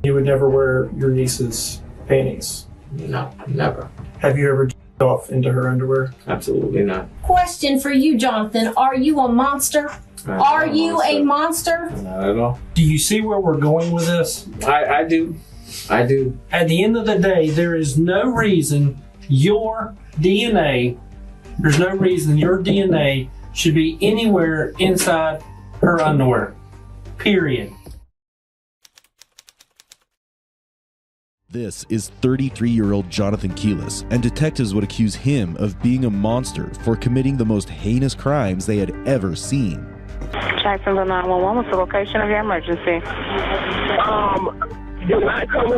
You would never wear your niece's panties? No, never. Have you ever jerked off into her underwear? Absolutely not. Question for you, Jonathan. Are you a monster? Are you a monster? Not at all. Do you see where we're going with this? I do. I do. At the end of the day, there is no reason your DNA should be anywhere inside her underwear. Period. This is 33-year-old Jonathan Keelis, and detectives would accuse him of being a monster for committing the most heinous crimes they had ever seen. Jacksonville 911, what's the location of your emergency? Did not come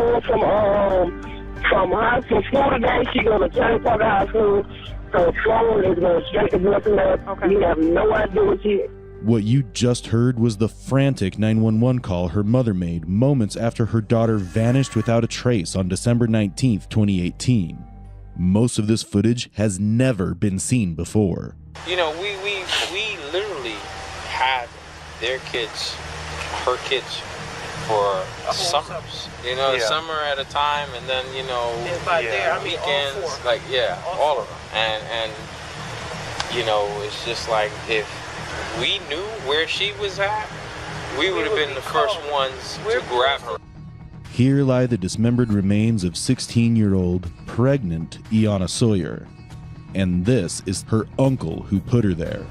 home from high school today. She go to Turner Park High School. Her phone is going straight to blood. Okay. We have no idea what she is. What you just heard was the frantic 911 call her mother made moments after her daughter vanished without a trace on December 19th, 2018. Most of this footage has never been seen before. You know, we literally had their kids, her kids, for summers. You know, summer at a time, and then, you know, weekends, all of them. And you know, it's just like if we knew where she was at, we would have been the first ones to grab her. Here lie the dismembered remains of 16-year-old, pregnant Iana Sawyer. And this is her uncle who put her there.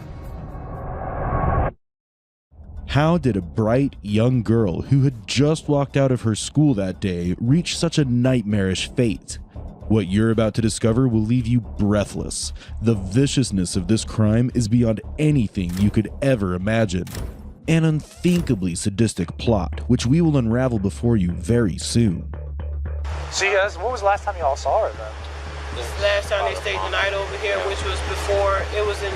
How did a bright young girl who had just walked out of her school that day reach such a nightmarish fate? What you're about to discover will leave you breathless. The viciousness of this crime is beyond anything you could ever imagine. An unthinkably sadistic plot, which we will unravel before you very soon. So you guys, when was the last time you all saw her then? Last time they stayed the night over here, which was before, it was in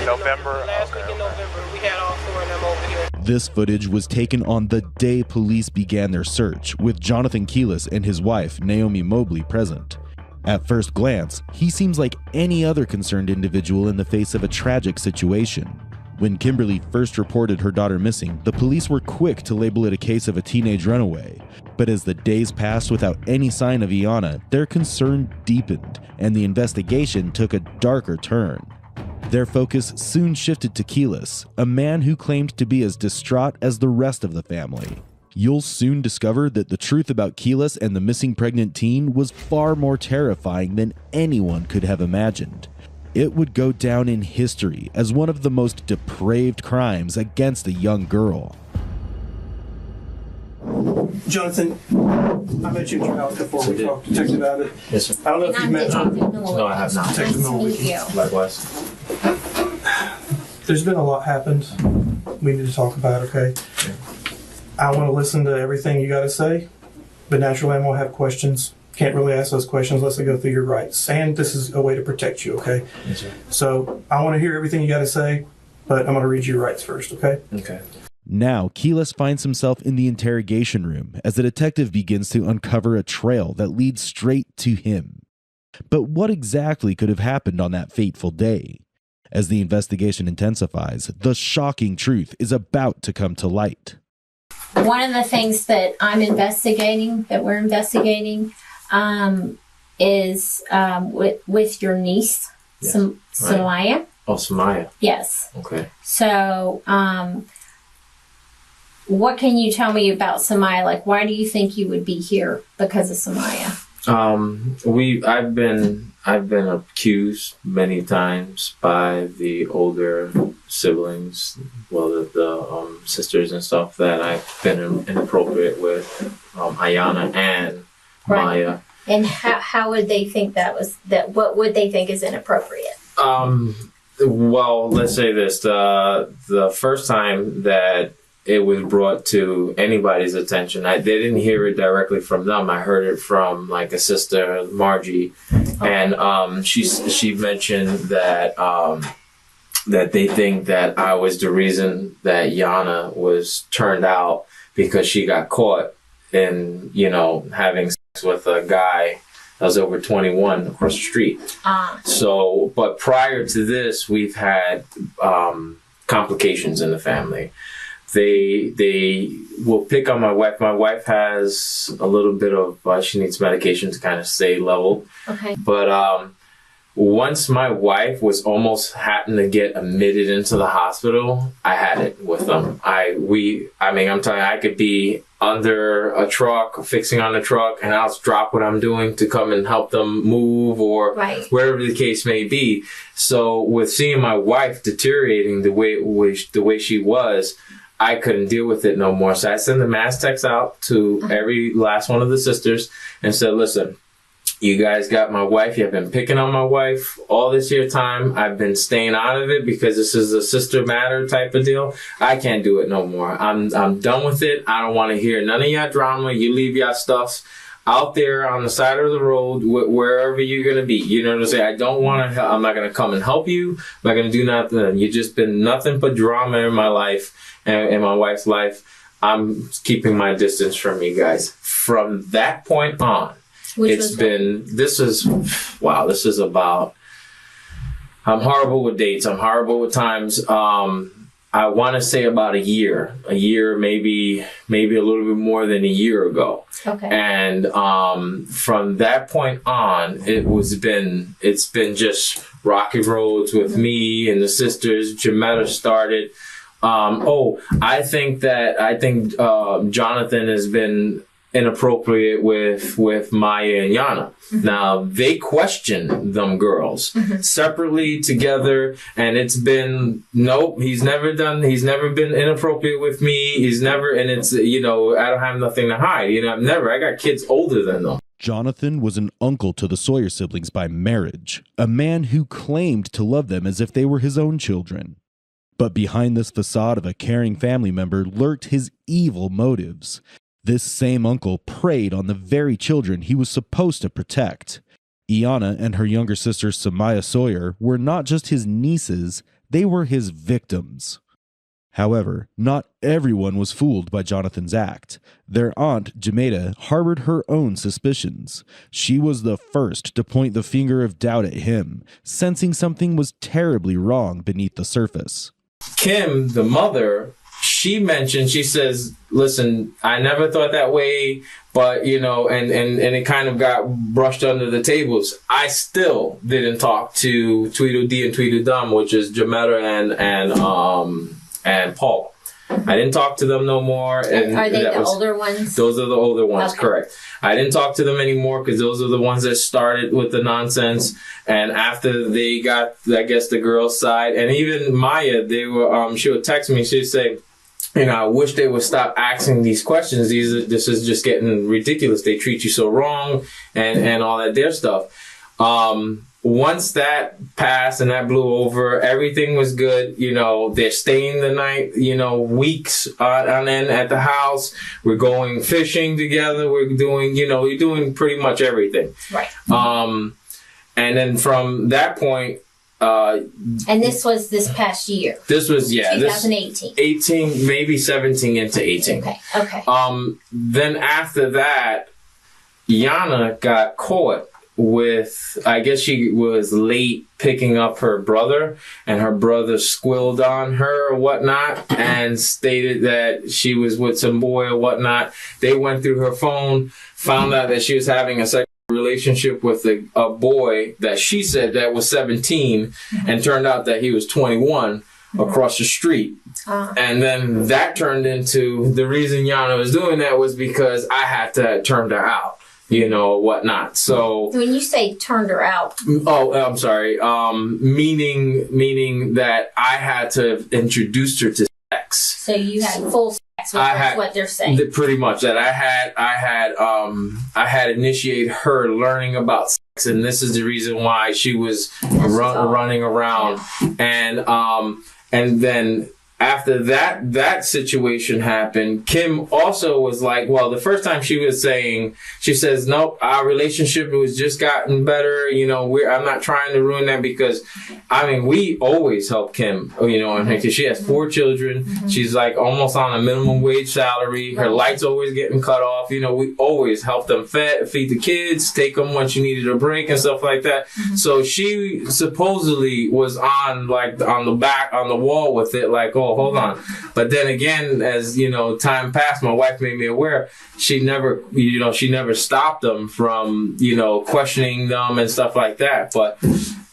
November. Last week in November, we had all four of them over here. This footage was taken on the day police began their search, with Jonathan Keelis and his wife, Naomi Mobley, present. At first glance, he seems like any other concerned individual in the face of a tragic situation. When Kimberly first reported her daughter missing, the police were quick to label it a case of a teenage runaway. But as the days passed without any sign of Iana, their concern deepened, and the investigation took a darker turn. Their focus soon shifted to Keelis, a man who claimed to be as distraught as the rest of the family. You'll soon discover that the truth about Keelis and the missing pregnant teen was far more terrifying than anyone could have imagined. It would go down in history as one of the most depraved crimes against a young girl. Jonathan, I met you at your house before we talked to Detective Abbott. Yes, sir. I don't know if you met No, I have not. Detective Miller. Likewise. There's been a lot happened. We need to talk about, okay? Yeah. I want to listen to everything you got to say, but naturally I'm going to have questions. Can't really ask those questions unless I go through your rights. And this is a way to protect you, okay? Yes, sir. So I want to hear everything you got to say, but I'm going to read you your rights first, okay? Okay. Now, Keelis finds himself in the interrogation room as the detective begins to uncover a trail that leads straight to him. But what exactly could have happened on that fateful day? As the investigation intensifies, the shocking truth is about to come to light. One of the things that we're investigating, is with your niece, Yes. Samaya. Right. Oh, Samaya. Yes. Okay. So, what can you tell me about Samaya? Like, why do you think you would be here because of Samaya? I've been accused many times by the older siblings, the sisters and stuff, that I've been inappropriate with Ayana and Maya. And how would they think what would they think is inappropriate? Well, let's say this: the first time that it was brought to anybody's attention, they didn't hear it directly from them. I heard it from like a sister, Margie, and she mentioned that that they think that I was the reason that Yana was turned out because she got caught in, having sex with a guy that was over 21 across the street. So, but prior to this, we've had complications in the family. they will pick on my wife. My wife has a little bit of she needs medication to kind of stay level. Okay. But once my wife was almost having to get admitted into the hospital, I had it with them. I'm telling you, I could be under a truck, fixing on the truck, and I'll drop what I'm doing to come and help them move or wherever the case may be. So with seeing my wife deteriorating the way she was, I couldn't deal with it no more. So I sent the mass text out to every last one of the sisters and said, listen, you guys got my wife. You have been picking on my wife all this year time. I've been staying out of it because this is a sister matter type of deal. I can't do it no more. I'm done with it. I don't want to hear none of your drama. You leave your stuff out there on the side of the road, wherever you're going to be. You know what I'm saying? I'm not going to come and help you. I'm not going to do nothing. You've just been nothing but drama in my life and in my wife's life. I'm keeping my distance from you guys. From that point on, this is about, I'm horrible with dates. I'm horrible with times. I want to say about a year, maybe a little bit more than a year ago. Okay. And, from that point on, it's been just rocky roads with me and the sisters. Jametta started. I think Jonathan has been inappropriate with Maya and Yana. Mm-hmm. Now they question them girls separately, together, and it's been he's never been inappropriate with me. And it's I don't have nothing to hide. I got kids older than them. Jonathan was an uncle to the Sawyer siblings by marriage, a man who claimed to love them as if they were his own children. But behind this facade of a caring family member lurked his evil motives. This same uncle preyed on the very children he was supposed to protect. Iana and her younger sister Samaya Sawyer were not just his nieces, they were his victims. However, not everyone was fooled by Jonathan's act. Their aunt, Jametta, harbored her own suspicions. She was the first to point the finger of doubt at him, sensing something was terribly wrong beneath the surface. Kim, the mother, she says, listen, I never thought that way, but, and it kind of got brushed under the tables. I still didn't talk to Tweedledee and Tweedledum, which is Jametta and Paul. I didn't talk to them no more. And are they the older ones? Those are the older ones, okay. Correct. I didn't talk to them anymore because those are the ones that started with the nonsense. And after they got, I guess, the girls' side, and even Maya, they were, she would text me, she'd say, I wish they would stop asking these questions. This is just getting ridiculous. They treat you so wrong and all that their stuff. Once that passed and that blew over, everything was good. They're staying the night, weeks on end at the house. We're going fishing together. We're doing, we're doing pretty much everything. Right. And then from that point, and this was this past year. This was 2018. 18, maybe 17 into 18. Okay. Then after that, Yana got caught with, I guess she was late picking up her brother, and her brother squilled on her or whatnot and stated that she was with some boy or whatnot. They went through her phone, found out that she was having a sexual relationship with a boy that she said that was 17, and turned out that he was 21 across the street. And then that turned into, the reason Yana was doing that was because I had to turn her out, whatnot. So when you say turned her out, I'm sorry. Meaning that I had to introduce her to sex. So you had full sex. That's what they're saying. Pretty much that I had initiated her learning about sex, and this is the reason why she was running around. Yeah. And then after that situation happened, Kim also was like, well, the first time she says, nope, our relationship was just gotten better. I'm not trying to ruin that because, we always help Kim, because she has 4 children. Mm-hmm. She's like almost on a minimum wage salary. Her lights always getting cut off. We always help them feed the kids, take them when she needed a break and stuff like that. Mm-hmm. So she supposedly was on the wall with it, like, oh, whoa, hold on. But then again, as you know, time passed, my wife made me aware. She never stopped them from, questioning them and stuff like that. But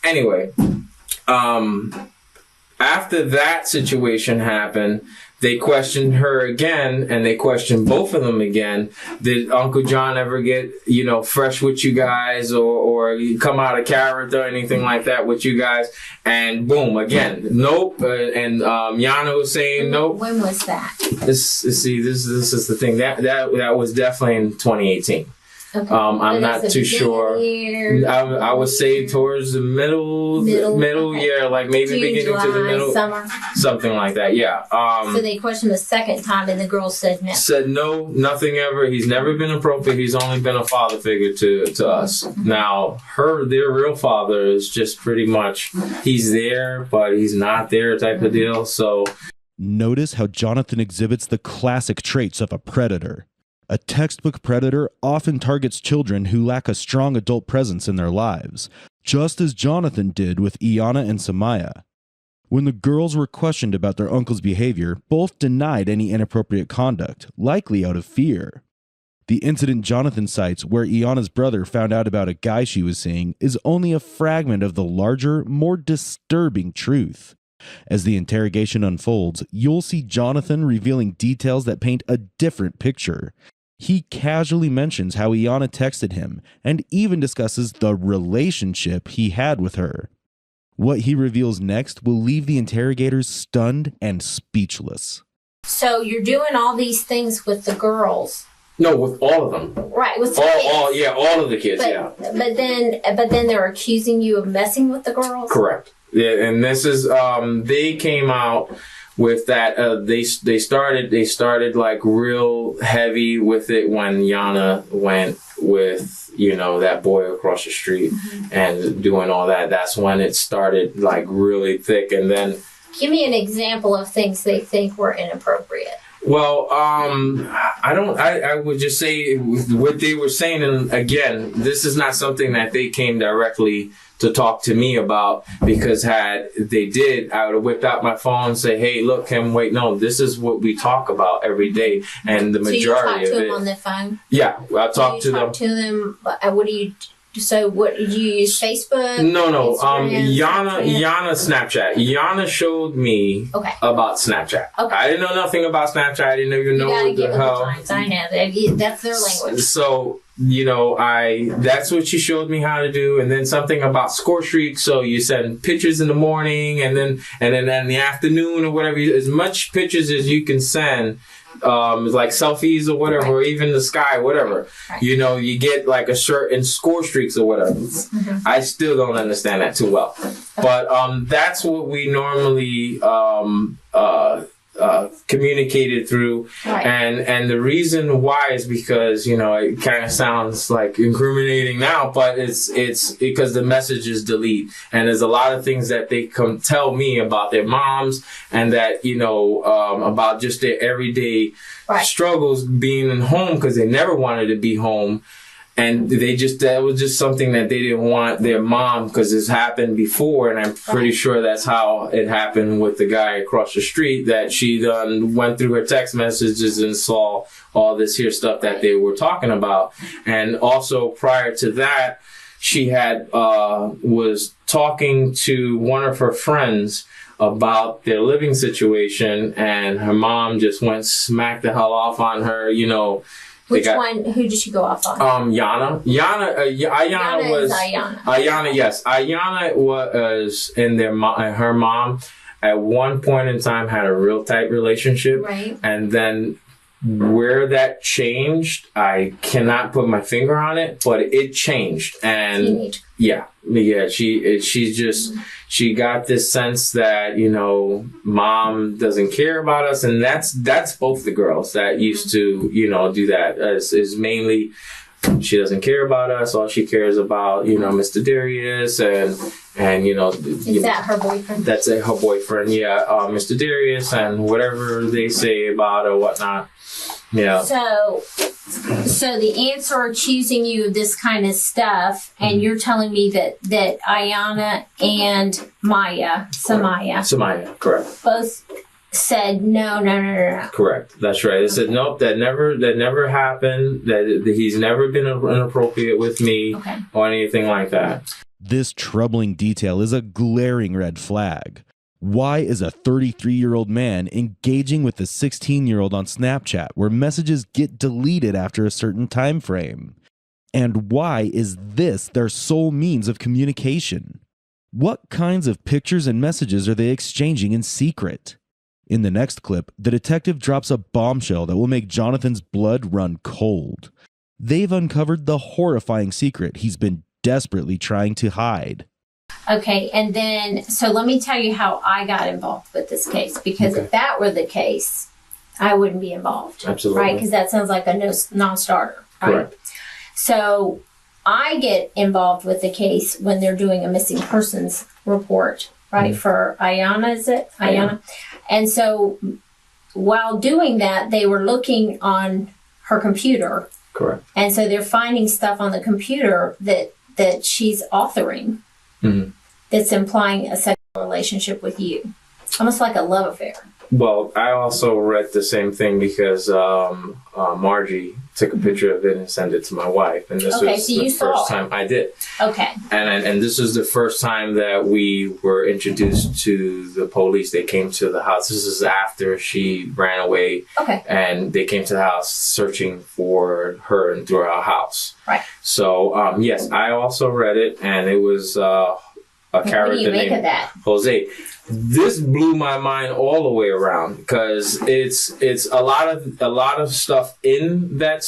anyway, after that situation happened, they questioned her again, and they questioned both of them again. Did Uncle John ever get, fresh with you guys or come out of character or anything like that with you guys? And boom, again, nope. And Yana was saying nope. When was that? This is the thing. That was definitely in 2018. Okay. I'm not too sure. I would say towards the middle okay. year, like maybe June, beginning July, to the middle, summer. something like that. Yeah. So they questioned the second time, and the girl said no. Said no, nothing ever. He's never been appropriate. He's only been a father figure to us. Mm-hmm. Now, their real father is just pretty much he's there, but he's not there type of deal. So notice how Jonathan exhibits the classic traits of a predator. A textbook predator often targets children who lack a strong adult presence in their lives, just as Jonathan did with Iana and Samaya. When the girls were questioned about their uncle's behavior, both denied any inappropriate conduct, likely out of fear. The incident Jonathan cites where Iana's brother found out about a guy she was seeing is only a fragment of the larger, more disturbing truth. As the interrogation unfolds, you'll see Jonathan revealing details that paint a different picture. He casually mentions how Iana texted him and even discusses the relationship he had with her. What he reveals next will leave the interrogators stunned and speechless. So you're doing all these things with the girls. no, with all of them. Right, with the kids. All of the kids. But then they're accusing you of messing with the girls. Correct. Yeah, and this is they came out with that. They started like real heavy with it when Yana went with that boy across the street and doing all that. That's when it started like really thick. And then give me an example of things they think were inappropriate. Well, I would just say what they were saying, and again, this is not something that they came directly to talk to me about, because had they did, I would have whipped out my phone and say, hey, look, no, this is what we talk about every day. And the majority of it. So you talk to them on the phone? Yeah, I talk to them. Talk to them, what do you... So what, did you use Facebook? No. Instagram, Yana Snapchat. Yana showed me about Snapchat. Okay. I didn't know nothing about Snapchat. I didn't even know what the hell. I know. That's their language. So, that's what she showed me how to do. And then something about score streaks. So you send pictures in the morning and then in the afternoon or whatever, as much pictures as you can send. Like selfies or whatever, or even the sky, whatever. Right. You get like a certain score streaks or whatever. I still don't understand that too well. But that's what we normally communicated through. Right. And the reason why is because, it kind of sounds like incriminating now, but it's because the message is delete. And there's a lot of things that they come tell me about their moms and that, about just their everyday struggles being in home, because they never wanted to be home. And that was just something that they didn't want their mom, because it's happened before, and I'm pretty sure that's how it happened with the guy across the street, that she went through her text messages and saw all this here stuff that they were talking about. And also prior to that, she had was talking to one of her friends about their living situation, and her mom just went smack the hell off on her, Which one? Who did she go off on? Yana. Ayana was Ayana. Ayana, yes. Ayana was her mom at one point in time had a real tight relationship. Right. And then where that changed, I cannot put my finger on it, but it changed. And she got this sense that, mom doesn't care about us. And that's both the girls that used to, do that. Is mainly she doesn't care about us. All she cares about, Mr. Darius and is that her boyfriend? That's her boyfriend. Yeah. Mr. Darius and whatever they say about or whatnot. Yeah. So the ants are accusing you of this kind of stuff, and you're telling me that Ayana and Samaya, correct, both said no. Correct. That's right. They said nope. That never happened. That he's never been inappropriate with me or anything like that. This troubling detail is a glaring red flag. Why is a 33-year-old man engaging with a 16-year-old on Snapchat where messages get deleted after a certain time frame? And why is this their sole means of communication? What kinds of pictures and messages are they exchanging in secret? In the next clip, the detective drops a bombshell that will make Jonathan's blood run cold. They've uncovered the horrifying secret he's been desperately trying to hide. Okay, and then, so let me tell you how I got involved with this case, because if that were the case, I wouldn't be involved. Absolutely. Right, because that sounds like a non-starter. Right? Correct. So I get involved with the case when they're doing a missing persons report, right, for Ayana, is it? Ayana. And so while doing that, they were looking on her computer. Correct. And so they're finding stuff on the computer that she's authoring that's implying a sexual relationship with you. Almost like a love affair. Well, I also read the same thing because Margie took a picture of it and sent it to my wife, and this was the first time I did. Okay. And this was the first time that we were introduced to the police. They came to the house. This is after she ran away. Okay. And they came to the house searching for her and through our house. Right. So yes, I also read it, and it was a character what do you make named of that? Jose. This blew my mind all the way around because it's a lot of stuff in that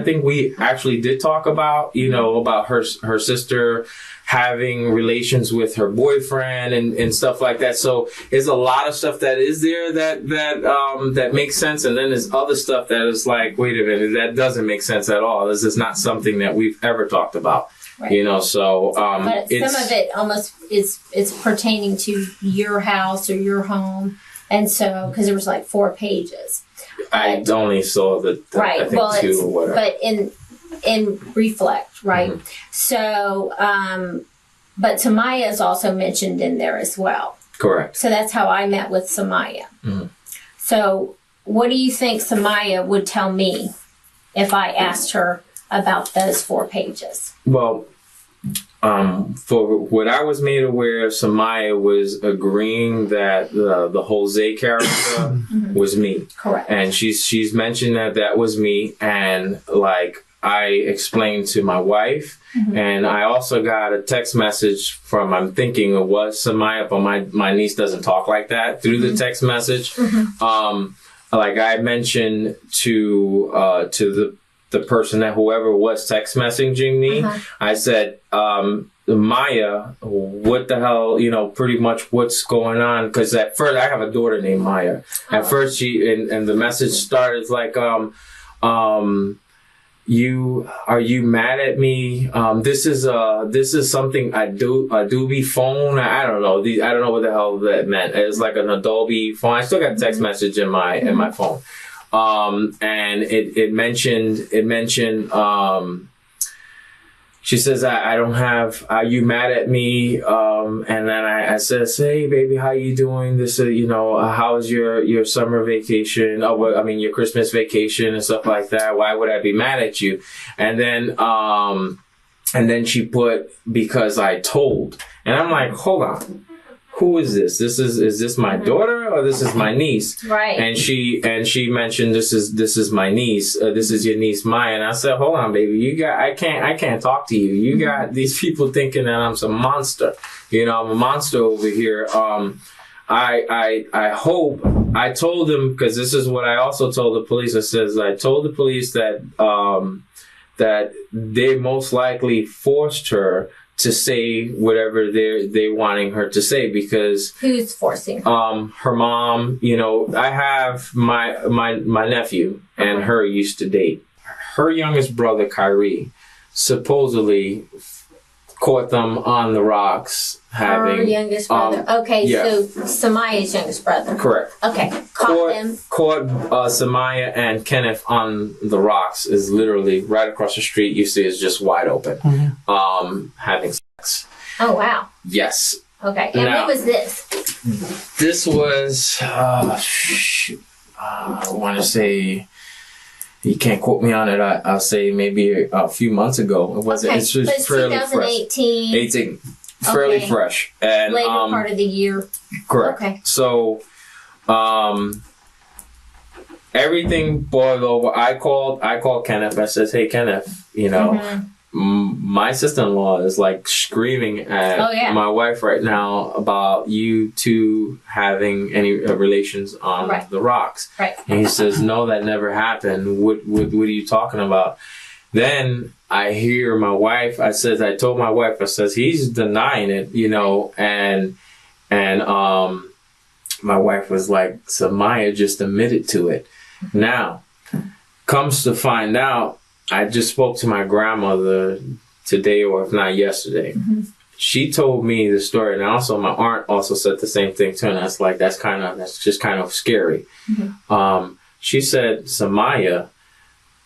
thing we actually did talk about, about her sister having relations with her boyfriend and stuff like that. So there's a lot of stuff that is there that makes sense, and then there's other stuff that is like, wait a minute, that doesn't make sense at all. This is not something that we've ever talked about. Right. So but some of it almost it's pertaining to your house or your home, and so because there was like 4 pages. I only saw the right. I think 2 or whatever. But in Reflect, right? So, but Samaya is also mentioned in there as well. Correct. So that's how I met with Samaya. So, what do you think Samaya would tell me if I asked her about those 4 pages? Well, for what I was made aware of, Samaya was agreeing that the Jose character was me. Correct. And she's mentioned that was me, and like I explained to my wife, and I also got a text message from, I'm thinking it was Samaya, but my niece doesn't talk like that through the text message. Like I mentioned to the person that whoever was text messaging me, I said, Maya, what the hell, pretty much what's going on? Because at first, I have a daughter named Maya. At first, she, and the message started like, are you mad at me? This is something Adobe phone. I don't know. I don't know what the hell that meant. It's like an Adobe phone. I still got a text message in my phone. And it mentioned, she says, I don't have, are you mad at me? And then I says, hey baby, how you doing? This, how was your summer vacation? Oh, well, I mean, your Christmas vacation and stuff like that. Why would I be mad at you? And then she put, because I told, and I'm like, hold on. Who is this? Is this my daughter or this is my niece? Right. And she mentioned this is my niece. This is your niece Maya. And I said, hold on, baby. I can't talk to you. You got these people thinking that I'm some monster. I'm a monster over here. I hope I told them, because this is what I also told the police. I told the police that that they most likely forced her to say whatever they're wanting her to say, because who's forcing her? Her mom. I have my nephew and her used to date. Her youngest brother Kyrie supposedly caught them on the rocks having her youngest brother. So Samaya's youngest brother. Correct. Okay, caught Samaya and Kenneth on the rocks is literally right across the street. You see, it's just wide open, having sex. Oh wow. Yes, Okay. And Now, when was this? This was, I want to say, you can't quote me on it. I'll say maybe a few months ago. It wasn't. Okay. It's just But it's fairly 2018. fresh. 18, fairly Okay. fresh, and Later part of the year. correct. Okay. So, everything boiled over. I called Kenneth. I says, "Hey, Kenneth, you know." Mm-hmm. My sister-in-law is like screaming at my wife right now about you two having any relations on the rocks. Right. And he says, no, that never happened. What are you talking about? Then I hear my wife, I told my wife, I says, he's denying it, you know, and my wife was like, Samaya just admitted to it. Now, comes to find out, I just spoke to my grandmother today, or if not yesterday. Mm-hmm. She told me the story, and also my aunt also said the same thing too. And that's just kind of scary. Mm-hmm. She said Samaya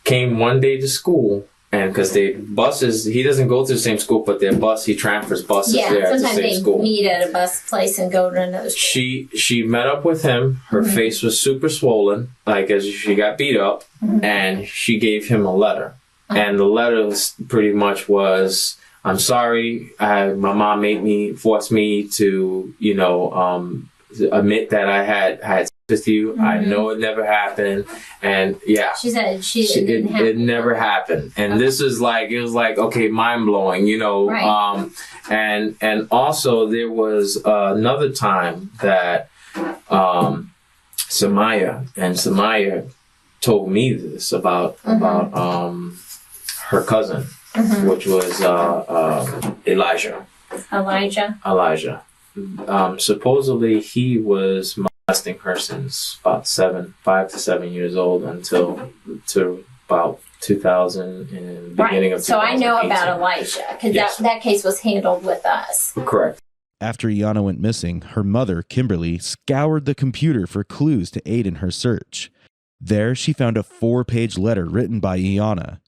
came one day to school, and because he doesn't go to the same school, but he transfers buses there at the same school. Sometimes they meet at a bus place and go to another school. She met up with him. Her face was super swollen, like as she got beat up, and she gave him a letter. And the letter pretty much was, I'm sorry, my mom forced me to, you know, admit that I had sex with you. Mm-hmm. I know it never happened. And yeah. She said it never happened. And this is like, it was like, okay, mind blowing, you know. Right. And also there was another time that Samaya told me this about her cousin, which was Elijah. Supposedly he was molesting her since about 5 to 7 years old until about 2000 and beginning of 2018. So I know about Elijah because that case was handled with us. Correct. After Iyanna went missing, her mother, Kimberly, scoured the computer for clues to aid in her search. There, she found a 4-page letter written by Iyanna.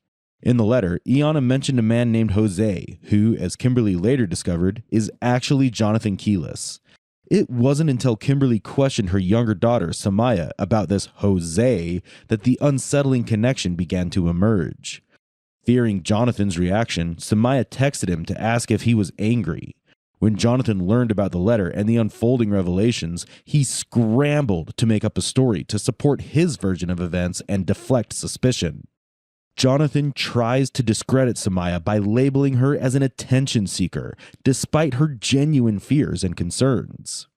In the letter, Iyanna mentioned a man named Jose, who, as Kimberly later discovered, is actually Jonathan Keelis. It wasn't until Kimberly questioned her younger daughter, Samaya, about this Jose that the unsettling connection began to emerge. Fearing Jonathan's reaction, Samaya texted him to ask if he was angry. When Jonathan learned about the letter and the unfolding revelations, he scrambled to make up a story to support his version of events and deflect suspicion. Jonathan tries to discredit Samaya by labeling her as an attention seeker, despite her genuine fears and concerns.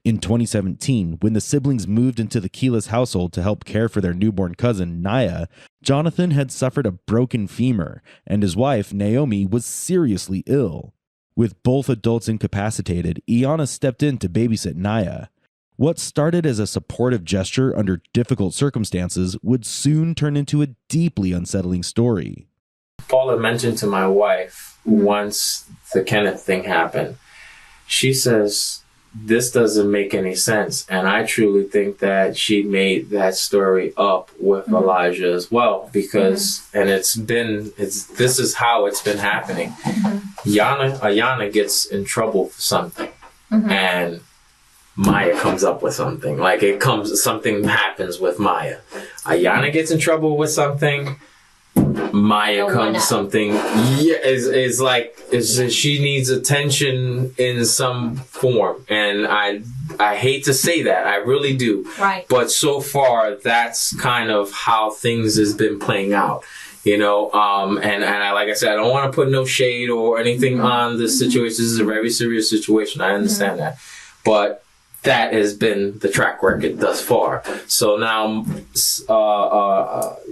In 2017, when the siblings moved into the Keelis household to help care for their newborn cousin, Naya, Jonathan had suffered a broken femur, and his wife, Naomi, was seriously ill. With both adults incapacitated, Iyanna stepped in to babysit Naya. What started as a supportive gesture under difficult circumstances would soon turn into a deeply unsettling story. Paula mentioned to my wife once the Kenneth thing happened, she says, this doesn't make any sense. And I truly think that she made that story up with Elijah as well, because, and this is how it's been happening. Iyanna gets in trouble for something, and Maya comes up with something. Something happens with Maya. Iyanna gets in trouble with something. Maya comes something. She needs attention in some form, and I hate to say that, I really do. Right. But so far, that's kind of how things has been playing out. You know, and I, like I said, I don't want to put no shade or anything on this situation. This is a very serious situation. I understand that, but that has been the track record thus far. So now,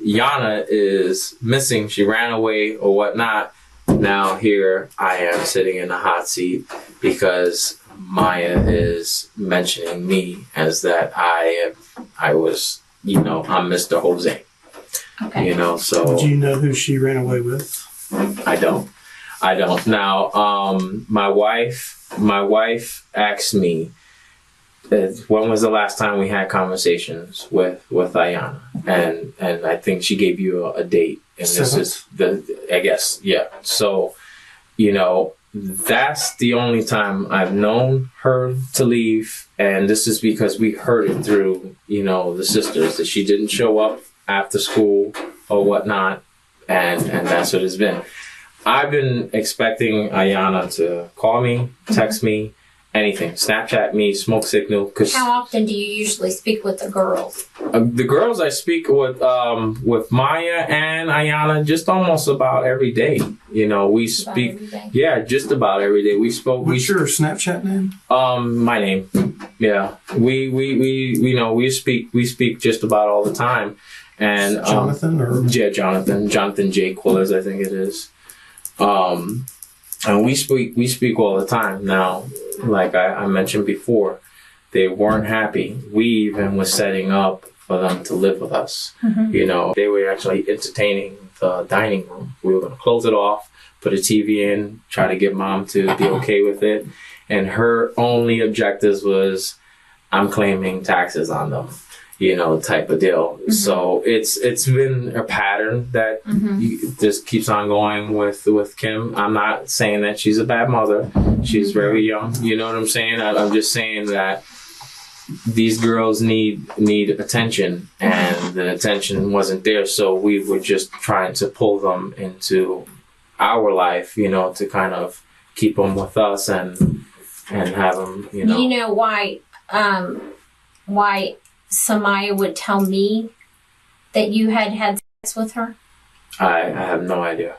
Iyanna is missing. She ran away or whatnot. Now here I am sitting in the hot seat because Maya is mentioning me as that I was, you know, I'm Mr. Jose. Okay. You know, so. Do you know who she ran away with? I don't. Now, my wife asked me, when was the last time we had conversations with Iyanna? And I think she gave you a date. And this is I guess, yeah. So, you know, that's the only time I've known her to leave. And this is because we heard it through, the sisters, that she didn't show up after school or whatnot. And that's what it's been. I've been expecting Ayana to call me, text me, anything, Snapchat me, smoke signal. How often do you usually speak with the girls? The girls I speak with Maya and Ayana just almost about every day. We speak. Yeah, just about every day. We spoke. What's your Snapchat name? My name. Yeah, we speak just about all the time. And Jonathan Jonathan J. Quillers, I think it is. And we speak all the time. Now, like I mentioned before, they weren't happy. We even was setting up for them to live with us. Mm-hmm. They were actually entertaining the dining room. We were going to close it off, put a TV in, try to get mom to be okay with it. And her only objectives was, I'm claiming taxes on them, type of deal. Mm-hmm. So it's been a pattern that just keeps on going with Kim. I'm not saying that she's a bad mother. She's very young. You know what I'm saying? I'm just saying that these girls need attention, and the attention wasn't there. So we were just trying to pull them into our life, to kind of keep them with us and have them, You know why Samaya would tell me that you had sex with her? I have no idea.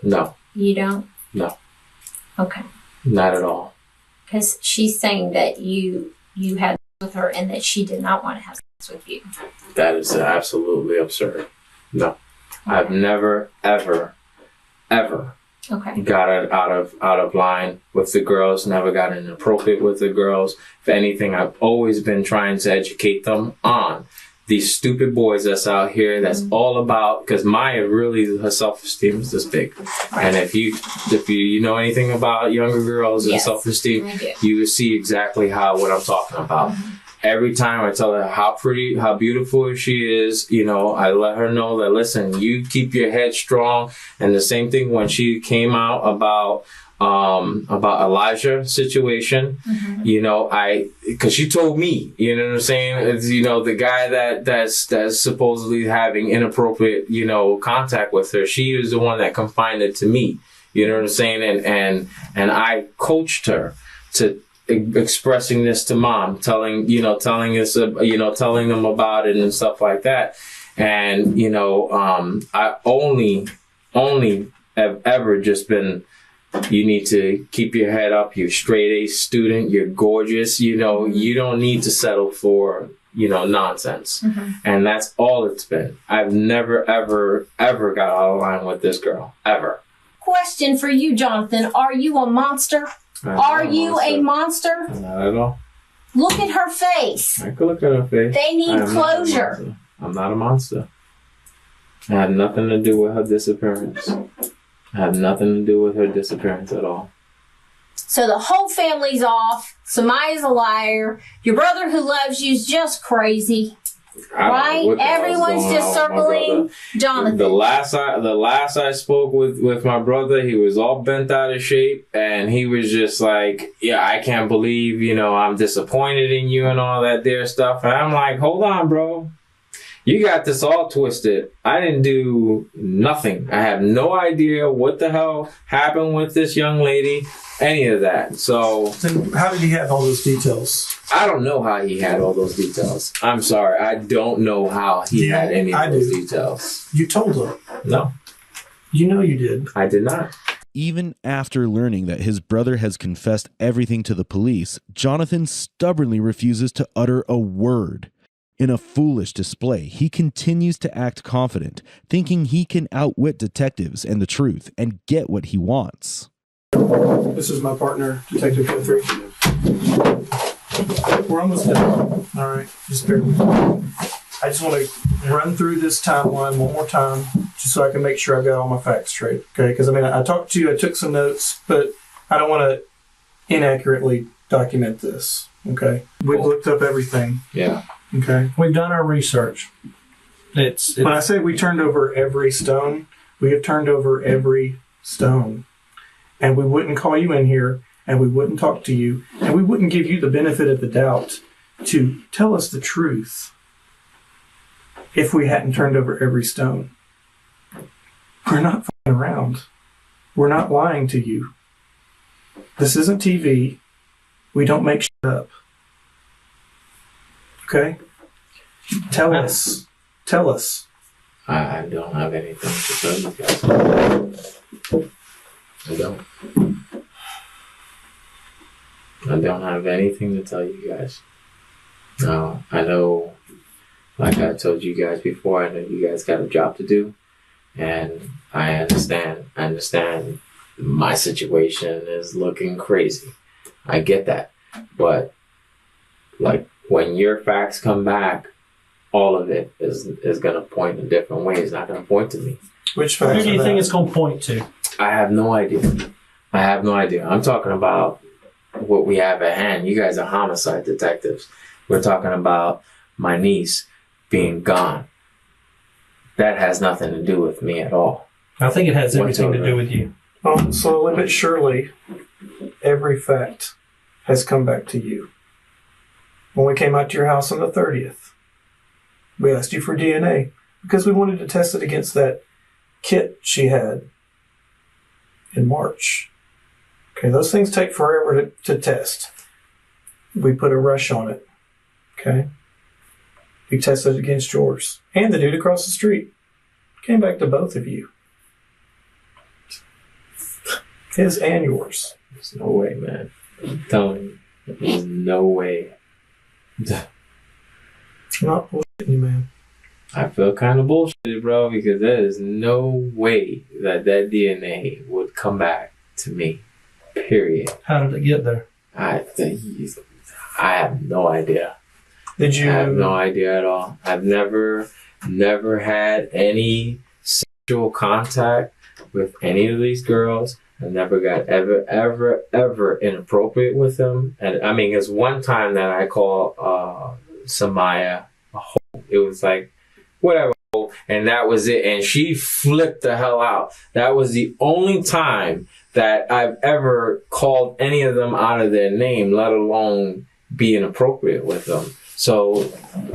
No. You don't? No. Okay. Not at all. Because she's saying that you had sex with her and that she did not want to have sex with you. That is absolutely absurd. No. Okay. I've never, ever got it out of line with the girls, never got inappropriate with the girls. If anything, I've always been trying to educate them on these stupid boys that's out here that's all about, because Maya really, her self-esteem is this big. Right. And if you know anything about younger girls and self-esteem, you will see exactly what I'm talking about. Mm-hmm. Every time I tell her how pretty, how beautiful she is, I let her know that, listen, you keep your head strong. And the same thing when she came out about Elijah situation, because she told me, you know what I'm saying? It's, the guy that's supposedly having inappropriate, contact with her, she was the one that confided to me, you know what I'm saying? And I coached her to expressing this to mom, telling them about it and stuff like that. And, I only have ever just been, you need to keep your head up. You're straight A student. You're gorgeous. You don't need to settle for, nonsense. Mm-hmm. And that's all it's been. I've never, ever, ever got out of line with this girl. Ever. Question for you, Jonathan. Are you a monster? Are you a monster? Not at all. Look at her face. I could look at her face. They need closure. I'm not a monster. I had nothing to do with her disappearance. I had nothing to do with her disappearance at all. So the whole family's off. Samaya's a liar. Your brother who loves you is just crazy. Right? Everyone's just circling Jonathan. The last I spoke with my brother, he was all bent out of shape, and he was just like, yeah, I can't believe, I'm disappointed in you and all that there stuff. And I'm like, hold on, bro. You got this all twisted. I didn't do nothing. I have no idea what the hell happened with this young lady, any of that. So then how did he have all those details? I don't know how he had all those details. I'm sorry. I don't know how he had any of those details. You told him. No. You know you did. I did not. Even after learning that his brother has confessed everything to the police, Jonathan stubbornly refuses to utter a word. In a foolish display, he continues to act confident, thinking he can outwit detectives and the truth and get what he wants. This is my partner, Detective Guthrie. We're almost done. All right, just bear with me. I just want to run through this timeline one more time, just so I can make sure I've got all my facts straight. Okay, because I talked to you, I took some notes, but I don't want to inaccurately document this. Okay, we've looked up everything. Yeah. Okay. We've done our research. When I say we turned over every stone, we have turned over every stone. and we wouldn't call you in here, and we wouldn't talk to you, and we wouldn't give you the benefit of the doubt to tell us the truth if we hadn't turned over every stone. We're not fucking around. We're not lying to you. This isn't TV. We don't make shit up. Okay? Tell us. Tell us. I don't have anything to tell you guys. I don't. I don't have anything to tell you guys. No, I know, like I told you guys before, I know you guys got a job to do. And I understand. I understand my situation is looking crazy. I get that. But, like, when your facts come back, all of it is going to point in different ways. It's not going to point to me. Which facts? Who do you think it's going to point to? I have no idea. I have no idea. I'm talking about what we have at hand. You guys are homicide detectives. We're talking about my niece being gone. That has nothing to do with me at all. I think it has everything to do with you. Slowly but surely, every fact has come back to you. When we came out to your house on the 30th, we asked you for DNA because we wanted to test it against that kit she had in March. Okay, those things take forever to test. We put a rush on it. Okay? We tested it against yours. And the dude across the street. Came back to both of you. His and yours. There's no way, man. I'm telling you. There's no way. I'm not bullshitting you, man. I feel kind of bullshitted, bro, because there is no way that DNA would come back to me. Period. How did it get there? I have no idea. Did you? I have no idea at all. I've never had any sexual contact with any of these girls. I never got ever inappropriate with them. And I mean, it's one time that I called Samaya a hoe. It was like, whatever, and that was it. And she flipped the hell out. That was the only time that I've ever called any of them out of their name, let alone be inappropriate with them. So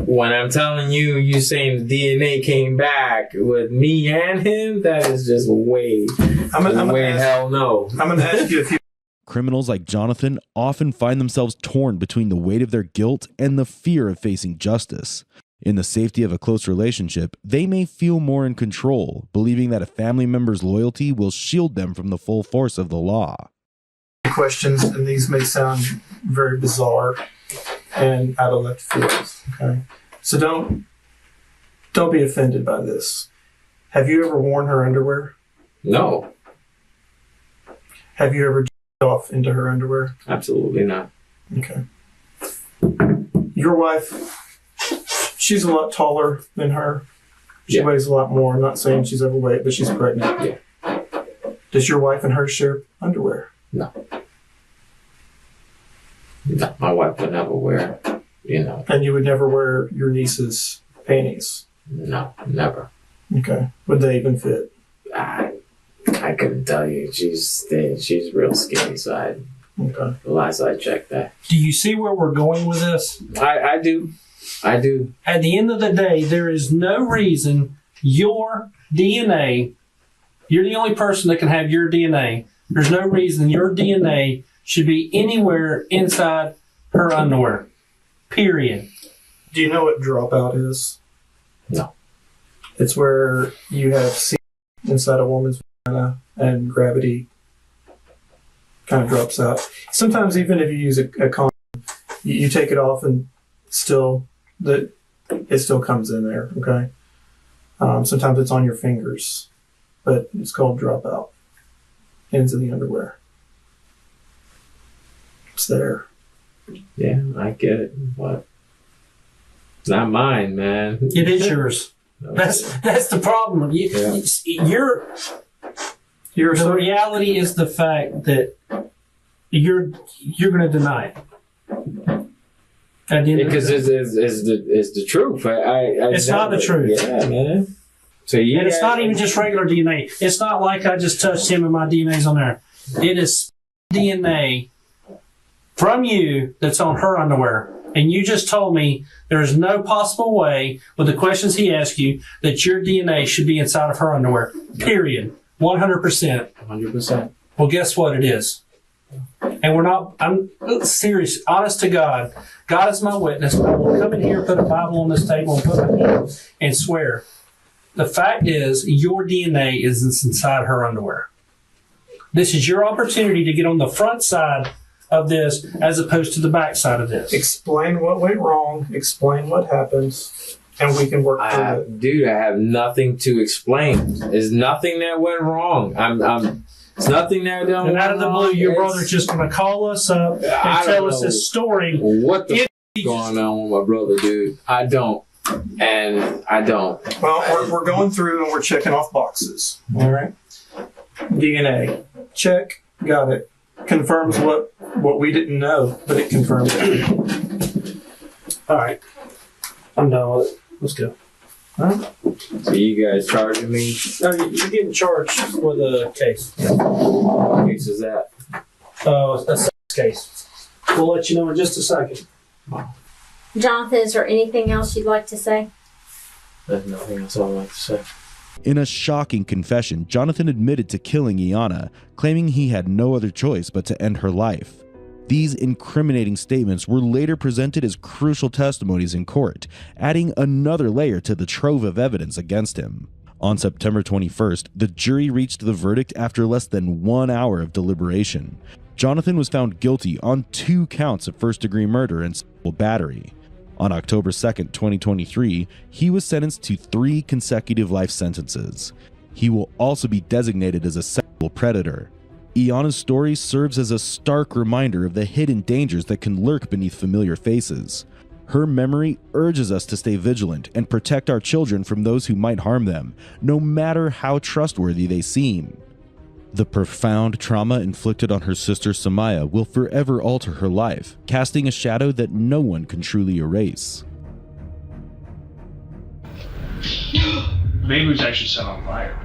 when I'm telling you, you saying the DNA came back with me and him, that is just way hell no. I'm going to ask you a few. Criminals like Jonathan often find themselves torn between the weight of their guilt and the fear of facing justice. In the safety of a close relationship, they may feel more in control, believing that a family member's loyalty will shield them from the full force of the law. Questions, and these may sound very bizarre and out of left field. Okay, so don't be offended by this. Have you ever worn her underwear? No. Have you ever jerked off into her underwear? Absolutely not. Okay. Your wife, she's a lot taller than her. She weighs a lot more. I'm not saying she's overweight, but she's pregnant. Yeah. Does your wife and her share underwear? No. No, my wife would never wear, And you would never wear your niece's panties? No, never. Okay. Would they even fit? I couldn't tell you. She's real skinny, so Okay. the last I checked that. Do you see where we're going with this? I do. At the end of the day, there is no reason your DNA, you're the only person that can have your DNA. There's no reason your DNA should be anywhere inside her underwear. Period. Do you know what dropout is? No. It's where you have semen inside a woman's vagina and gravity kind of drops out. Sometimes even if you use a condom, you take it off and it still comes in there, okay? Sometimes it's on your fingers, but it's called dropout. Ends of the underwear. It's there. Yeah, I get it, but it's not mine, man. It is yours. That's the problem. The reality is the fact that you're going to deny it. Because it's the truth. It's not the truth. Yeah, man. So and it's not even just regular DNA. It's not like I just touched him and my DNA's on there. It is DNA from you that's on her underwear. And you just told me there's no possible way, with the questions he asked you, that your DNA should be inside of her underwear. Period. 100%. 100%. Well, guess what it is? And I'm serious, honest to God. God is my witness. I will come in here, put a Bible on this table, and put my hand and swear. The fact is, your DNA is inside her underwear. This is your opportunity to get on the front side of this as opposed to the back side of this. Explain what went wrong, explain what happens, and we can work through it. Dude, I have nothing to explain. There's nothing that went wrong. It's nothing there done. And out of the blue, your brother's just going to call us up and tell us his story. What the is going on with my brother, dude? I don't. And I don't. Well, we're going through and we're checking off boxes. All right. DNA. Check. Got it. Confirms what we didn't know, but it confirms it. All right. I'm done with it. Let's go. Huh? So you guys charging me? No, you're getting charged with a case. What case is that? A sex case. We'll let you know in just a second. Jonathan, is there anything else you'd like to say? There's nothing else I'd like to say. In a shocking confession, Jonathan admitted to killing Iana, claiming he had no other choice but to end her life. These incriminating statements were later presented as crucial testimonies in court, adding another layer to the trove of evidence against him. On September 21st, the jury reached the verdict after less than 1 hour of deliberation. Jonathan was found guilty on 2 counts of first-degree murder and sexual battery. On October 2nd, 2023, he was sentenced to 3 consecutive life sentences. He will also be designated as a sexual predator. Iana's story serves as a stark reminder of the hidden dangers that can lurk beneath familiar faces. Her memory urges us to stay vigilant and protect our children from those who might harm them, no matter how trustworthy they seem. The profound trauma inflicted on her sister Samaya will forever alter her life, casting a shadow that no one can truly erase. The baby was actually set on fire.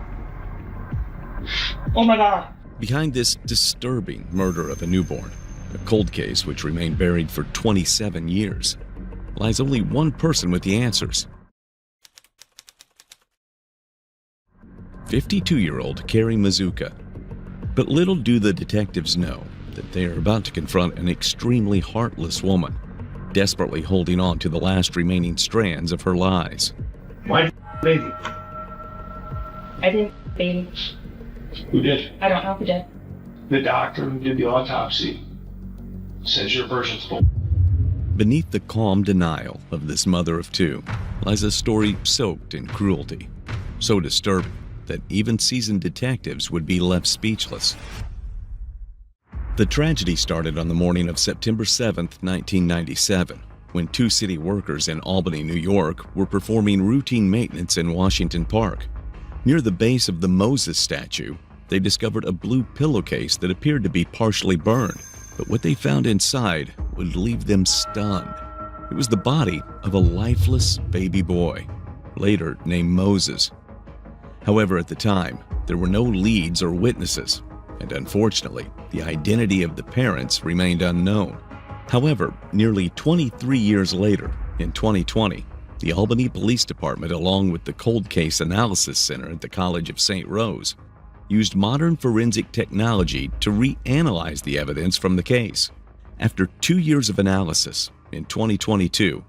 Oh my God. Behind this disturbing murder of a newborn, a cold case which remained buried for 27 years, lies only one person with the answers. 52-year-old Carrie Mazuka. But little do the detectives know that they are about to confront an extremely heartless woman, desperately holding on to the last remaining strands of her lies. Why baby? I didn't, baby. Who did? I don't know who did. The doctor who did the autopsy says your version's bull. Beneath the calm denial of this mother of 2 lies a story soaked in cruelty, so disturbing that even seasoned detectives would be left speechless. The tragedy started on the morning of September 7th, 1997, when 2 city workers in Albany, New York were performing routine maintenance in Washington Park. Near the base of the Moses statue, they discovered a blue pillowcase that appeared to be partially burned, but what they found inside would leave them stunned. It was the body of a lifeless baby boy, later named Moses. However, at the time, there were no leads or witnesses, and unfortunately, the identity of the parents remained unknown. However, nearly 23 years later, in 2020, the Albany Police Department, along with the Cold Case Analysis Center at the College of St. Rose, used modern forensic technology to reanalyze the evidence from the case. After 2 years of analysis, in 2022,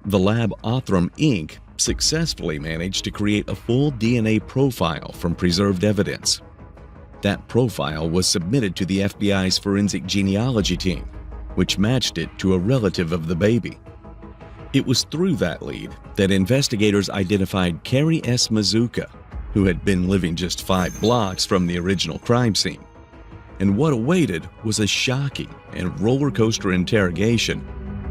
the lab Othram Inc. successfully managed to create a full DNA profile from preserved evidence. That profile was submitted to the FBI's forensic genealogy team, which matched it to a relative of the baby. It was through that lead that investigators identified Carrie S. Mazuka, who had been living just 5 blocks from the original crime scene. And what awaited was a shocking and roller coaster interrogation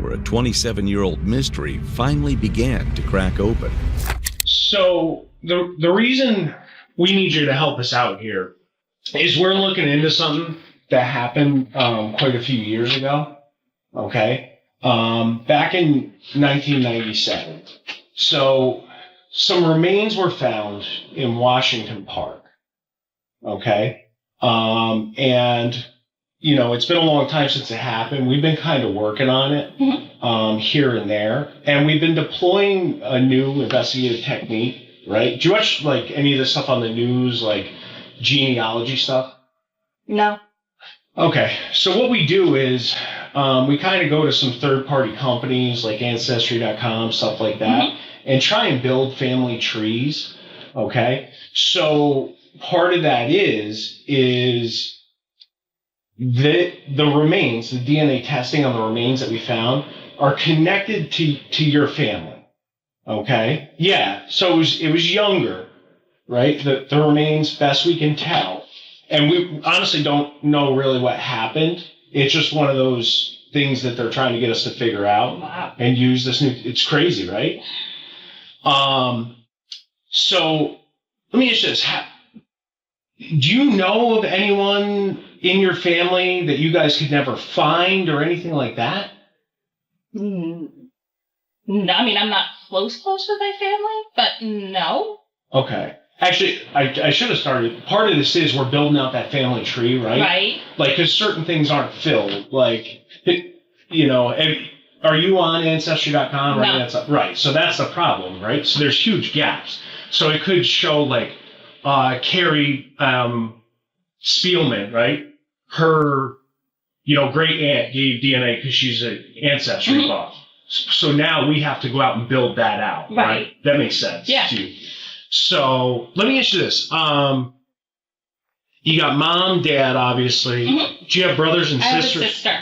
where a 27-year-old mystery finally began to crack open. So the reason we need you to help us out here is we're looking into something that happened quite a few years ago, okay? Back in 1997. So some remains were found in Washington Park, okay? And, you know, it's been a long time since it happened. We've been kind of working on it here and there. And we've been deploying a new investigative technique, right? Do you watch, like, any of this stuff on the news, like genealogy stuff? No. Okay. So what we do is we kind of go to some third-party companies like Ancestry.com, stuff like that, and try and build family trees, okay? So part of that is the remains, the DNA testing on the remains that we found are connected to your family. Okay? Yeah. So it was younger, right? The remains, best we can tell. And we honestly don't know really what happened. It's just one of those things that they're trying to get us to figure out and use this new, it's crazy, right? So let me ask you this. Do you know of anyone in your family that you guys could never find or anything like that? No, I mean, I'm not close with my family, but no. Okay. Actually, I should have started. Part of this is we're building out that family tree, right? Right. Like, because certain things aren't filled. Like, you know, are you on Ancestry.com? No. Right. So that's the problem, right? So there's huge gaps. So it could show, like, Carrie Spielman, right? Her, you know, great aunt gave DNA because she's an ancestry buff. So now we have to go out and build that out, right? That makes sense. Yeah. Too. So let me ask you this. You got mom, dad, obviously. Do you have brothers and sisters? I have a sister.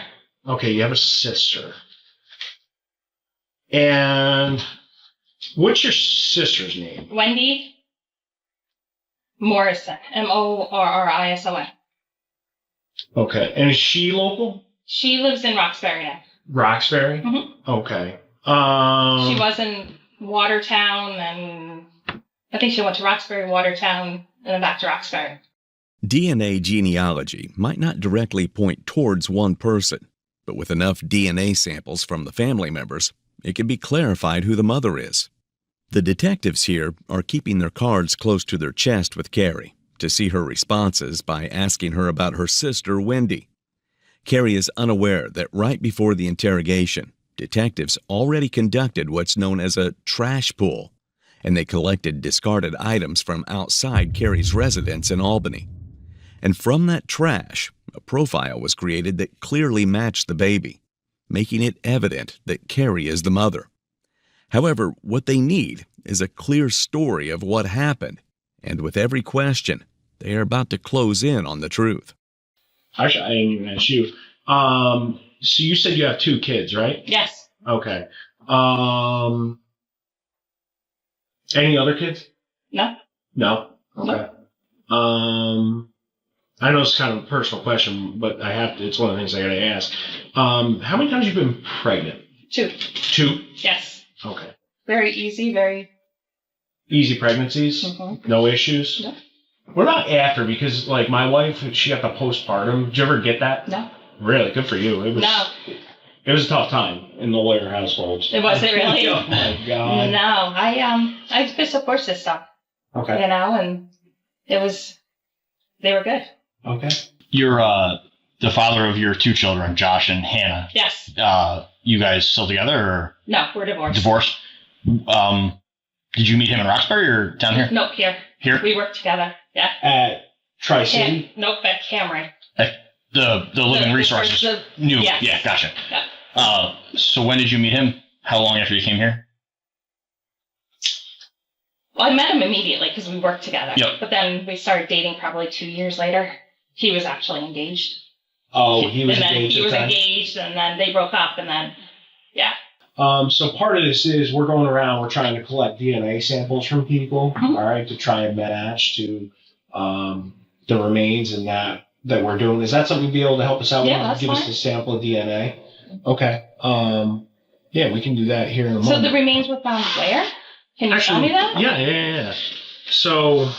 Okay, you have a sister. And what's your sister's name? Wendy Morrison. Morrison. Okay. And is she local? She lives in Roxbury now. Roxbury? Okay. She was in Watertown, and I think she went to Roxbury, Watertown, and then back to Roxbury. DNA genealogy might not directly point towards one person, but with enough DNA samples from the family members, it can be clarified who the mother is. The detectives here are keeping their cards close to their chest with Carrie to see her responses by asking her about her sister, Wendy. Carrie is unaware that right before the interrogation, detectives already conducted what's known as a trash pull, and they collected discarded items from outside Carrie's residence in Albany. And from that trash, a profile was created that clearly matched the baby, making it evident that Carrie is the mother. However, what they need is a clear story of what happened, and with every question, they are about to close in on the truth. Actually, I didn't even ask you. So you said you have 2 kids, right? Yes. Okay. Any other kids? No. No? Okay. I know it's kind of a personal question, but I have to, it's one of the things I gotta ask. How many times have you been pregnant? 2. 2? Yes. Okay. Very easy, very... Easy pregnancies? No issues? No. What about after? Because, like, my wife, she got the postpartum. Did you ever get that? No. Really? Good for you. It was, No. It was a tough time in the lawyer household. It wasn't really? Oh, my God. No. I had a good support system. Okay. You know, and they were good. Okay. You're the father of your 2 children, Josh and Hannah. Yes. You guys still together or? No, we're divorced. Divorced? Did you meet him in Roxbury or down here? Nope, here. Here? We work together. Yeah. At Tri-City? Nope, at Camry. At the Living Resources. Yes. Yeah, gotcha. Yeah. So when did you meet him? How long after you came here? Well, I met him immediately because we worked together. Yep. But then we started dating probably 2 years later. He was actually engaged. Oh, he was engaged. He was engaged, and then they broke up, and then, yeah. So part of this is we're going around, we're trying to collect DNA samples from people, all right, to try and match to the remains and that we're doing. Is that something you'd be able to help us out with? That's Give fine. us a sample of DNA? Okay. Yeah, we can do that here in a moment. So the remains were found where? Can you tell me that? Yeah. So,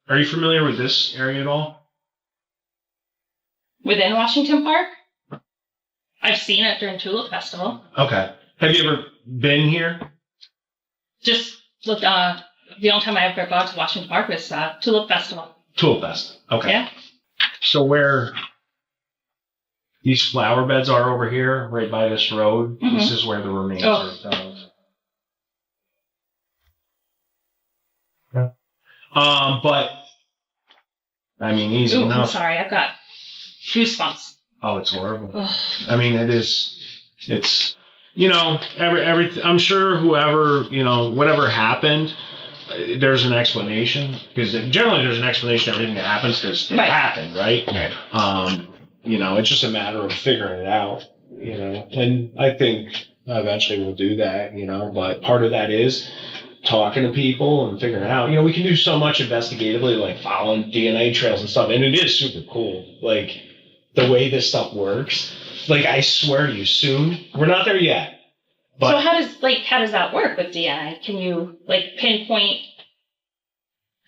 are you familiar with this area at all? Within Washington Park? I've seen it during Tulip Festival. Okay. Have you ever been here? Just looked, the only time I ever gone to Washington Park was Tulip Festival. Tulip Fest. Okay. Yeah. So where these flower beds are over here, right by this road, this is where the remains are found. Yeah. But I mean, easy enough. I'm sorry, I've got goosebumps. Oh, it's horrible. I mean, it is. It's, you know, every. I'm sure whoever, you know, whatever happened, there's an explanation, because generally there's an explanation to everything that happens because it happened, right? Right. You know, it's just a matter of figuring it out. You know, and I think eventually we'll do that. You know, but part of that is talking to people and figuring it out. You know, we can do so much investigatively, like following DNA trails and stuff, and it is super cool. Like the way this stuff works. Like I swear to you, soon we're not there yet. But So how does that work with DNA? Can you pinpoint?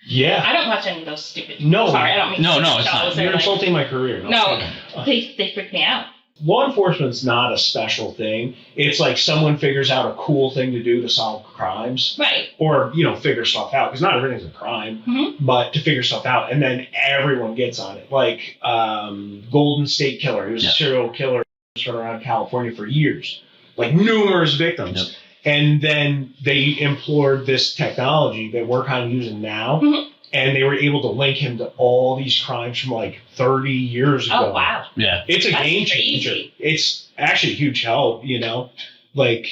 Yeah. I don't watch any of those stupid. No. Sorry, I don't mean. No, it's shows. not. They're You're insulting my career. No, they freak me out. Law enforcement's not a special thing. It's like someone figures out a cool thing to do to solve crimes. Right. Or, you know, figure stuff out. Because not everything's a crime. Mm-hmm. But to figure stuff out. And then everyone gets on it. Like Golden State Killer. He was a serial killer around California for years. Like numerous victims. Yep. And then they implored this technology that we're kind of using now. Mm-hmm. And they were able to link him to all these crimes from like 30 years ago. Oh, wow. Yeah. It's a game changer. It's actually a huge help, you know? Like,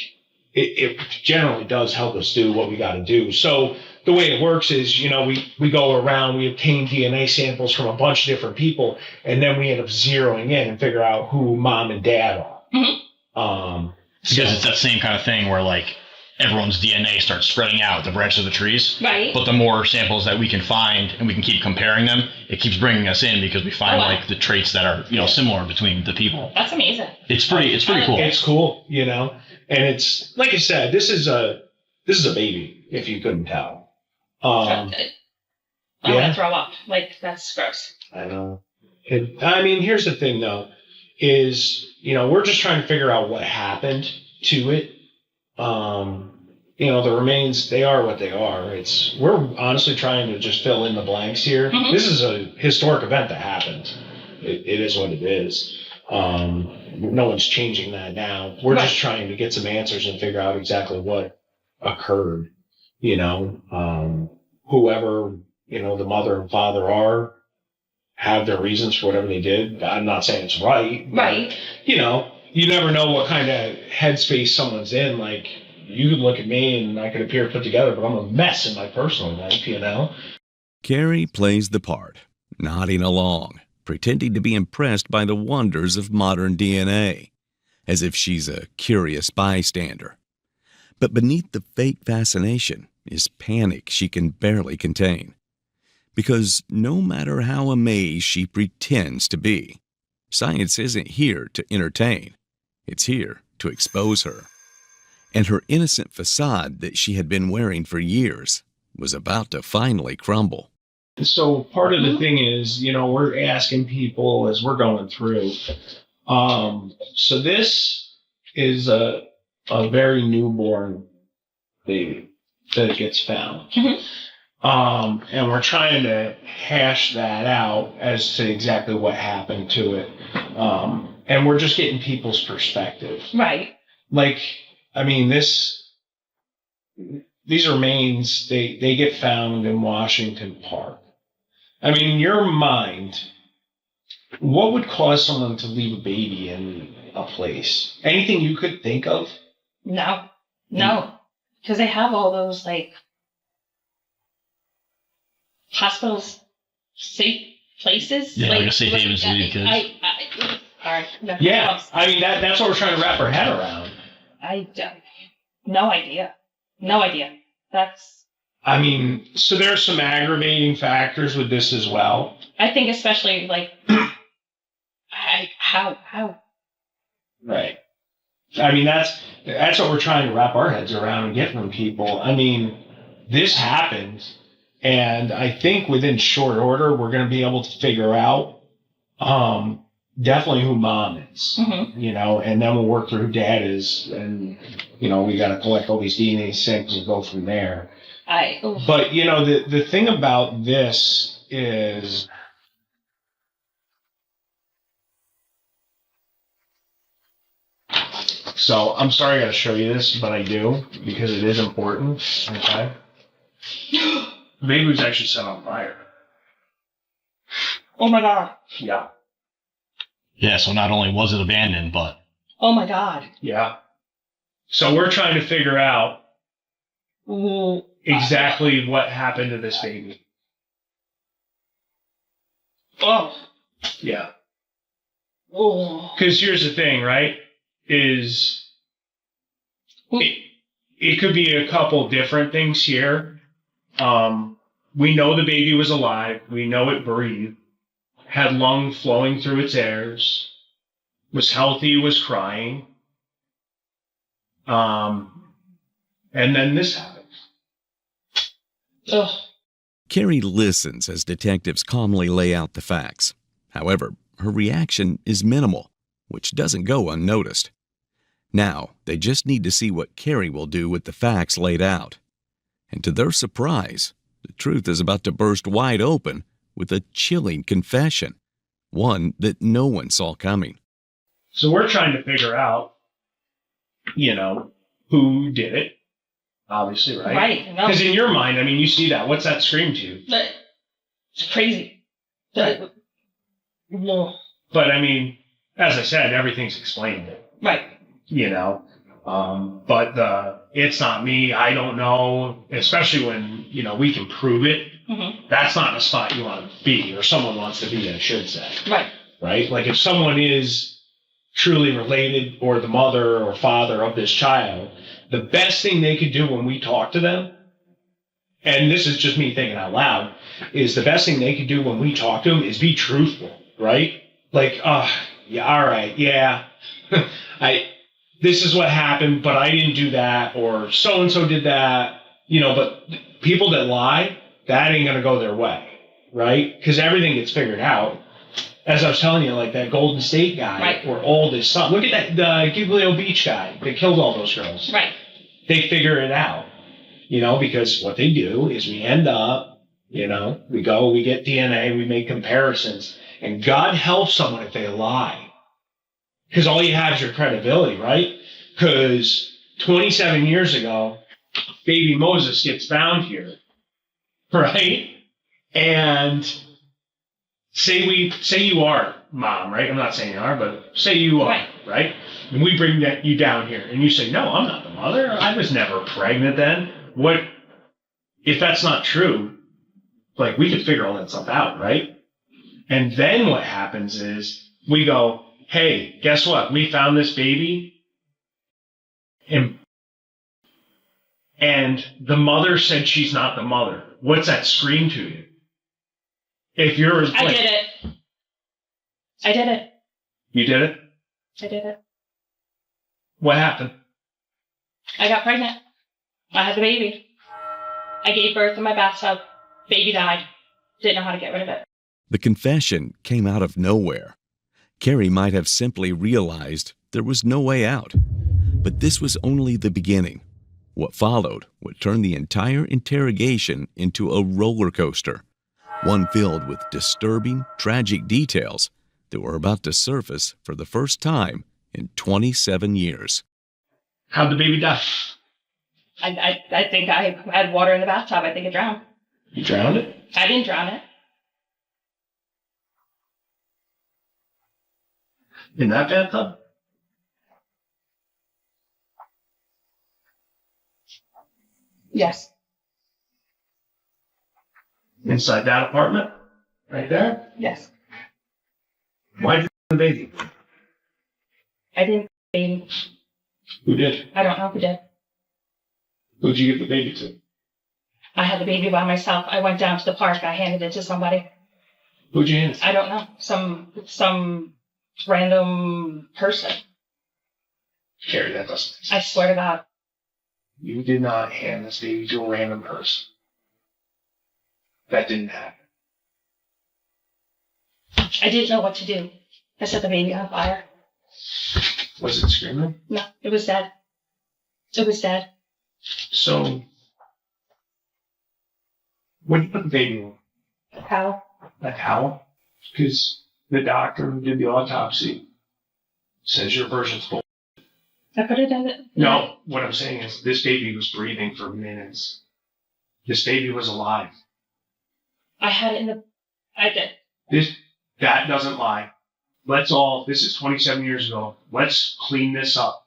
it generally does help us do what we got to do. So the way it works is, you know, we go around, we obtain DNA samples from a bunch of different people, and then we end up zeroing in and figure out who mom and dad are. Mm-hmm. Because it's that same kind of thing where, like, everyone's DNA starts spreading out the branches of the trees. Right. But the more samples that we can find and we can keep comparing them, it keeps bringing us in because we find like the traits that are, you know, similar between the people. That's amazing. It's pretty cool. It's cool, you know, and it's like I said, this is a baby. If you couldn't tell, I'm gonna throw up. Like that's gross. I know. I mean, here's the thing though, is you know we're just trying to figure out what happened to it. You know, the remains, they are what they are. We're honestly trying to just fill in the blanks here. Mm-hmm. This is a historic event that happened. It is what it is. No one's changing that now. We're just trying to get some answers and figure out exactly what occurred. You know, whoever, you know, the mother and father have their reasons for whatever they did. I'm not saying it's right. Right. But, you know, you never know what kind of headspace someone's in. Like, you could look at me and I could appear put together, but I'm a mess in my personal life, you know? Carrie plays the part, nodding along, pretending to be impressed by the wonders of modern DNA, as if she's a curious bystander. But beneath the fake fascination is panic she can barely contain. Because no matter how amazed she pretends to be, science isn't here to entertain. It's here to expose her. And her innocent facade that she had been wearing for years was about to finally crumble. So part of the thing is, you know, we're asking people as we're going through. So this is a very newborn baby that gets found. Mm-hmm. And we're trying to hash that out as to exactly what happened to it. And we're just getting people's perspective. Right. Like, I mean, these remains, they get found in Washington Park. I mean, in your mind, what would cause someone to leave a baby in a place? Anything you could think of? No. Because they have all those, like, hospitals, safe places. Yeah, like a safe haven to leave kids. Yeah, I mean, that's what we're trying to wrap our head around. No idea. I mean, so there's some aggravating factors with this as well. I think especially, like, how? Right. I mean, that's what we're trying to wrap our heads around and get from people. I mean, this happened, and I think within short order, we're going to be able to figure out definitely who mom is, you know, and then we'll work through who dad is, and, you know, we got to collect all these DNA samples and go from there. But, you know, the thing about this is So I'm sorry I gotta show you this, but I do, because it is important. Okay. The baby was actually set on fire. Oh my god. Yeah. Yeah, so not only was it abandoned, but... Oh my god. Yeah. So we're trying to figure out exactly what happened to this baby. Oh. Yeah. Oh. Because here's the thing, right? Is it could be a couple different things here. We know the baby was alive. We know it breathed, had lung flowing through its airs, was healthy, was crying. And then this happens. Ugh. Carrie listens as detectives calmly lay out the facts. However, her reaction is minimal, which doesn't go unnoticed. Now, they just need to see what Carrie will do with the facts laid out. And to their surprise, the truth is about to burst wide open with a chilling confession, one that no one saw coming. So we're trying to figure out, who did it. Obviously, right? Right. Because in your mind, you see that. What's that scream to you? It's crazy. Right. No. But as I said, everything's explained. Right. But it's not me. I don't know. Especially when we can prove it. Mm-hmm. That's not the spot you want to be, or someone wants to be. I should say. Right. Right. Like if someone is truly related, or the mother or father of this child, the best thing they could do when we talk to them, and this is just me thinking out loud, is the best thing they could do when we talk to them is be truthful, right? Like, yeah, all right, yeah, this is what happened, but I didn't do that, or so-and-so did that, but people that lie, that ain't gonna go their way, right? Because everything gets figured out. As I was telling you, like that Golden State guy, right, or oldest son. Look at that, the Giglio Beach guy that killed all those girls. Right. They figure it out, because what they do is we end up, we go, we get DNA, we make comparisons, and God helps someone if they lie. Because all you have is your credibility, right? Because 27 years ago, baby Moses gets found here, right? And say you are mom, right? I'm not saying you are, but say you are, right? And we bring you down here, and you say, no, I'm not the mother. I was never pregnant then. What if that's not true? Like, we could figure all that stuff out, right? And then what happens is we go, hey, guess what? We found this baby, and the mother said she's not the mother. What's that scream to you? If you're I did it. I did it. You did it? I did it. What happened? I got pregnant. I had the baby. I gave birth in my bathtub. Baby died. Didn't know how to get rid of it. The confession came out of nowhere. Carrie might have simply realized there was no way out. But this was only the beginning. What followed would turn the entire interrogation into a roller coaster. One filled with disturbing, tragic details that were about to surface for the first time in 27 years. How'd the baby die? I think I had water in the bathtub. I think it drowned. You drowned it? I didn't drown it. In that bathtub? Yes. Inside that apartment? Right there? Yes. Why'd you the baby? I didn't baby. Who did? I don't know who did. Who'd you give the baby to? I had the baby by myself. I went down to the park. I handed it to somebody. Who'd you hand it to? I don't know. Some random person. Carrie, that doesn't. I swear to God. You did not hand this baby to a random person. That didn't happen. I didn't know what to do. I set the baby on fire. Was it screaming? No, it was dead. It was dead. So, what did you put the baby in? A towel. A towel? Because the doctor who did the autopsy says your version's bull. I put it in it. No, what I'm saying is this baby was breathing for minutes. This baby was alive. I had it in the. I did. That doesn't lie. This is 27 years ago. Let's clean this up.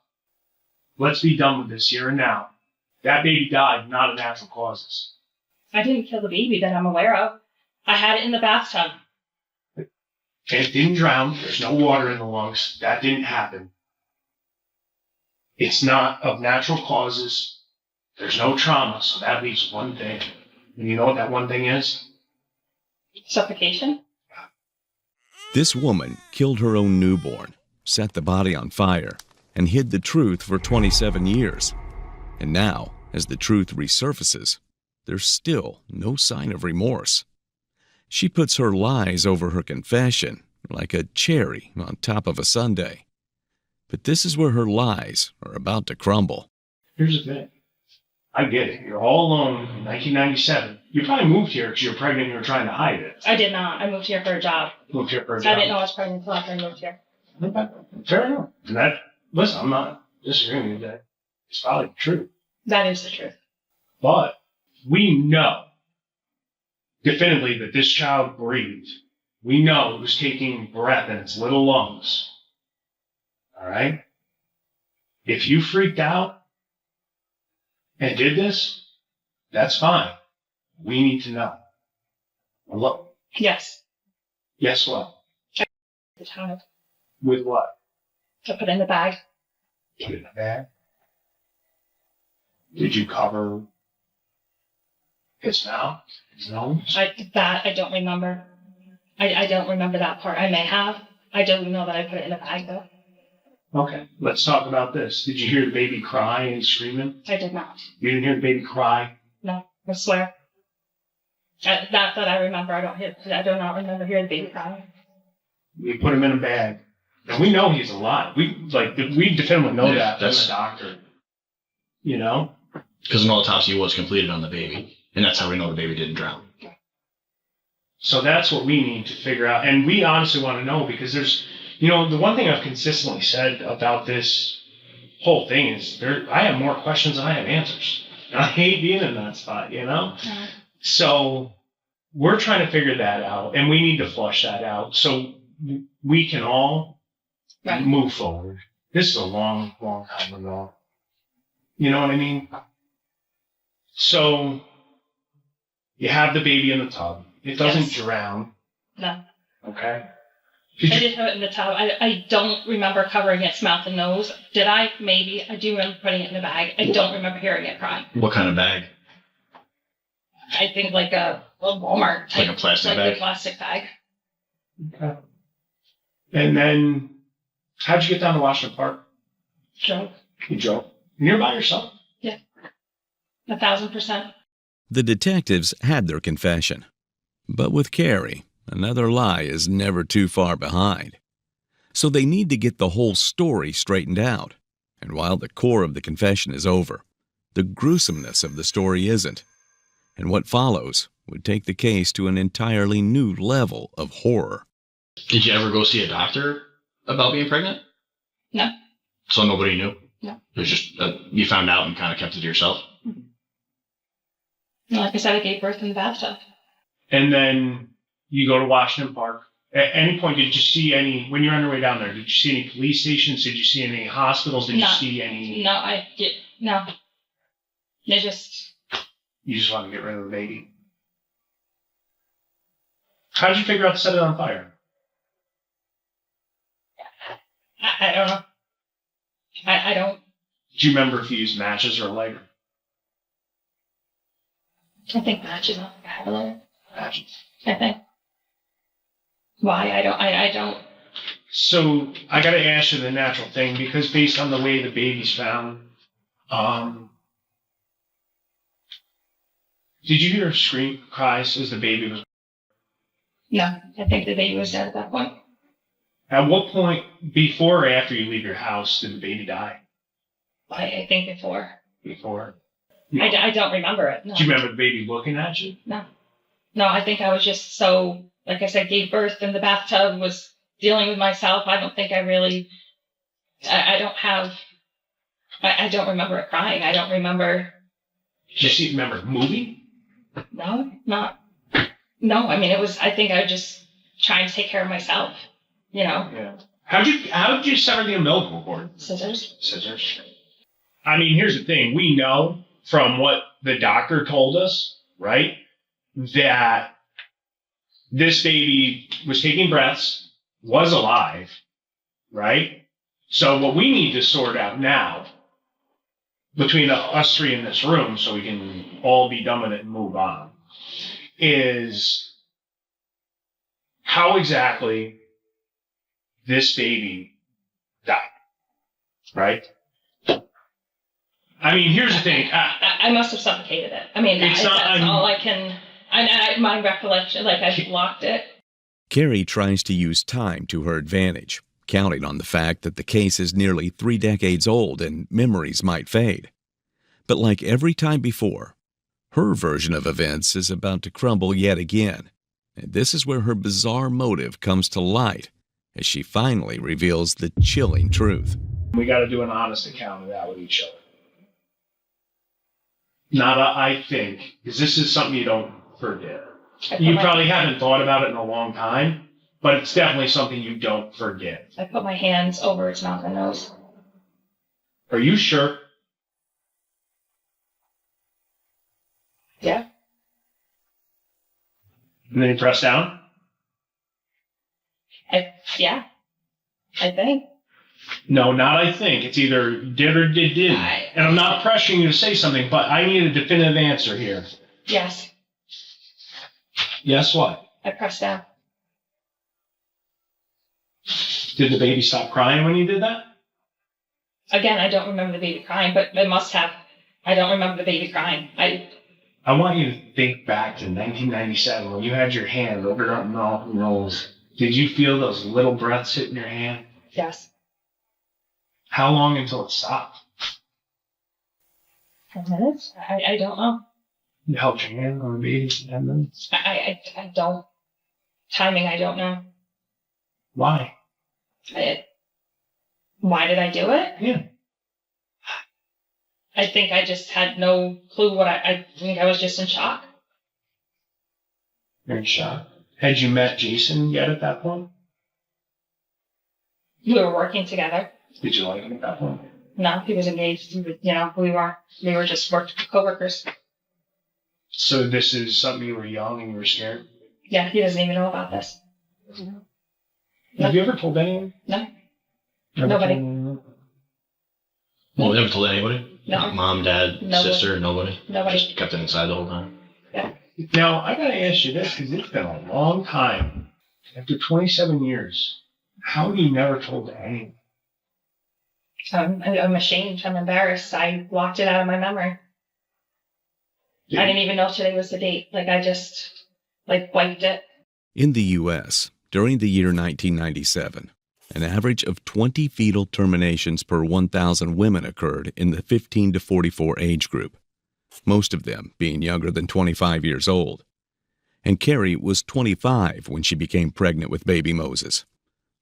Let's be done with this here and now. That baby died, not of natural causes. I didn't kill the baby that I'm aware of. I had it in the bathtub. It didn't drown. There's no water in the lungs. That didn't happen. It's not of natural causes. There's no trauma, so that leaves one thing. And you know what that one thing is? Suffocation? This woman killed her own newborn, set the body on fire, and hid the truth for 27 years. And now, as the truth resurfaces, there's still no sign of remorse. She puts her lies over her confession like a cherry on top of a sundae. But this is where her lies are about to crumble. Here's the thing. I get it. You're all alone in 1997. You probably moved here because you're pregnant and you were trying to hide it. I did not. I moved here for a job. Moved here for a job. I didn't know I was pregnant until after I moved here. Fair enough. And listen, I'm not disagreeing with that. It's probably true. That is the truth. But we know definitively that this child breathed. We know it was taking breath in its little lungs. All right? If you freaked out and did this, that's fine. We need to know. Hello? Yes. Yes, what? The child. With what? I put it in the bag. Put it in a bag? Did you cover his mouth? His nose? I don't remember. I don't remember that part. I may have. I don't know that I put it in a bag, though. Okay, let's talk about this. Did you hear the baby cry and screaming? I did not. You didn't hear the baby cry? No, I swear. That I remember. I do not remember hearing the baby cry. We put him in a bag. And we know he's alive. We definitely know that from the doctor. You know? Because an autopsy was completed on the baby. And that's how we know the baby didn't drown. So that's what we need to figure out. And we honestly want to know because there's, the one thing I've consistently said about this whole thing is I have more questions than I have answers. And I hate being in that spot, Yeah. So we're trying to figure that out and we need to flush that out so we can all move forward. This is a long, long time ago. You know what I mean? So you have the baby in the tub. It doesn't drown. No. Okay. I did have it in the tub. I don't remember covering its mouth and nose. Did I? Maybe. I do remember putting it in the bag. I don't remember hearing it cry. What kind of bag? I think like a Walmart type. Like a plastic bag? Like a plastic bag. Okay. And then, how'd you get down to Washington Park? Drove. You drove? And you're by yourself? Yeah. 1,000%. The detectives had their confession. But with Carrie, another lie is never too far behind. So they need to get the whole story straightened out. And while the core of the confession is over, the gruesomeness of the story isn't. And what follows would take the case to an entirely new level of horror. Did you ever go see a doctor about being pregnant? No. So nobody knew? No. It was just, you found out and kind of kept it to yourself? Mm-hmm. Like I said, I gave birth in the bathtub. And then you go to Washington Park. At any point, did you see when you're on your way down there, did you see any police stations? Did you see any hospitals? Did you see any? No, no. You just want to get rid of the baby. How did you figure out to set it on fire? I don't know. I don't. Do you remember if you used matches or a lighter? I think matches on the lighter. Matches. I think. Why? I don't. So I got to ask you the natural thing because based on the way the baby's found, did you hear scream cries as the baby was? No, I think the baby was dead at that point. At what point, before or after you leave your house, did the baby die? I think before. Before? No. I don't remember it. No. Do you remember the baby looking at you? No. No, I think I was just so, like I said, gave birth in the bathtub, was dealing with myself. I don't think I really, I don't have I don't remember it crying. I don't remember. Just you remember the movie? No, not. No, I mean, I think I was just trying to take care of myself, you know? Yeah. How did you sever the umbilical cord? Scissors. I mean, here's the thing. We know from what the doctor told us, right, that this baby was taking breaths, was alive, right? So what we need to sort out now, between us three in this room, so we can all be done with it and move on, is how exactly this baby died, right? I mean, here's the thing. I must have suffocated it. I mean, that's all I can. My recollection, like I blocked it. Carrie tries to use time to her advantage, counting on the fact that the case is nearly 3 decades old and memories might fade. But like every time before, her version of events is about to crumble yet again. And this is where her bizarre motive comes to light as she finally reveals the chilling truth. We got to do an honest account of that with each other. Not I think, because this is something you don't forget. You probably haven't thought about it in a long time, but it's definitely something you don't forget. I put my hands over its mouth and nose. Are you sure? Yeah. And then you press down? Yeah. I think. No, not I think. It's either did or didn't. And I'm not pressuring you to say something, but I need a definitive answer here. Yes. Yes, what? I pressed down. Did the baby stop crying when you did that? Again, I don't remember the baby crying, but it must have. I don't remember the baby crying. I want you to think back to 1997 when you had your hand over your mouth and nose. Did you feel those little breaths hitting your hand? Yes. How long until it stopped? 10 minutes? I don't know. You held your hand on the baby for 10 minutes? I don't. Timing, I don't know. Why? Why did I do it? Yeah. I think I just had no clue what I think I was just in shock. You're in shock. Had you met Jason yet at that point? We were working together. Did you like him at that point? No, he was engaged. We were just co-workers. So this is something you were young and you were scared? Yeah, he doesn't even know about this. Have you ever told anyone? No. Nobody. Well, we never told anybody? No. Mom, dad, sister, nobody? Nobody. Just kept it inside the whole time? Yeah. Now, I gotta ask you this, because it's been a long time. After 27 years, how have you never told anyone? I'm ashamed. I'm embarrassed. I blocked it out of my memory. I didn't even know today was the date. I just, wiped it. In the U.S., during the year 1997, an average of 20 fetal terminations per 1,000 women occurred in the 15 to 44 age group, most of them being younger than 25 years old. And Carrie was 25 when she became pregnant with baby Moses,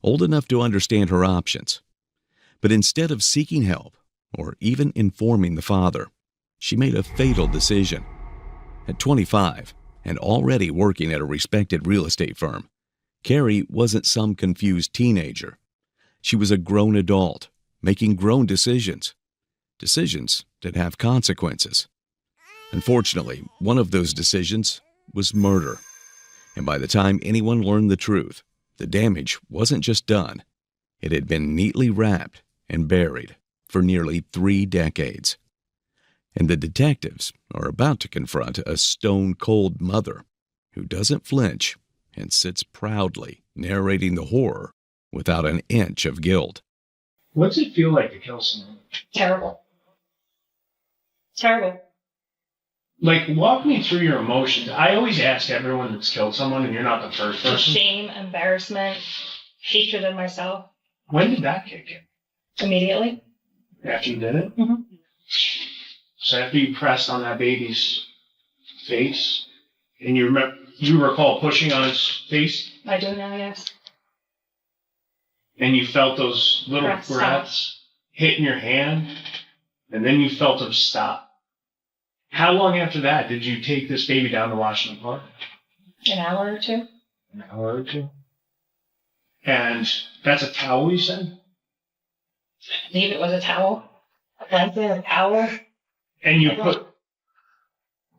old enough to understand her options. But instead of seeking help or even informing the father, she made a fatal decision. At 25 and already working at a respected real estate firm, Carrie wasn't some confused teenager. She was a grown adult, making grown decisions that have consequences. Unfortunately, one of those decisions was murder. And by the time anyone learned the truth, the damage wasn't just done. It had been neatly wrapped and buried for nearly 3 decades. And the detectives are about to confront a stone-cold mother who doesn't flinch and sits proudly narrating the horror without an inch of guilt. What's it feel like to kill someone? Terrible. Terrible. Walk me through your emotions. I always ask everyone that's killed someone, and you're not the first person. Shame, embarrassment, hatred of myself. When did that kick in? Immediately. After you did it? Mm-hmm. So after you pressed on that baby's face, and you recall pushing on his face? I do now, yes. And you felt those little breaths hitting your hand? and then you felt him stop. How long after that did you take this baby down to Washington Park? An hour or two. An hour or two. And that's a towel, you said? I believe it was a towel. A blanket, a towel. And you put...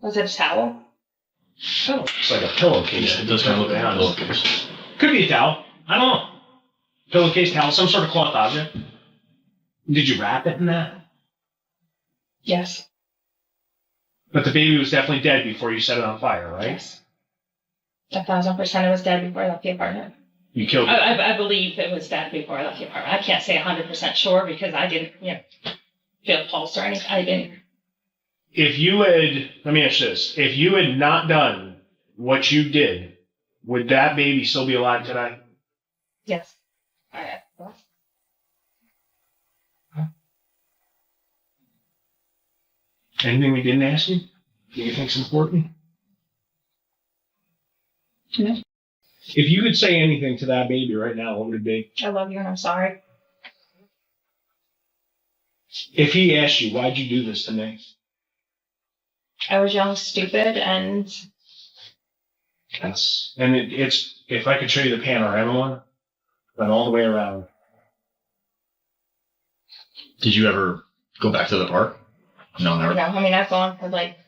Was it a towel? Oh, it's like a pillowcase. Yeah, it does kind of look like a pillowcase. Could be a towel. I don't know. Pillowcase, towel, some sort of cloth object. Did you wrap it in that? Yes. But the baby was definitely dead before you set it on fire, right? Yes. 1,000% it was dead before I left the apartment. You killed it? I believe it was dead before I left the apartment. I can't say 100% sure because I didn't, feel pulse or anything. I didn't. If you had, let me ask you this, if you had not done what you did, would that baby still be alive today? Yes. Anything we didn't ask you? Do you think's important? No. If you could say anything to that baby right now, what would it be? I love you and I'm sorry. If he asked you, why'd you do this to me? I was young, stupid, and... It's if I could show you the panorama one, went all the way around. Did you ever go back to the park? No, never. No, I mean, I've gone for like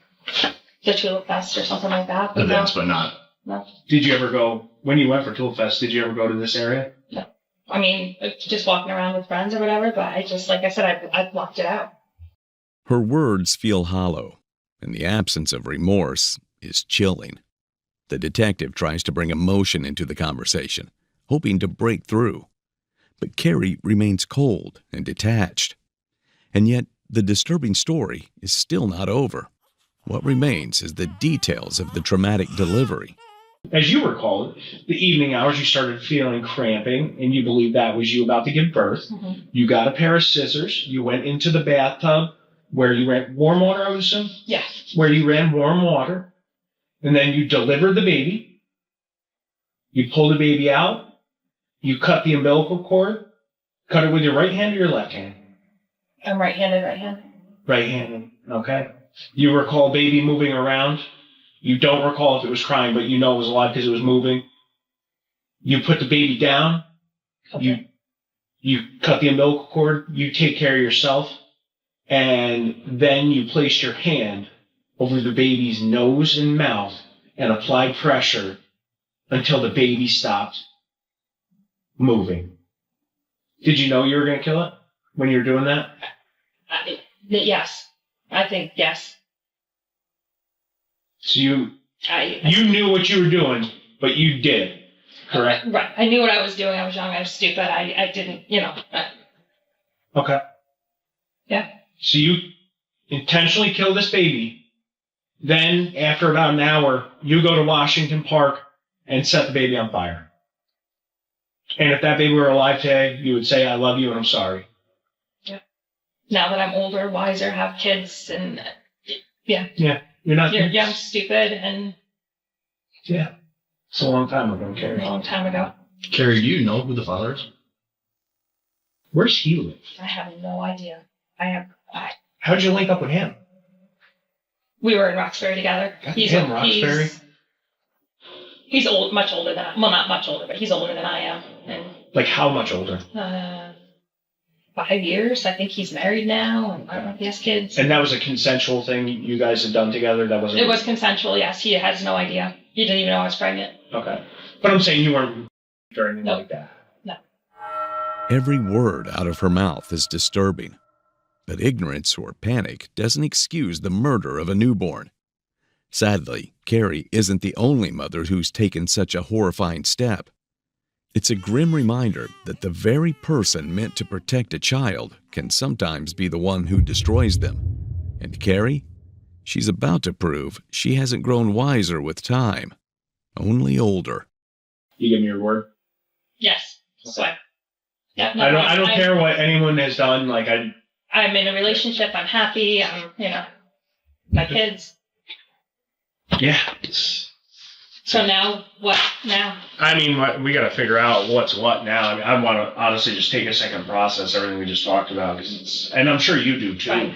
the Tulip Fest or something like that. But events, but not. No. Did you ever go, when you went for Tulip Fest, did you ever go to this area? No. I mean, just walking around with friends or whatever, but I just, like I said, I blocked it out. Her words feel hollow, and the absence of remorse is chilling. The detective tries to bring emotion into the conversation, hoping to break through. But Carrie remains cold and detached. And yet, the disturbing story is still not over. What remains is the details of the traumatic delivery. As you recall, the evening hours you started feeling cramping, and you believed that was you about to give birth. Mm-hmm. You got a pair of scissors. You went into the bathtub where you ran warm water, I would assume? Yeah. Where you ran warm water. And then you delivered the baby. You pulled the baby out. You cut the umbilical cord. Cut it with your right hand or your left hand? I'm right-handed. Right-handed, okay. You recall baby moving around. You don't recall if it was crying, but you know it was alive because it was moving. You put the baby down. Okay. You cut the umbilical cord. You take care of yourself. And then you placed your hand over the baby's nose and mouth and applied pressure until the baby stopped moving. Did you know you were going to kill it when you were doing that? Yes. I think yes. So you knew what you were doing, but you did, correct? Right. I knew what I was doing. I was young. I was stupid. I didn't, Okay. Yeah. So you intentionally kill this baby. Then, after about an hour, you go to Washington Park and set the baby on fire. And if that baby were alive today, you would say, I love you and I'm sorry. Yeah. Now that I'm older, wiser, have kids, and yeah. Yeah. You're young, stupid, and... Yeah. It's a long time ago, Carrie. A long time ago. Carrie, do you know who the father is? Where's he live? I have no idea. How'd you link up with him? We were in Roxbury together. Roxbury? He's old, much older than well, not much older, but he's older than I am. And like how much older? 5 years. I think he's married now, and I don't know if he has kids. And that was a consensual thing you guys had done together? It was consensual, yes. He has no idea. He didn't even know I was pregnant. Okay. But I'm saying you weren't or anything like that. No. Every word out of her mouth is disturbing. But ignorance or panic doesn't excuse the murder of a newborn. Sadly, Carrie isn't the only mother who's taken such a horrifying step. It's a grim reminder that the very person meant to protect a child can sometimes be the one who destroys them. And Carrie? She's about to prove she hasn't grown wiser with time, only older. You give me your word? Yes. Swear. Yeah, no, I don't care what anyone has done. I'm in a relationship. I'm happy. My kids. Yeah. So now, what now? I mean, we got to figure out what's what now. I mean, I want to honestly just take a second process everything we just talked about, and I'm sure you do too. Right.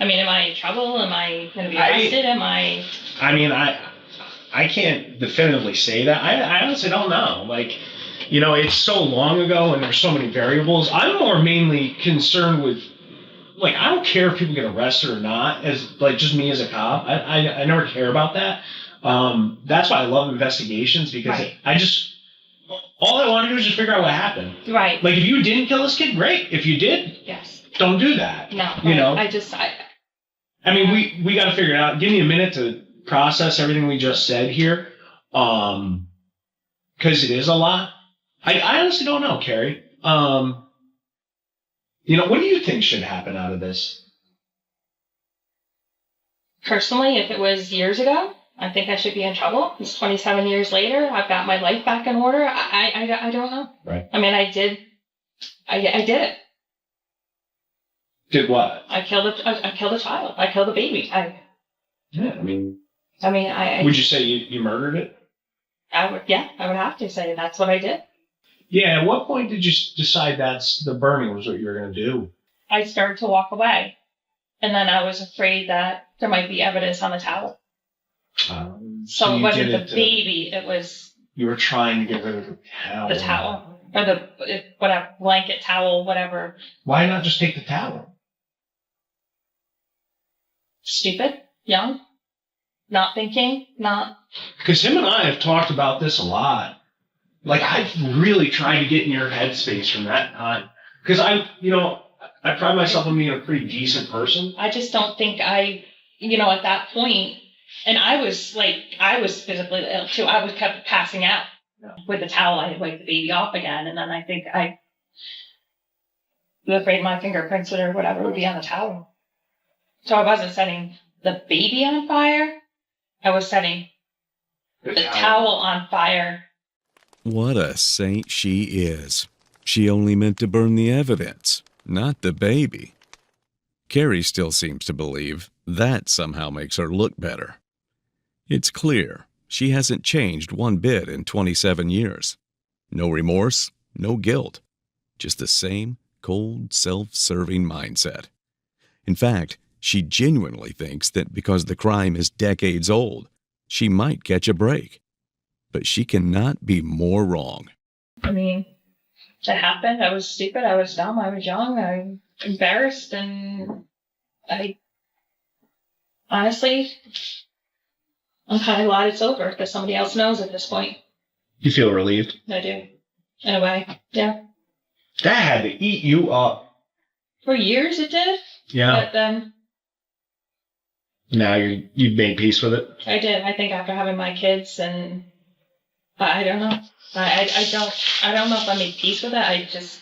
I mean, am I in trouble? Am I going to be arrested? I mean, I can't definitively say that. I honestly don't know. Like, you know, it's so long ago and there's so many variables. I'm more mainly concerned with, like, I don't care if people get arrested or not, as like just me as a cop. I never care about that. That's why I love investigations, because all I want to do is just figure out what happened. Right. Like, if you didn't kill this kid, great. If you did, yes, don't do that. No. You know? I mean, we got to figure it out. Give me a minute to process everything we just said here. Because it is a lot. I honestly don't know, Carrie. You know, what do you think should happen out of this? Personally, if it was years ago, I think I should be in trouble. It's 27 years later. I've got my life back in order. I don't know. Right. I mean, I did it. Did what? I killed a child. I killed a baby. Would you say you murdered it? I would have to say that's what I did. Yeah, at what point did you decide that's the burning was what you were going to do? I started to walk away. And then I was afraid that there might be evidence on the towel. So it wasn't the baby, it was... You were trying to get rid of the towel. The towel. Or the whatever, blanket, towel, whatever. Why not just take the towel? Stupid, young, not thinking, not... Because him and I have talked about this a lot. Like, I've really tried to get in your headspace from that time. Because I pride myself on being a pretty decent person. I just don't think at that point, and I was physically ill too. I kept passing out with the towel. I had wiped the baby off again. And then I think I was afraid my fingerprints or whatever would be on the towel. So I wasn't setting the baby on fire. I was setting the towel on fire. What a saint she is. She only meant to burn the evidence, not the baby. Carrie still seems to believe that somehow makes her look better. It's clear she hasn't changed one bit in 27 years. No remorse, no guilt. Just the same cold, self-serving mindset. In fact, she genuinely thinks that because the crime is decades old, she might catch a break. But she cannot be more wrong. I mean, it happened. I was stupid. I was dumb. I was young. I'm embarrassed. And honestly, I'm kind of glad it's over because somebody else knows at this point. You feel relieved? I do. In a way, yeah. That had to eat you up. For years it did. Yeah. But then... Now you've made peace with it? I did. I think after having my kids and... I don't know. I don't know if I made peace with it. I just...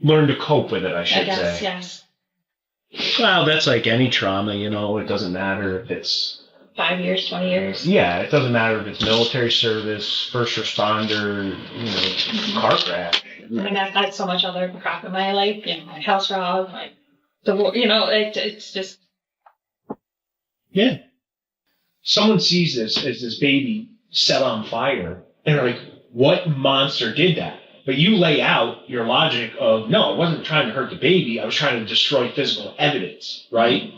Learn to cope with it, I should say. Yes. Well, that's like any trauma, it doesn't matter if it's... 5 years, 20 years. Yeah, it doesn't matter if it's military service, first responder, car crash. I mean, I've had so much other crap in my life, my house robbed, my divorce, it's just... Yeah. Someone sees this as this baby set on fire, and they're like, what monster did that? But you lay out your logic of, no, I wasn't trying to hurt the baby, I was trying to destroy physical evidence, right?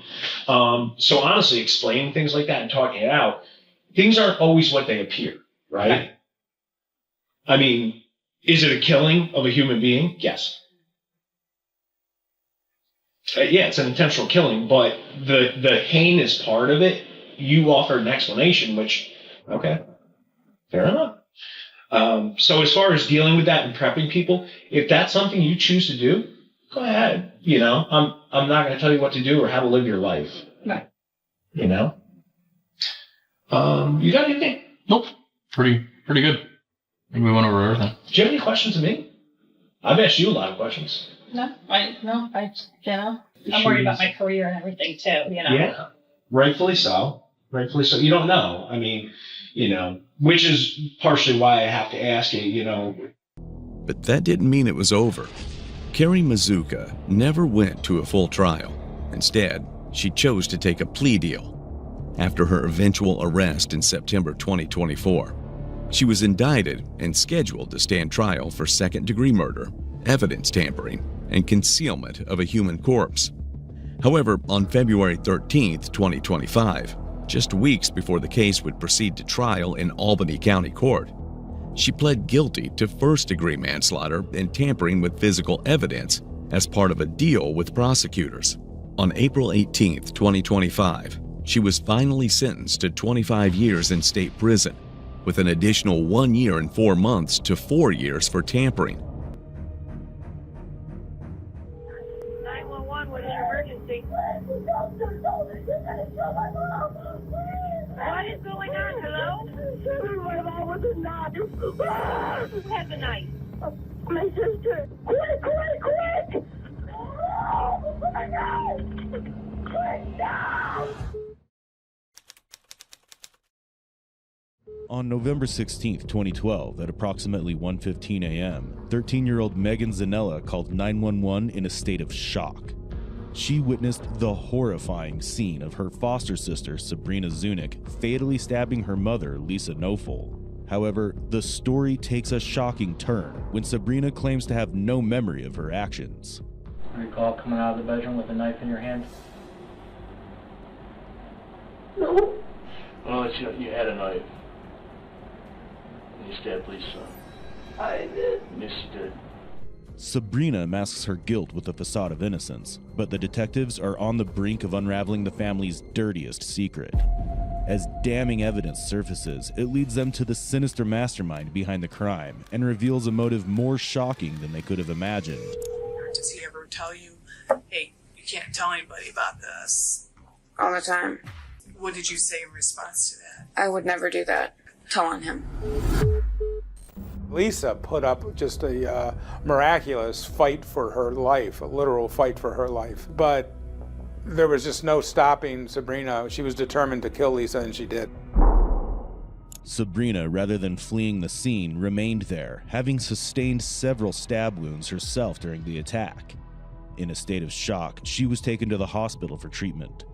So honestly, explaining things like that and talking it out, things aren't always what they appear, right? I mean, is it a killing of a human being? Yes. Yeah, it's an intentional killing, but the heinous part of it, you offered an explanation, which, okay, fair enough. So as far as dealing with that and prepping people, if that's something you choose to do, go ahead. I'm not going to tell you what to do or how to live your life. Right. You got anything? Nope. Pretty good. I think we went over everything. Do you have any questions of me? I've asked you a lot of questions. No, I'm worried about my career and everything too, Yeah, rightfully so. You don't know. I mean, which is partially why I have to ask you, But that didn't mean it was over. Carrie Mazuka never went to a full trial. Instead, she chose to take a plea deal. After her eventual arrest in September 2024, she was indicted and scheduled to stand trial for second-degree murder, evidence tampering, and concealment of a human corpse. However, on February 13, 2025, just weeks before the case would proceed to trial in Albany County Court, she pled guilty to first-degree manslaughter and tampering with physical evidence as part of a deal with prosecutors. On April 18, 2025, she was finally sentenced to 25 years in state prison, with an additional 1 year and 4 months to 4 years for tampering. 911, what is your emergency? What is going on? Hello? My mom was a knife. Who has a knife? My sister. Quick! Oh my God! Quick now! On November 16, 2012, at approximately 1:15 a.m., 13-year-old Megan Zanella called 911 in a state of shock. She witnessed the horrifying scene of her foster sister, Sabrina Zunick, fatally stabbing her mother, Lisa Nofel. However, the story takes a shocking turn when Sabrina claims to have no memory of her actions. Recall coming out of the bedroom with a knife in your hand? No. Oh, you had a knife. You stabbed Lisa. I did. Yes, you did. Sabrina masks her guilt with a facade of innocence, but the detectives are on the brink of unraveling the family's dirtiest secret. As damning evidence surfaces, it leads them to the sinister mastermind behind the crime and reveals a motive more shocking than they could have imagined. Does he ever tell you, hey, you can't tell anybody about this? All the time. What did you say in response to that? I would never do that. Tell on him. Lisa put up just a miraculous fight for her life, a literal fight for her life. But there was just no stopping Sabrina. She was determined to kill Lisa, and she did. Sabrina, rather than fleeing the scene, remained there, having sustained several stab wounds herself during the attack. In a state of shock, she was taken to the hospital for treatment.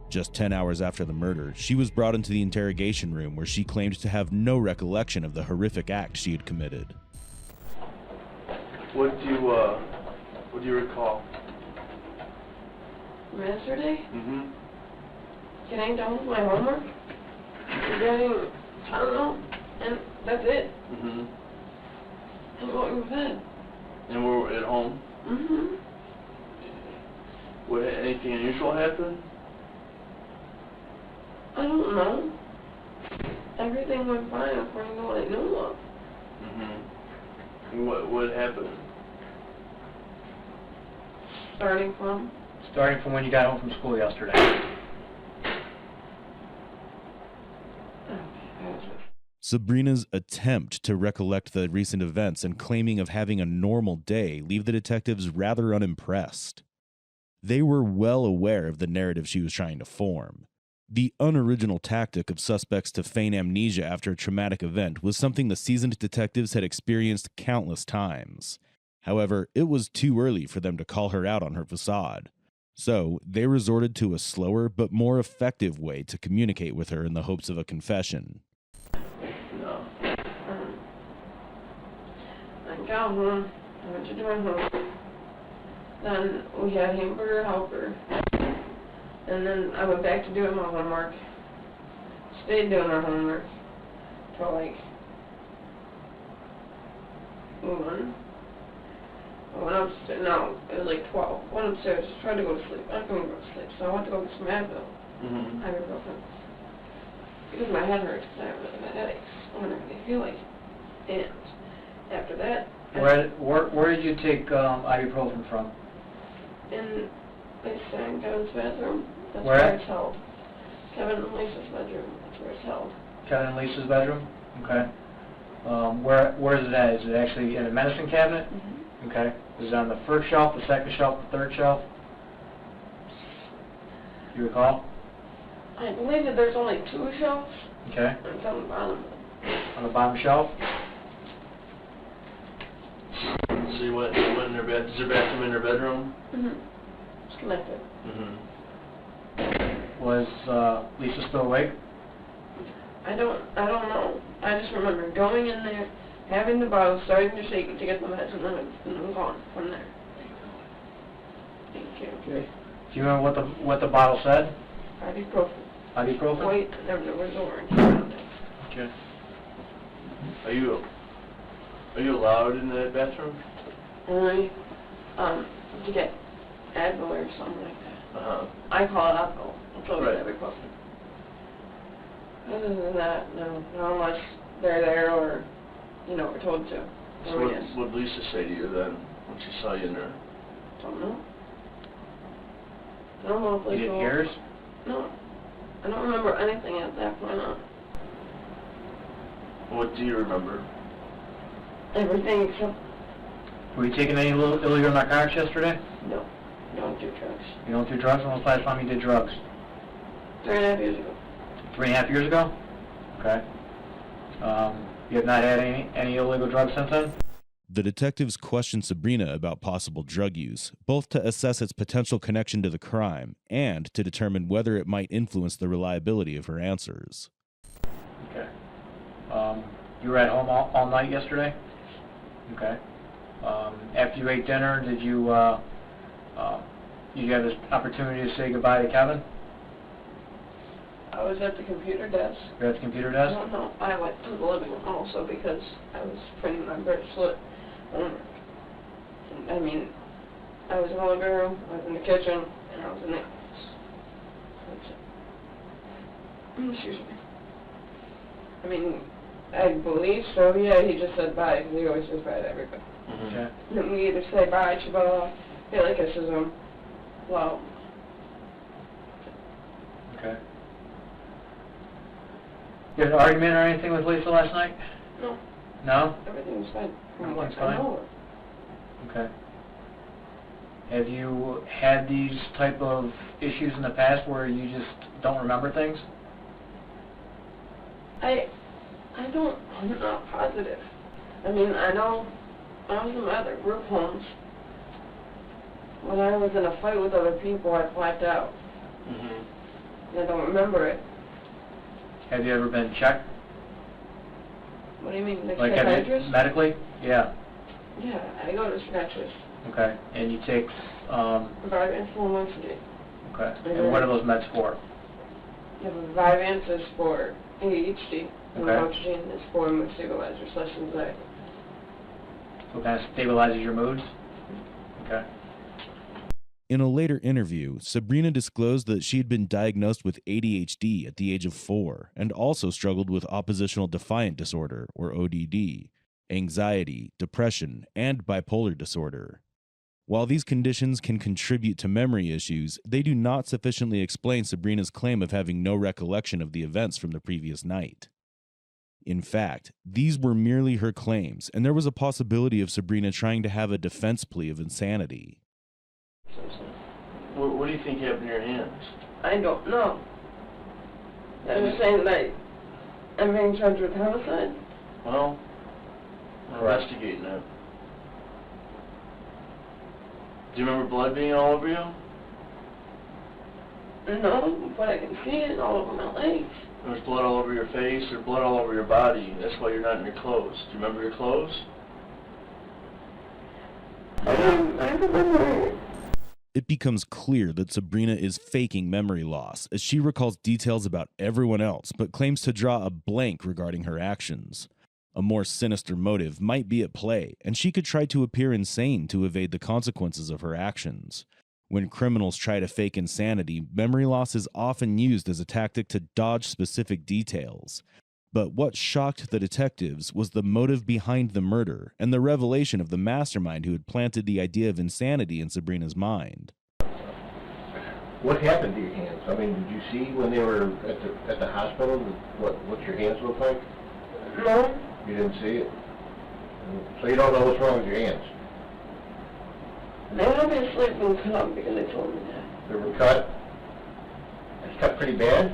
Just 10 hours after the murder, she was brought into the interrogation room where she claimed to have no recollection of the horrific act she had committed. What do you recall? Yesterday? Mm-hmm. Getting done with my homework? Getting, I don't know, and that's it. Mm-hmm. And going to bed. And we're at home? Mm-hmm. What, anything unusual happen? I don't know. Everything went fine according to what I knew of. Mm-hmm. What happened? Starting from when you got home from school yesterday. Sabrina's attempt to recollect the recent events and claiming of having a normal day leave the detectives rather unimpressed. They were well aware of the narrative she was trying to form. The unoriginal tactic of suspects to feign amnesia after a traumatic event was something the seasoned detectives had experienced countless times. However, it was too early for them to call her out on her facade. So, they resorted to a slower but more effective way to communicate with her in the hopes of a confession. No. I got home. I went to do my homework. Then we had hamburger helper. And then I went back to doing my homework. Stayed doing my homework till like 1. I went upstairs. No, it was like 12. Went upstairs. Tried to go to sleep. I couldn't go to sleep, so I went to go get some Advil. Mm-hmm. Ibuprofen. Because my head hurts. I have really bad headaches whenever they feel like it. And after that, Where did you take ibuprofen from? in Kevin's bathroom. That's Where? where it's held. Kevin and Lisa's bedroom. That's where it's held. Kevin and Lisa's bedroom? Okay. Where is it at? Is it actually in a medicine cabinet? Mm-hmm. Okay. Is it on the first shelf, the second shelf, the third shelf? Do you recall? I believe that there's only 2 shelves. Okay. And it's on the bottom. On the bottom shelf? So you went in her bed. Is her bathroom in her bedroom? Mm-hmm. It's connected. Mm-hmm. Was Lisa still awake? I don't know. I just remember going in there, having the bottle, starting to shake it to get the meds, and then I'm gone from there. Thank you. Okay. Do you remember what the bottle said? Ibuprofen. Ibuprofen? White, and there was orange around it. Okay. Are you allowed in that bathroom? To get Advil or something like that. Uh-huh. I call it alcohol. It's always Right. ibuprofen. Other than that, no. Not unless they're there or, we're told to. So what did Lisa say to you then, when she saw you in there? Don't know. I don't know if You Lisa didn't hear us? No. I don't remember anything at that point on. What do you remember? Everything except, Were you taking any illegal narcotics yesterday? no. Don't do drugs. You don't do drugs? When was the last time you did drugs? 3.5 years ago. 3.5 years ago? Okay. You have not had any illegal drugs since then? The detectives questioned Sabrina about possible drug use, both to assess its potential connection to the crime and to determine whether it might influence the reliability of her answers. Okay. You were at home all night yesterday? Okay. After you ate dinner, did you have this opportunity to say goodbye to Kevin? I was at the computer desk. You're at the computer desk? I don't know. I went to the living room also because I was printing my bracelet. I mean, I was in the living room, I was in the kitchen, and I was in the office. That's it. Excuse me. I mean, I believe so, yeah, he just said bye, because he always says bye to everybody. Okay. And we either say bye to Billy kisses him, well. Okay. You had an argument or anything with Lisa last night? No. No? Everything was fine. Everything's I know fine? Okay. Have you had these type of issues in the past where you just don't remember things? I'm not positive. I mean, I know I was in my other group homes. When I was in a fight with other people, I blacked out. Mm-hmm. I don't remember it. Have you ever been checked? What do you mean, the Like psychiatrist? medically? Yeah. Yeah, I go to a psychiatrist. Okay. And you take, Vyvanse 4 months a day. okay. And what are those meds for? Yeah, Vyvanse is for ADHD, and Okay. Novocaine is for mood stabilizer / anxiety. So it kind of stabilizes your moods? Okay. In a later interview, Sabrina disclosed that she had been diagnosed with ADHD at the age of 4 and also struggled with oppositional defiant disorder, or ODD, anxiety, depression, and bipolar disorder. While these conditions can contribute to memory issues, they do not sufficiently explain Sabrina's claim of having no recollection of the events from the previous night. In fact, these were merely her claims, and there was a possibility of Sabrina trying to have a defense plea of insanity. What do you think happened to your hands? I don't know. I'm saying that I'm being charged with homicide. Well, we're investigating that. Do you remember blood being all over you? No, but I can see it all over my legs. There's blood all over your face or blood all over your body. That's why you're not in your clothes. Do you remember your clothes? I remember. It becomes clear that Sabrina is faking memory loss, as she recalls details about everyone else, but claims to draw a blank regarding her actions. A more sinister motive might be at play, and she could try to appear insane to evade the consequences of her actions. When criminals try to fake insanity, memory loss is often used as a tactic to dodge specific details. But what shocked the detectives was the motive behind the murder and the revelation of the mastermind who had planted the idea of insanity in Sabrina's mind. What happened to your hands? I mean, did you see when they were at the hospital what your hands looked like? No. You didn't see it? So you don't know what's wrong with your hands? They obviously been cut because they told me that. They were cut? It's cut pretty bad?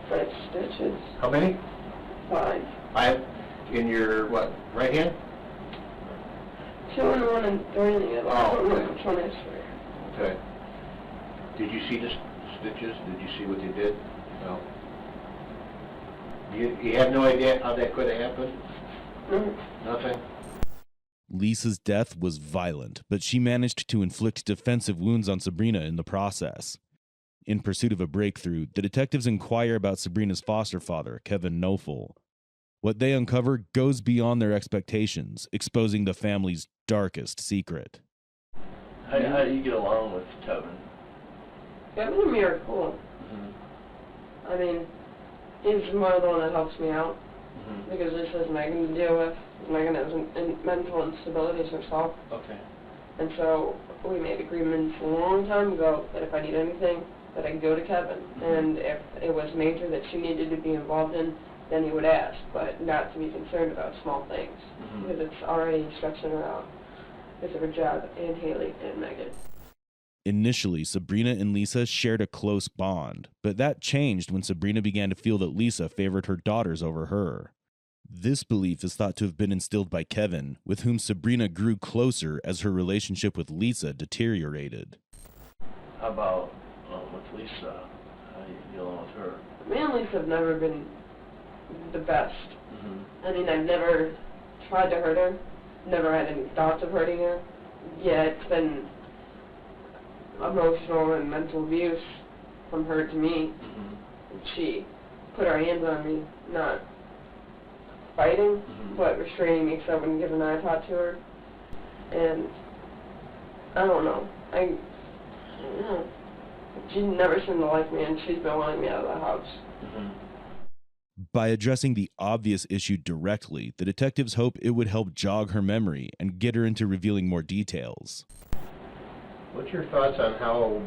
5 stitches. How many? 5. 5? In your, what, right hand? 2 and 1 and 3 in the other. I don't know which one is for. Okay. Did you see the stitches? Did you see what they did? No. You have no idea how that could have happened? No. Nothing? Lisa's death was violent, but she managed to inflict defensive wounds on Sabrina in the process. In pursuit of a breakthrough, the detectives inquire about Sabrina's foster father, Kevin Knofel. What they uncover goes beyond their expectations, exposing the family's darkest secret. How do you get along with Kevin? Kevin and me are cool. I mean, he's more the one that helps me out. Because this has Megan to deal with. Megan has mental instabilities herself. Okay. And so we made agreements a long time ago that if I need anything, that I could go to Kevin. And if it was major that she needed to be involved in, then he would ask, but not to be concerned about small things. Because it's already stressing her out because of her job, and Haley and Megan. Initially, Sabrina and Lisa shared a close bond, but that changed when Sabrina began to feel that Lisa favored her daughters over her. This belief is thought to have been instilled by Kevin, with whom Sabrina grew closer as her relationship with Lisa deteriorated. How about with Lisa? How do you get along with her? Me and Lisa have never been the best. I mean, I've never tried to hurt her, never had any thoughts of hurting her. Yeah, it's been emotional and mental abuse from her to me. She put her hands on me, not fighting, but restraining me so I wouldn't give an iPod to her. And I don't know. I don't know. She never seemed to like me, and she's been wanting me out of the house. By addressing the obvious issue directly, the detectives hope it would help jog her memory and get her into revealing more details. What's your thoughts on how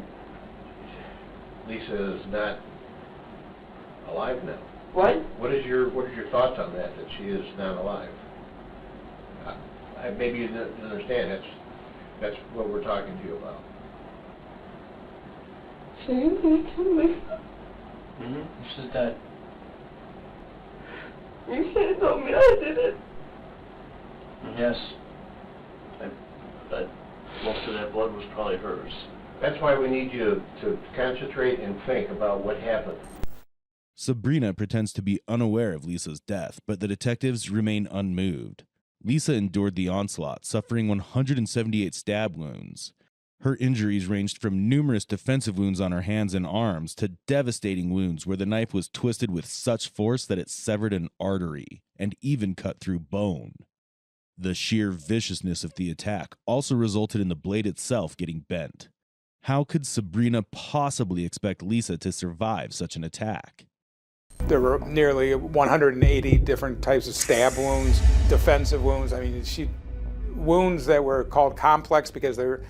Lisa is not alive now? What? What is your thoughts on that she is not alive? Maybe you didn't understand. That's what we're talking to you about. You said that. You should have told me I did it. Yes. But most of that blood was probably hers. That's why we need you to concentrate and think about what happened. Sabrina pretends to be unaware of Lisa's death, but the detectives remain unmoved. Lisa endured the onslaught, suffering 178 stab wounds. Her injuries ranged from numerous defensive wounds on her hands and arms to devastating wounds where the knife was twisted with such force that it severed an artery and even cut through bone. The sheer viciousness of the attack also resulted in the blade itself getting bent. How could Sabrina possibly expect Lisa to survive such an attack? There were nearly 180 different types of stab wounds, defensive wounds. I mean, wounds that were called complex because they're,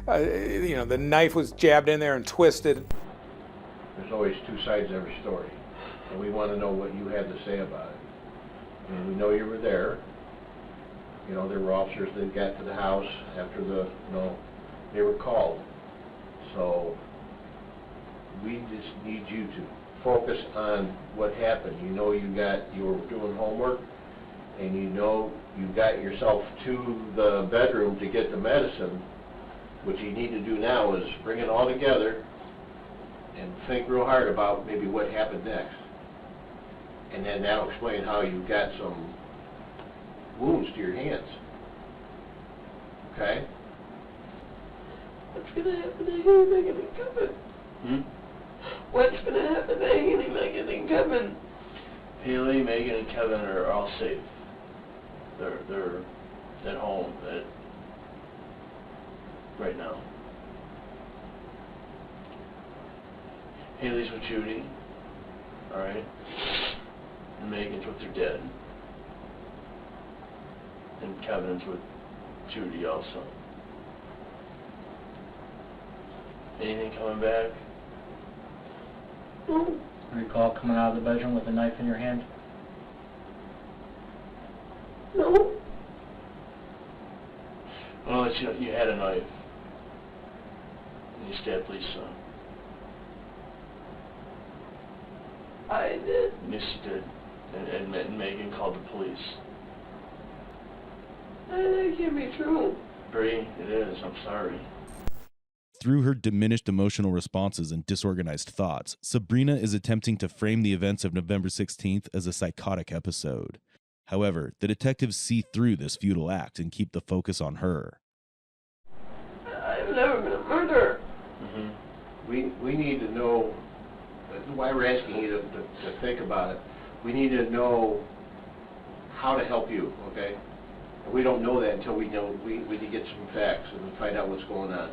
the knife was jabbed in there and twisted. There's always two sides to every story, and we want to know what you had to say about it. And we know you were there. There were officers that got to the house after they were called. So we just need you to focus on what happened. You were doing homework, and you got yourself to the bedroom to get the medicine. What you need to do now is bring it all together and think real hard about maybe what happened next. And then that'll explain how you got some wounds to your hands. Okay? What's going to happen to Haley, Megan, and Kevin? What's going to happen to Haley, Megan, and Kevin? Haley, Megan, and Kevin are all safe. They're at home right now. Haley's with Judy, alright? And Megan's with her dad. And Kevin's with Judy also. Anything coming back? No. Recall coming out of the bedroom with a knife in your hand? No. Well, you had a knife. And you stabbed Lisa. I did. Yes, you did. And Megan called the police. That can't be true. Bree, it is. I'm sorry. Through her diminished emotional responses and disorganized thoughts, Sabrina is attempting to frame the events of November 16th as a psychotic episode. However, the detectives see through this futile act and keep the focus on her. I've never been a murderer. We need to know, that's why we're asking you to think about it. We need to know how to help you, okay? And we don't know that until we need to get some facts and find out what's going on.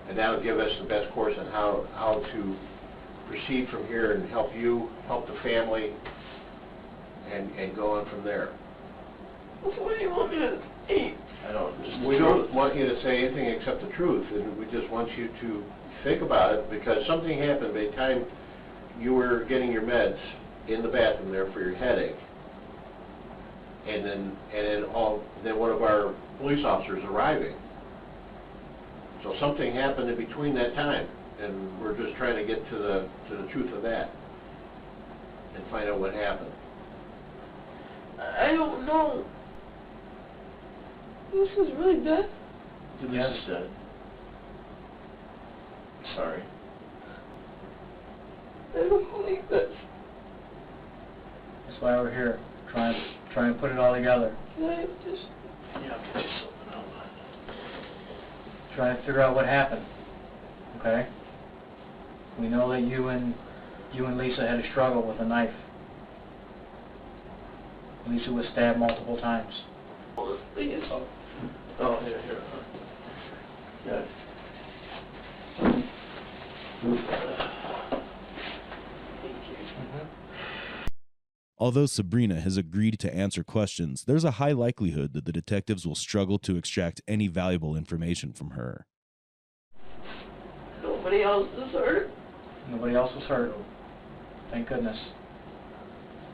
And that'll give us the best course on how to proceed from here and help you, help the family, and go on from there. What do you want me to eat? We don't want you to say anything except the truth, and we just want you to think about it, because something happened by the time you were getting your meds in the bathroom there for your headache, and then one of our police officers arriving. So something happened in between that time, and we're just trying to get to the truth of that and find out what happened. I don't know. This is really dead. Yes, dead. Sorry. I don't believe this. That's why we're here, trying to put it all together. Can I just... Yeah, get you something else. Trying to figure out what happened. Okay? We know that you and Lisa had a struggle with a knife. Lisa was stabbed multiple times. Please. Oh, here. Yeah. Although Sabrina has agreed to answer questions, there's a high likelihood that the detectives will struggle to extract any valuable information from her. Nobody else is hurt. Nobody else was hurt. Thank goodness.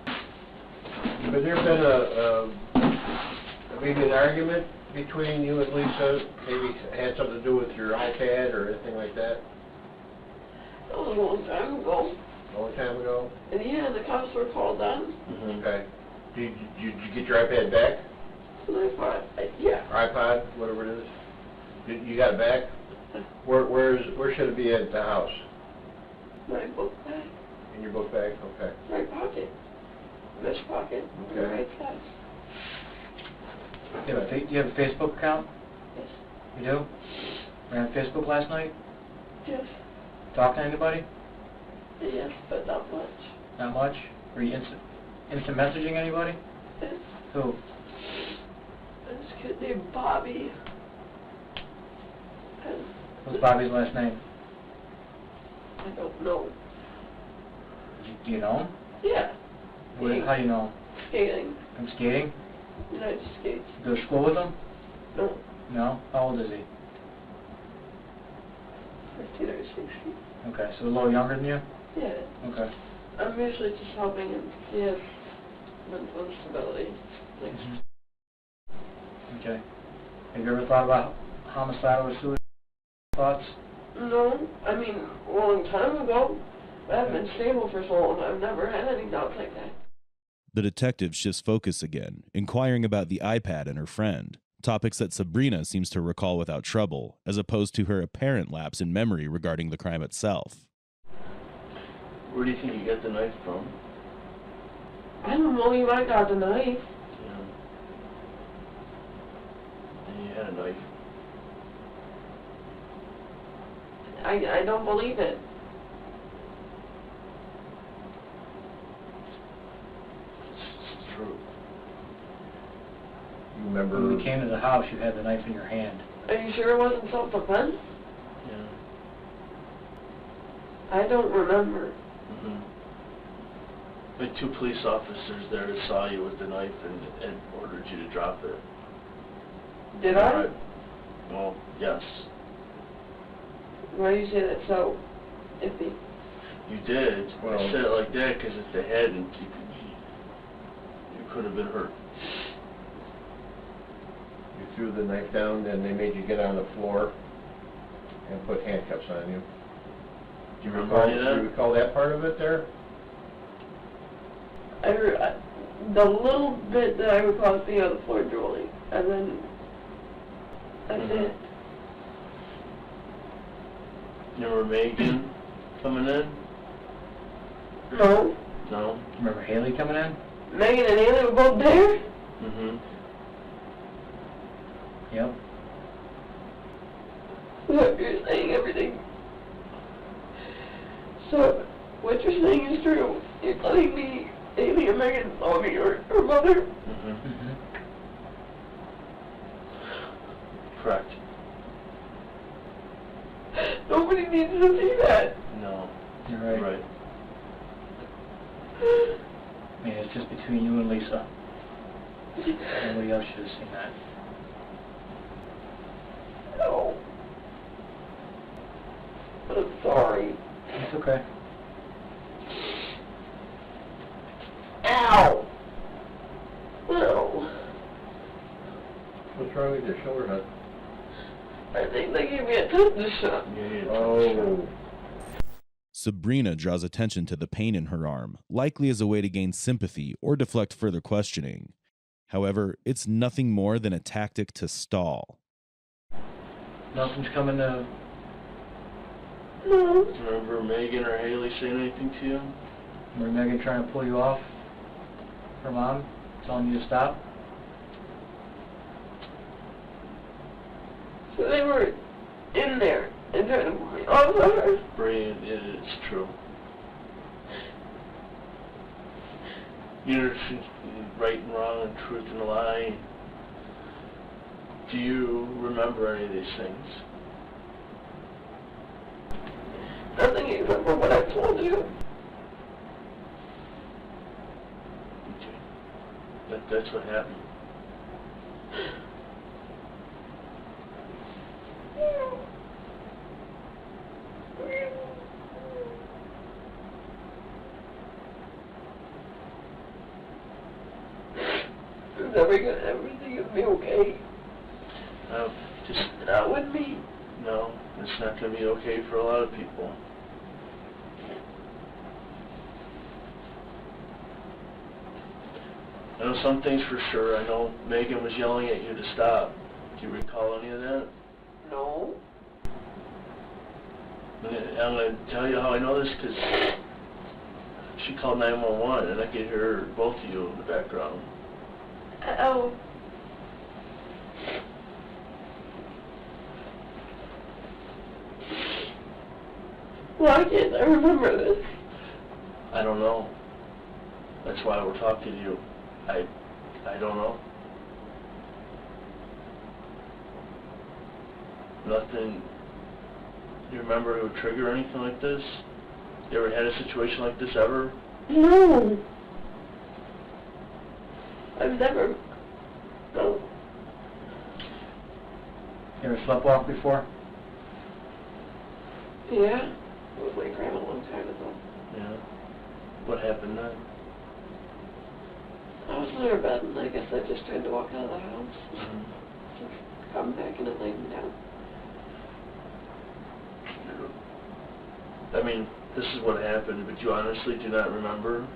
Has there been maybe an argument between you and Lisa? Maybe it had something to do with your iPad or anything like that? That was a long time ago. A long time ago? And yeah, the cops were called on. Okay. Did you get your iPad back? iPod, yeah. Or iPod, whatever it is? You got it back? Where should it be at the house? My book bag. In your book bag? Okay. Right pocket. Mesh pocket. Okay. Right side. Do you have a Facebook account? Yes. You do? Were you on Facebook last night? Yes. Talk to anybody? Yes, but not much. Not much? Were you instant messaging anybody? Yes. Who? This kid named Bobby. What's Bobby's last name? I don't know. Do you know him? Yeah. How do you know him? Skating. From skating? United States. You go to school with him? No. No? How old is he? 15 or 16. Okay, so a little younger than you? Yeah. Okay. I'm usually just helping him. He has mental instability. Okay. Have you ever thought about homicidal or suicide thoughts? No. I mean, a long time ago. But I've been stable for so long. I've never had any doubts like that. The detective shifts focus again, inquiring about the iPad and her friend, topics that Sabrina seems to recall without trouble, as opposed to her apparent lapse in memory regarding the crime itself. Where do you think you got the knife from? I don't believe I got the knife. Yeah. And you had a knife. I don't believe it. It's true. You remember? When we came to the house, you had the knife in your hand. Are you sure it wasn't self-defense? Yeah. I don't remember. Like 2 police officers there that saw you with the knife and ordered you to drop it. Did I? Well, yes. Why do you say that so iffy? You did. Well, I said it like that because if they hadn't, you could have been hurt. You threw the knife down and they made you get on the floor and put handcuffs on you. Do you recall that part of it there? The little bit that I recall is being on the floor drooling, and then that's it. You remember Megan coming in? No. No? Remember Haley coming in? Megan and Haley were both there? Mm-hmm. Yep. Look, you're saying everything. So, what you're saying is true. You're telling me Haley and Megan saw me, or her mother? Mm-hmm. Correct. Nobody needs to see that. No. You're right. Right. I mean, it's just between you and Lisa. Nobody else should have seen that. No. I'm sorry. It's okay. Ow! No. What's wrong with your shoulder, hon? I think they gave me a tetanus shot. Oh. Sabrina draws attention to the pain in her arm, likely as a way to gain sympathy or deflect further questioning. However, it's nothing more than a tactic to stall. Nothing's coming to... No. Remember Megan or Haley saying anything to you? Remember Megan trying to pull you off? Her mom? Telling you to stop? So they were in there and trying to pull me off of her. Brilliant, it's true. You're right and wrong and truth and a lie. Do you remember any of these things? Nothing except for what I told you. Okay. That's what happened. Is everything gonna be okay? Just not with me. No, it's not going to be okay for a lot of people. I know some things for sure. I know Megan was yelling at you to stop. Do you recall any of that? No. I'm going to tell you how I know this because she called 911 and I could hear both of you in the background. Oh. Why can't I remember this? I don't know. That's why we're talking to you. I don't know. Nothing. You remember it would trigger anything like this? You ever had a situation like this ever? No. I've never. No. You ever sleptwalk before? Yeah. With my grandma a long time ago. Yeah. What happened then? I was in her bed and I guess I just tried to walk out of the house. Mm-hmm. Just come back and it laid me down. I mean, this is what happened, but you honestly do not remember?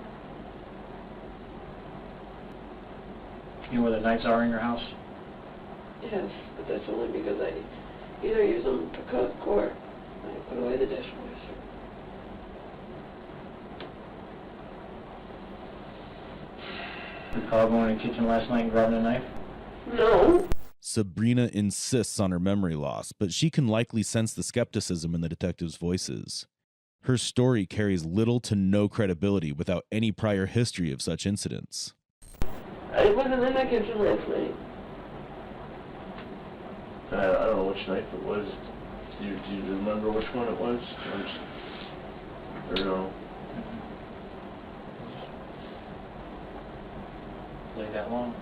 You know where the knives are in your house? Yes, but that's only because I either use them to cook or I put away the dishwasher. Recall going to the kitchen last night and grabbing a knife? No. Sabrina insists on her memory loss, but she can likely sense the skepticism in the detective's voices. Her story carries little to no credibility without any prior history of such incidents. I wasn't in the kitchen last night. I don't know which knife it was. Do you remember which one it was? Or no? Lay that long?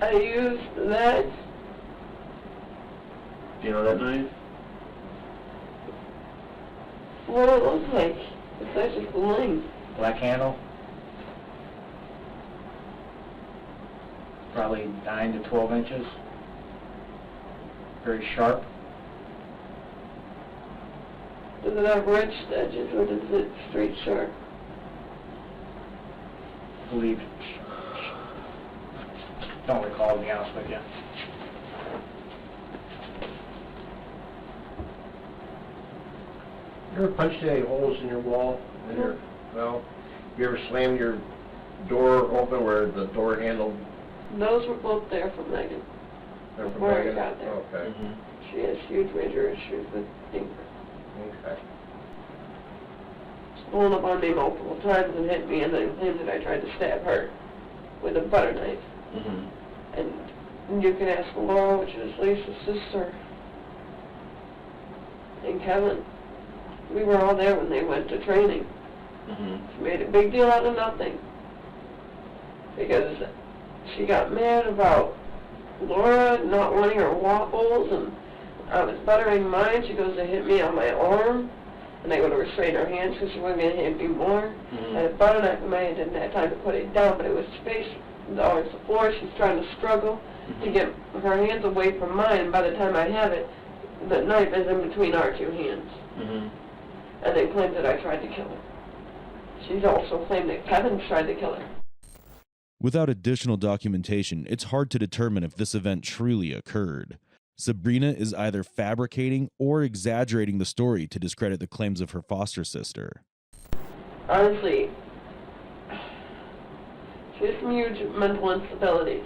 I used that. Do you know that knife? What it looks like. Besides just the length. Black handle? Probably 9 to 12 inches. Very sharp. Does it have ridged edges or is it straight sharp? I believe. Don't recall, to be honest with you. You ever punched any holes in your wall? Well, you ever slammed your door open where the door handle? Those were both there from Megan. They're from Before I Megan? got there. Okay. She has huge major issues with anger. Okay. Blown up on me multiple times and hit me, and then claimed that I tried to stab her with a butter knife. And you can ask Laura, which is Lisa's sister, and Kevin. We were all there when they went to training. She made a big deal out of nothing. Because she got mad about Laura not wanting her waffles, and I was buttering mine. She goes to hit me on my arm, and I go to restrain her hands because she wasn't going to hit me more. I had a butter knife in my hand, didn't have time to put it down, but it was spaced on the floor. She's trying to struggle to get her hands away from mine, and by the time I have it, the knife is in between our two hands. And they claimed that I tried to kill her. She's also claimed that Kevin tried to kill her. Without additional documentation, it's hard to determine if this event truly occurred. Sabrina is either fabricating or exaggerating the story to discredit the claims of her foster sister. Honestly, she has some huge mental instabilities.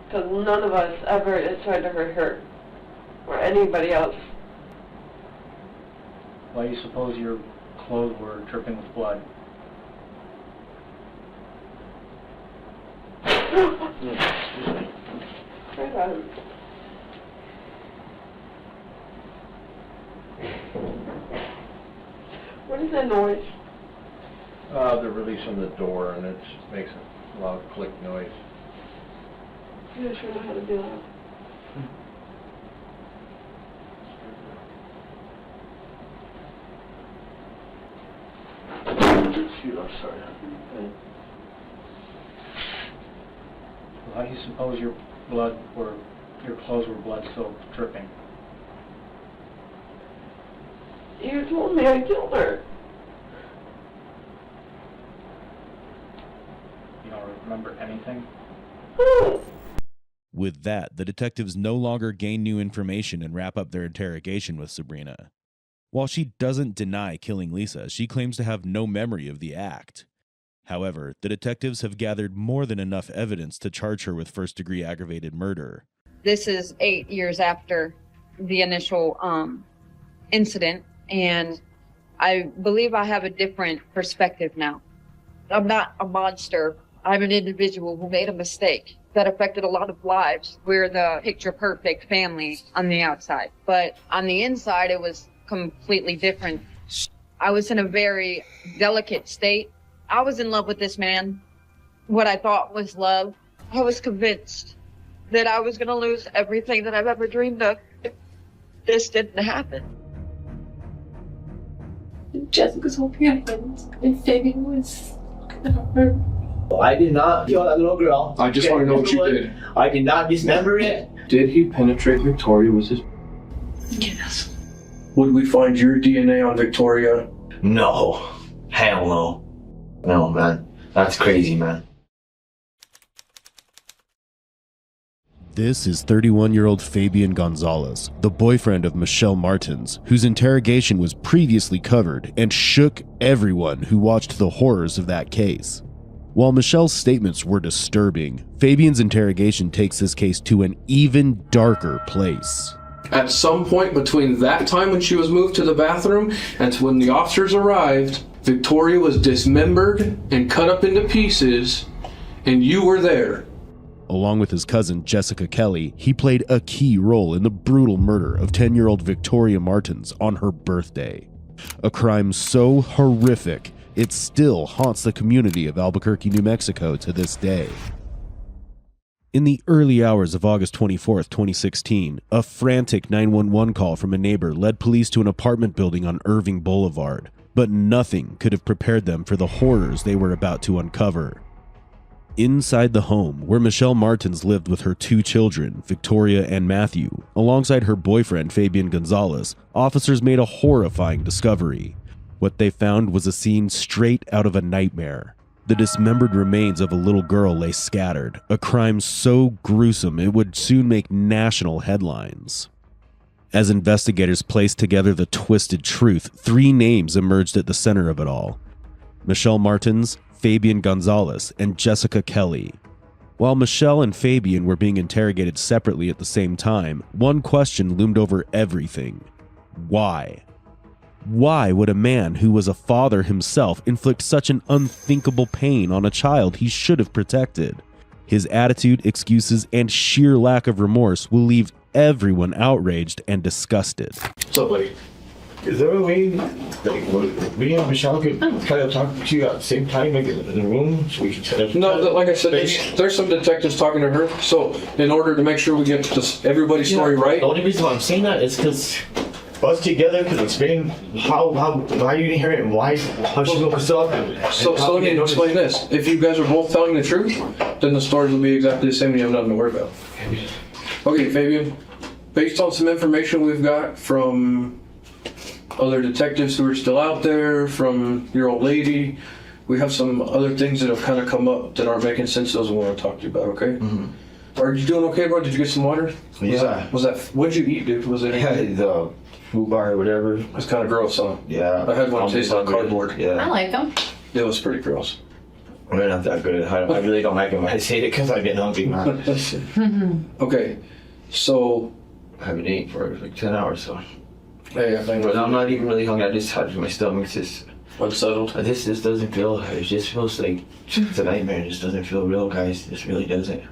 Because none of us ever has tried to hurt her or anybody else. Why do you suppose your clothes were dripping with blood? What is that noise? They're releasing the door, and it makes a loud click noise. Yeah, I sure know how to do that. Shoot, I'm sorry. Why do you suppose your clothes were blood-soaked, dripping? You told me I killed her. You don't remember anything? With that, the detectives no longer gain new information and wrap up their interrogation with Sabrina. While she doesn't deny killing Lisa, she claims to have no memory of the act. However, the detectives have gathered more than enough evidence to charge her with first-degree aggravated murder. This is 8 years after the initial incident, and I believe I have a different perspective now. I'm not a monster. I'm an individual who made a mistake that affected a lot of lives. We're the picture-perfect family on the outside, but on the inside, it was completely different. I was in a very delicate state. I was in love with this man, what I thought was love. I was convinced that I was going to lose everything that I've ever dreamed of. This didn't happen. Jessica's hoping I win, and Fabian was gonna hurt. I did not kill that little girl. I just want to know what you did. I did not dismember it. Did he penetrate Victoria with his... Yes. Would we find your DNA on Victoria? No. Hell no. No, man. That's crazy, man. This is 31-year-old Fabian Gonzalez, the boyfriend of Michelle Martins, whose interrogation was previously covered and shook everyone who watched the horrors of that case. While Michelle's statements were disturbing, Fabian's interrogation takes this case to an even darker place. At some point between that time when she was moved to the bathroom and to when the officers arrived, Victoria was dismembered and cut up into pieces, and you were there. Along with his cousin Jessica Kelly, he played a key role in the brutal murder of 10-year-old Victoria Martins on her birthday. A crime so horrific, it still haunts the community of Albuquerque, New Mexico to this day. In the early hours of August 24, 2016, a frantic 911 call from a neighbor led police to an apartment building on Irving Boulevard, but nothing could have prepared them for the horrors they were about to uncover. Inside the home, where Michelle Martins lived with her 2 children, Victoria and Matthew, alongside her boyfriend Fabian Gonzalez, officers made a horrifying discovery. What they found was a scene straight out of a nightmare. The dismembered remains of a little girl lay scattered, a crime so gruesome it would soon make national headlines. As investigators placed together the twisted truth, 3 names emerged at the center of it all: Michelle Martins, Fabian Gonzalez, and Jessica Kelly. While Michelle and Fabian were being interrogated separately at the same time, one question loomed over everything. Why? Why would a man who was a father himself inflict such an unthinkable pain on a child he should have protected? His attitude, excuses, and sheer lack of remorse will leave everyone outraged and disgusted. So, buddy, is there a way that me and Michelle could try to talk to you at the same time, like in the room, so we can set up? No, like I said, there's some detectives talking to her. So, in order to make sure we get everybody's story right. The only reason why I'm saying that is because us together could explain why you didn't hear it and how she woke us up. So let me explain this. If you guys are both telling the truth, then the stories will be exactly the same and you have nothing to worry about. Okay, Fabian, based on some information we've got from other detectives who are still out there, from your old lady, we have some other things that have kind of come up that aren't making sense. Those we want to talk to you about, okay? Mm-hmm. Are you doing okay, bro? Did you get some water? Was that what'd you eat, dude? Was it the food bar or whatever? It's kind of gross, huh? Yeah. I had one taste like cardboard. Yeah. I like them. It was pretty gross. They're not that good. I really don't like them. I just hate it because I get hungry, man. Okay, so I haven't eaten for like 10 hours, so. Hey, I think. But I'm not even really hungry. I just had my stomach just unsettled. This doesn't feel. It just feels like it's a nightmare. It just doesn't feel real, guys. It just really doesn't.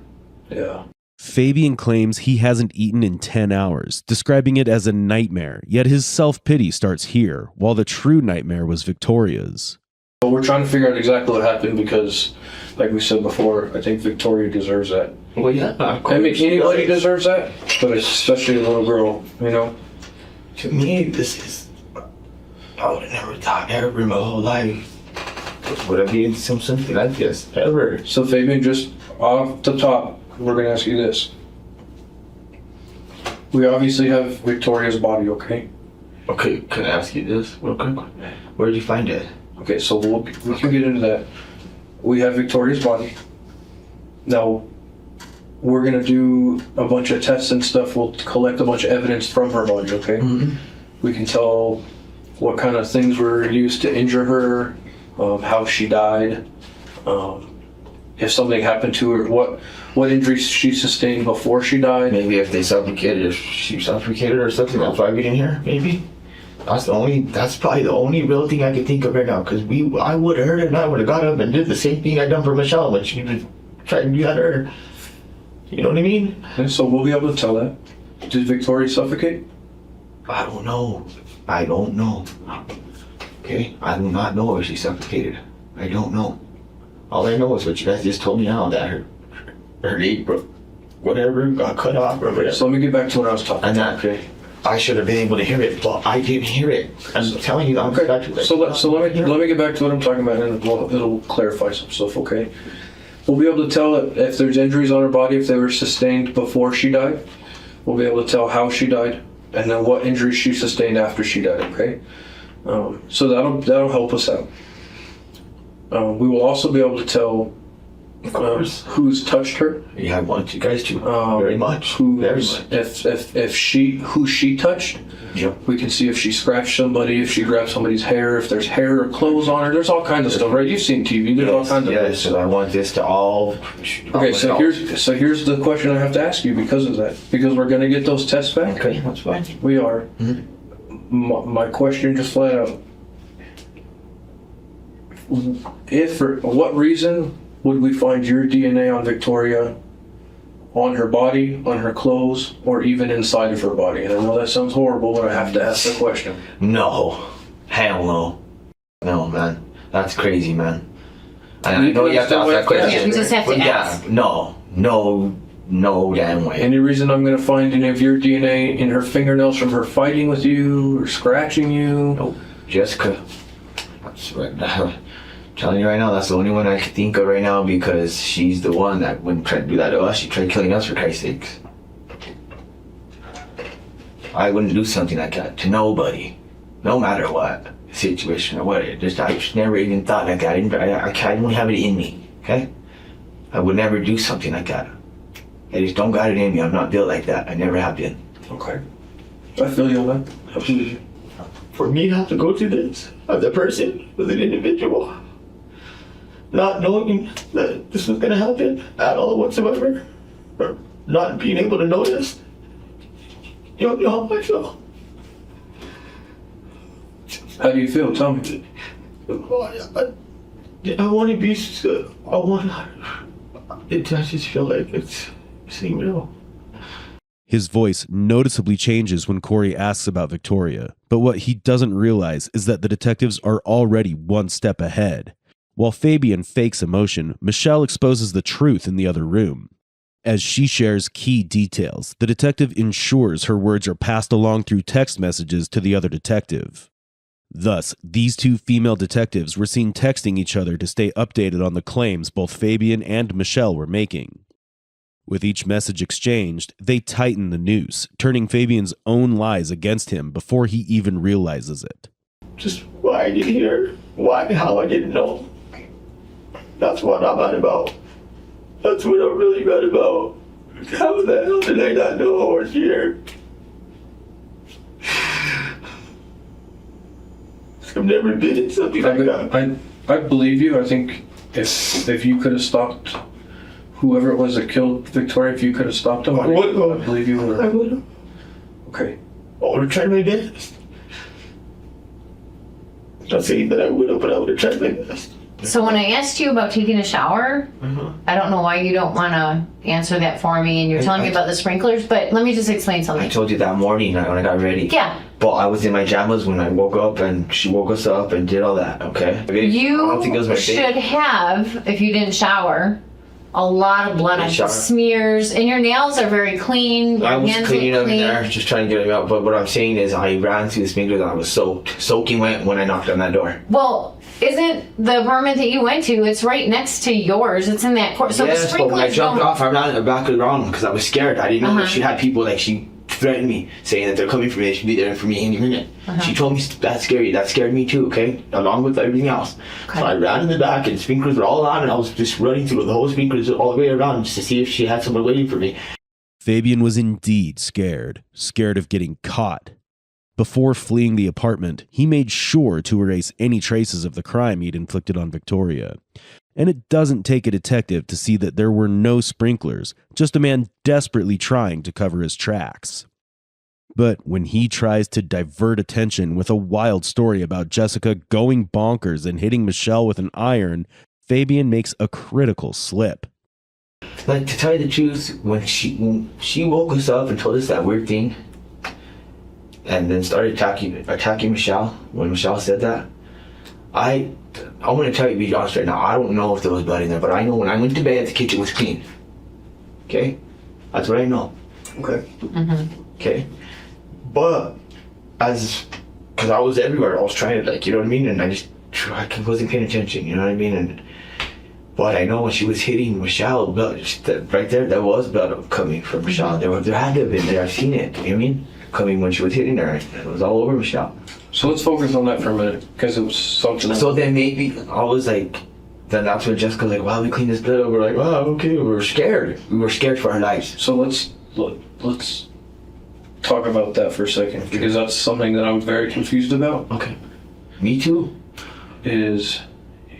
Yeah. Fabian claims he hasn't eaten in 10 hours, describing it as a nightmare, yet his self-pity starts here, while the true nightmare was Victoria's. Well, we're trying to figure out exactly what happened because, like we said before, I think Victoria deserves that. Well, yeah. I mean, anybody deserves that, but especially a little girl, you know? To me, this is... I would have never thought ever in my whole life would I be in something like this, ever. So, Fabian, just off the top, we're going to ask you this. We obviously have Victoria's body, okay? Okay, can I ask you this real quick? Where did you find it? Okay, so we can get into that. We have Victoria's body. Now, we're going to do a bunch of tests and stuff. We'll collect a bunch of evidence from her body, okay? Mm-hmm. We can tell what kind of things were used to injure her, how she died, if something happened to her, what injuries she sustained before she died. Maybe if they suffocated, if she suffocated or something, that's why we didn't hear, maybe. That's probably the only real thing I can think of right now, because I would have heard it and I would have got up and did the same thing I done for Michelle when she was trying to do that to her. You know what I mean? And so we'll be able to tell that. Did Victoria suffocate? I don't know. Okay? I do not know if she suffocated. I don't know. All I know is what you guys just told me now, that her leg broke, whatever, got cut off or whatever. So let me get back to what I was talking about. Okay. I should have been able to hear it, but I didn't hear it. I'm telling you, I'm okay. So let me get back to what I'm talking about, and it'll clarify some stuff. Okay. We'll be able to tell if there's injuries on her body, if they were sustained before she died. We'll be able to tell how she died, and then what injuries she sustained after she died. Okay. So that'll help us out. We will also be able to tell who's touched her. Yeah, I want you guys to very much. Very much. Who she touched. Yep. We can see if she scratched somebody, if she grabbed somebody's hair, if there's hair or clothes on her. There's all kinds of stuff, right? You've seen TV. There's all kinds of. Yes, so I want this to all. Okay, so here's the question I have to ask you because of that. Because we're gonna get those tests back. Okay, that's fine. We are. Mm-hmm. My question just flat out. If for what reason would we find your DNA on Victoria, on her body, on her clothes, or even inside of her body? And I know that sounds horrible, but I have to ask the question. No. Hell no. No, man. That's crazy, man. And I know you have to ask that question. You just have to ask. No damn way. Any reason I'm going to find any of your DNA in her fingernails from her fighting with you or scratching you? Nope. Jessica. That's right now. Telling you right now, that's the only one I can think of right now because she's the one that wouldn't try to do that to us. She tried killing us for Christ's sakes. I wouldn't do something like that to nobody, no matter what situation or what. I just never even thought like that. I don't have it in me, okay? I would never do something like that. I just don't got it in me. I'm not built like that. I never have been. Okay. I feel you on that. Absolutely. For me to have to go through this as a person, as an individual, not knowing that this was going to happen at all whatsoever, or not being able to notice, you don't know how I feel. How do you feel? Tell me. I want to be, I just feel like it's real. His voice noticeably changes when Corey asks about Victoria, but what he doesn't realize is that the detectives are already one step ahead. While Fabian fakes emotion, Michelle exposes the truth in the other room. As she shares key details, the detective ensures her words are passed along through text messages to the other detective. Thus, these two female detectives were seen texting each other to stay updated on the claims both Fabian and Michelle were making. With each message exchanged, they tighten the noose, turning Fabian's own lies against him before he even realizes it. Just why I didn't hear, why, how I didn't know. That's what I'm mad about. That's what I'm really mad about. How the hell did I not know or hear? I've never been in something like that. I believe you. I think if you could have stopped whoever it was that killed Victoria, if you could have stopped him, I believe you would have. I would have. Okay. I would have tried my best. I'm not saying that I would have, but I would have tried my best. So when I asked you about taking a shower, I don't know why you don't want to answer that for me, and you're telling me about the sprinklers, but let me just explain something. I told you that morning when I got ready. Yeah. But I was in my pajamas when I woke up, and she woke us up and did all that, okay? I don't think it was my should have, if you didn't shower, a lot of blood on your smears, and your nails are very clean. I was hands cleaning look them in clean. there, just trying to get them out. But what I'm saying is I ran through the sprinklers and I was soaking wet when I knocked on that door. Well, isn't the apartment that you went to, it's right next to yours. It's in that court. So the Yes, but when I sprinklers jumped don't... off, I ran in the back of the ground because I was scared. I didn't know that she had people, like, she threatened me, saying that they're coming for me, they should be there for me any minute. She told me that's scary. That scared me too, okay? Along with everything else. So I ran in the back and the sprinklers were all on, and I was just running through the whole sprinklers all the way around just to see if she had someone waiting for me. Fabian was indeed scared of getting caught. Before fleeing the apartment, he made sure to erase any traces of the crime he'd inflicted on Victoria. And it doesn't take a detective to see that there were no sprinklers, just a man desperately trying to cover his tracks. But when he tries to divert attention with a wild story about Jessica going bonkers and hitting Michelle with an iron, Fabian makes a critical slip. Like, to tell you the truth, when she woke us up and told us that weird thing, and then started attacking Michelle, when Michelle said that, I'm going to tell you, be honest right now, I don't know if there was blood in there, but I know when I went to bed, the kitchen was clean. Okay? That's what I know. Okay? Okay? But, because I was everywhere, I was trying to, like, you know what I mean? And I wasn't paying attention, you know what I mean? But I know when she was hitting Michelle, blood, right there, there was blood coming from Michelle. There had to have been there, I've seen it, you know what I mean? Coming when she was hitting her, it was all over Michelle. So let's focus on that for a minute, because it was something. So then maybe I was like, then that's when Jessica's like, wow, we cleaned this blood up. We're like, wow, okay. We were scared. We were scared for our lives. So let's talk about that for a second, because that's something that I'm very confused about. Okay. Me too. Is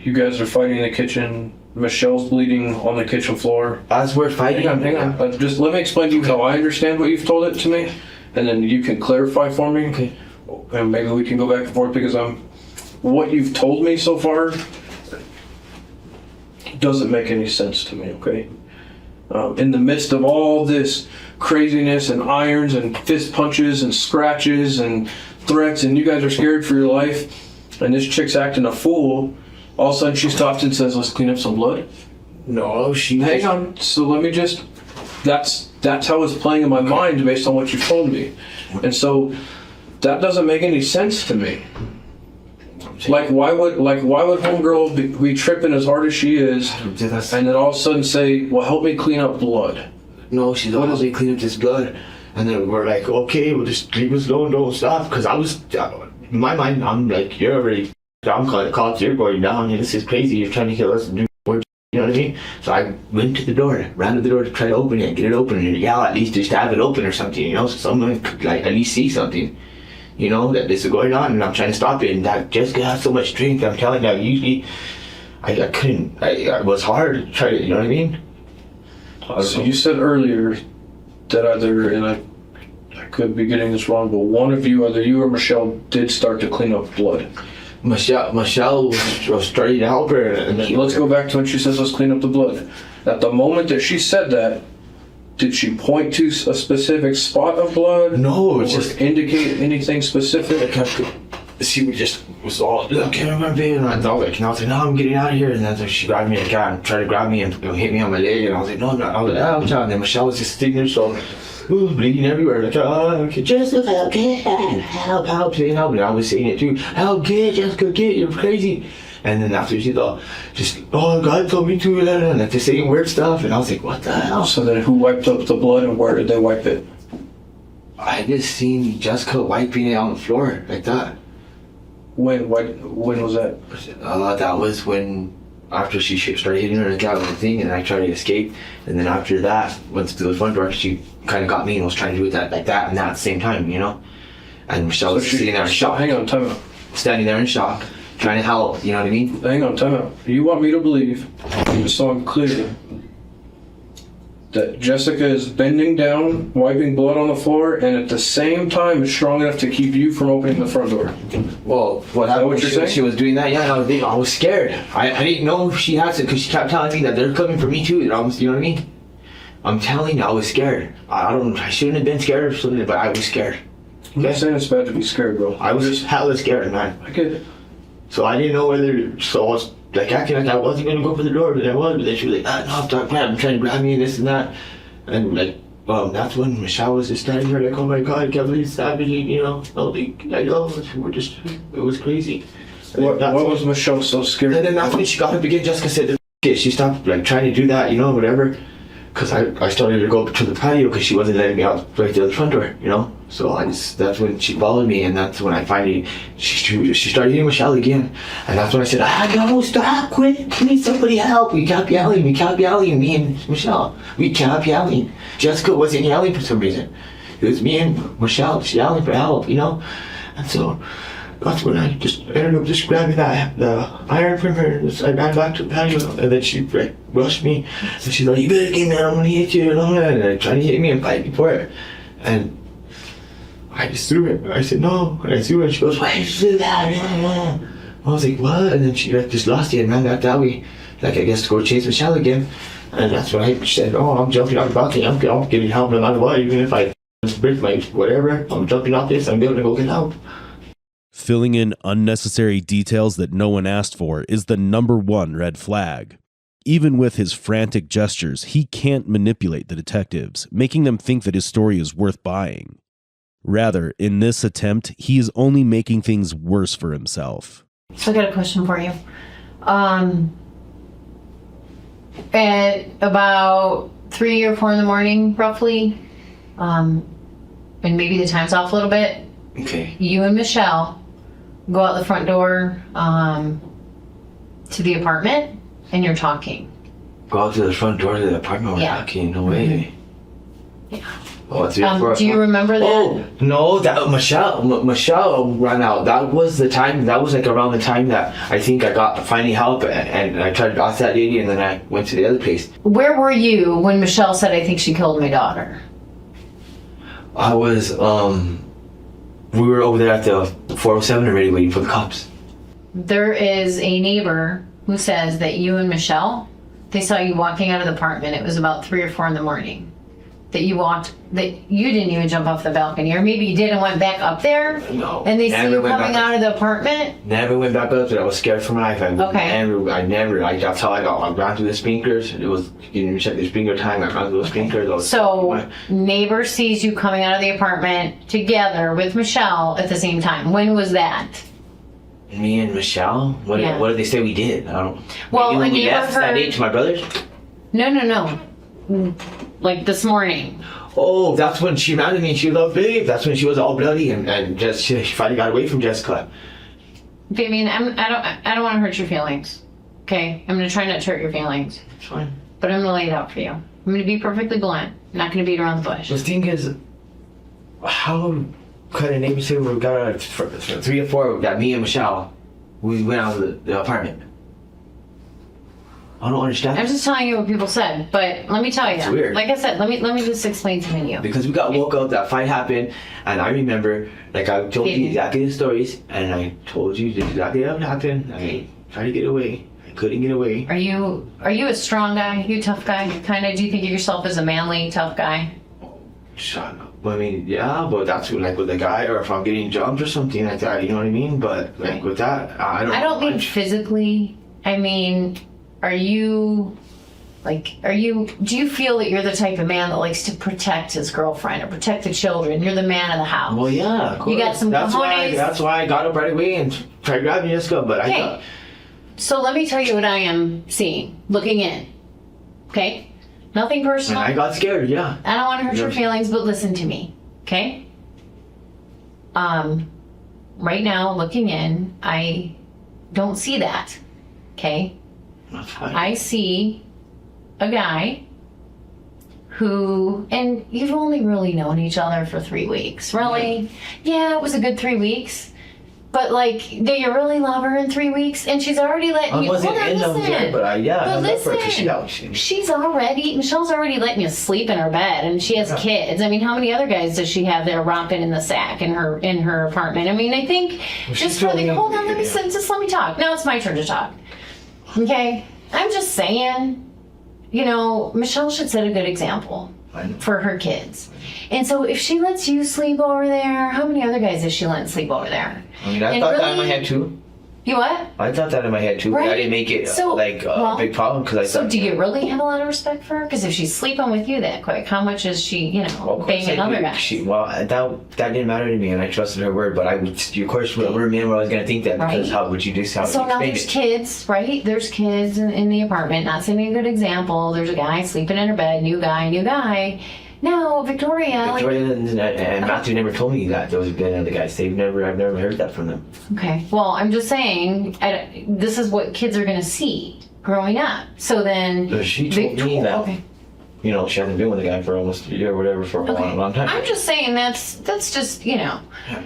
you guys are fighting in the kitchen. Michelle's bleeding on the kitchen floor. As we're fighting. Hang on. Just let me explain to you how I understand what you've told it to me, and then you can clarify for me. Okay. And maybe we can go back and forth, because what you've told me so far doesn't make any sense to me, okay? In the midst of all this craziness and irons and fist punches and scratches and threats, and you guys are scared for your life, and this chick's acting a fool, all of a sudden she stops and says, let's clean up some blood? No, Hang on, so let me just... That's how it's playing in my mind based on what you've told me. And so... that doesn't make any sense to me. Like why would homegirl be tripping as hard as she is, and then all of a sudden say, "Well, help me clean up blood"? No, she's always like, clean up this blood, and then we're like, okay, we'll just leave us alone, don't stop. Because I was, in my mind, I'm like, you're already, I'm calling the cops, you're going down, this is crazy, you're trying to kill us, and do, you know what I what I mean? So I went to the door, ran to the door to try to open it, get it open, and at least just have it open or something, you know, so someone could like at least see something, you know, that this is going on, and I'm trying to stop it. And that Jessica has so much strength. I'm telling you, usually I couldn't. It was hard to try to, you know what I mean? So you said earlier that either, and I could be getting this wrong, but one of you, either you or Michelle, did start to clean up blood. Michelle was starting to help her. And then let's go back to when she says, let's clean up the blood. At the moment that she said that, did she point to a specific spot of blood? No, it's or just indicate anything specific. She just was all, look, get on my bed, and I was like, no, I'm getting out of here. And then she grabbed me and tried to grab me and hit me on my leg, and I was like, no, I was like, ouch. And then Michelle was just sitting there, so bleeding everywhere. Like, okay, Jessica, get help, and I was saying it too. Help, get Jessica, get, you're crazy. And then after she thought, God told me to, and just saying weird stuff, and I was like, what the hell? So then who wiped up the blood, and where did they wipe it? I just seen Jessica wiping it on the floor like that. When was that? That was when, after she started hitting her with the thing, and I tried to escape. And then after that, went to the front door, she kind of got me and was trying to do that like that and that at the same time, you know? And Michelle was sitting there in shock. Hang on, time out. Standing there in shock, trying to help, you know what I mean? Hang on, time out. You want me to believe, just so I'm clear, that Jessica is bending down, wiping blood on the floor, and at the same time is strong enough to keep you from opening the front door? Well, what happened when she was doing that? Yeah, I was scared. I didn't know if she had to, because she kept telling me that they're coming for me too. You know what I mean? I'm telling you, I was scared. I shouldn't have been scared or something, but I was scared. I'm not saying it's bad to be scared, bro. I was just hella scared, man. I get it. So I didn't know whether, so I was like acting like I wasn't gonna go for the door, but I was. But then she was like, no, stop trying to grab me and this and that. And like, that's when Michelle was just standing there like, oh my God, I can't believe savage, you know. I know, it was crazy. What was Michelle so scared? And then that's when she got up again. Jessica said, she stopped like trying to do that, you know, whatever. Because I started to go to the patio because she wasn't letting me out right to the front door, you know. So that's when she followed me, and that's when I finally she started hitting Michelle again, and that's when I said, no, stop, quit, please, somebody help. We kept yelling, me and Michelle, we kept yelling. Jessica wasn't yelling for some reason. It was me and Michelle just yelling for help, you know. And so that's when I ended up just grabbing the iron from her, and I ran back to the patio, and then she rushed me, and she's like, you better get me, I'm gonna hit you, and I tried to hit me and fight me for it. And I just threw it. I said no, and I threw it, and she goes, why did you do that? I was like, what? And then she just lost it and ran back that way, like I guess to go chase Michelle again. And that's when I said, I'm jumping off the balcony, I'm getting help no matter what, even if I break my whatever, I'm jumping off this, I'm going to go get help. Filling in unnecessary details that no one asked for is the #1 red flag. Even with his frantic gestures, he can't manipulate the detectives, making them think that his story is worth buying. Rather, in this attempt, he is only making things worse for himself. So I got a question for you. At about 3 or 4 in the morning, roughly, and maybe the time's off a little bit, okay, you and Michelle go out the front door to the apartment, and you're talking. Go out to the front door of the apartment, we're talking, no way. Yeah. Oh, Do you remember that? Oh, no, that Michelle ran out. That was the time, that was like around the time that I think I got finally help, and I tried to ask that lady, and then I went to the other place. Where were you when Michelle said, I think she killed my daughter? I was, we were over there at the 407 already waiting for the cops. There is a neighbor who says that you and Michelle, they saw you walking out of the apartment. It was about 3 or 4 in the morning. That you didn't even jump off the balcony, or maybe you did and went back up there. No. And they see you coming out of the apartment. Never went back up there. I was scared for my life. Okay. That's how I got. I ran through the sprinklers. It was, you check the sprinkler time. I ran through the sprinklers. So neighbor sees you coming out of the apartment together with Michelle at the same time. When was that? Me and Michelle? What did they say we did? I don't. Well, a neighbor heard that day to my brothers. No. Like this morning. Oh, that's when she ran to me and she was all big. That's when she was all bloody and just she finally got away from Jessica. Fabian, I don't want to hurt your feelings, Okay? I'm gonna try not to hurt your feelings. It's fine. But I'm gonna lay it out for you. I'm gonna be perfectly blunt. I'm not gonna beat around the bush. The thing is, how could a neighbor say we got 3 or 4 that me and Michelle, we went out of the apartment? I don't understand. I'm just telling you what people said, but let me tell you. It's weird. Like I said, let me just explain something to you. Because we got woke up, that fight happened, and I remember, like I told you exactly the stories, and I told you exactly what happened. I tried to get away. I couldn't get away. Are you a strong guy? You a tough guy? Kind of? Do you think of yourself as a manly, tough guy? Shut up. I mean, yeah, but that's like with a guy, or if I'm getting jumped or something like that, you know what I mean? But like with that, I don't mean physically. I mean, do you feel that you're the type of man that likes to protect his girlfriend or protect the children? You're the man of the house. Well, yeah, of course. You got some cojones. That's why I got up right away and tried grabbing you, but I thought. So let me tell you what I am seeing, looking in. Okay? Nothing personal. And I got scared, yeah. I don't want to hurt your feelings, but listen to me. Okay? Right now, looking in, I don't see that. Okay? I see a guy who, and you've only really known each other for 3 weeks. Really? Yeah, it was a good 3 weeks. But like, do you really love her in 3 weeks? And she's already letting you. Wasn't Hold on, in them listen. yet, but I love her 'cause Michelle's already letting you sleep in her bed, and she has kids. I mean, how many other guys does she have that are romping in the sack in her apartment? I mean, I think just for the hold on, just let me talk. Now it's my turn to talk. Okay, I'm just saying, Michelle should set a good example for her kids. And so if she lets you sleep over there, how many other guys is she letting sleep over there? I mean, I thought that in my head too. You what? I thought that in my head too, but I didn't make it a big problem because I thought. So do you really have a lot of respect for her? Because if she's sleeping with you that quick, how much is she, banging other guys? That didn't matter to me, and I trusted her word. But of course, we're men. We're always gonna think that because how would you do? How so now there's kids, right? There's kids in the apartment. Not setting a good example. There's a guy sleeping in her bed. New guy. Now, Victoria and Matthew never told me that there was been other guys. I've never heard that from them. Okay. Well, I'm just saying, this is what kids are going to see growing up. So then, she told me that. Okay. She hasn't been with a guy for almost a year or whatever for a long time. I'm just saying that's just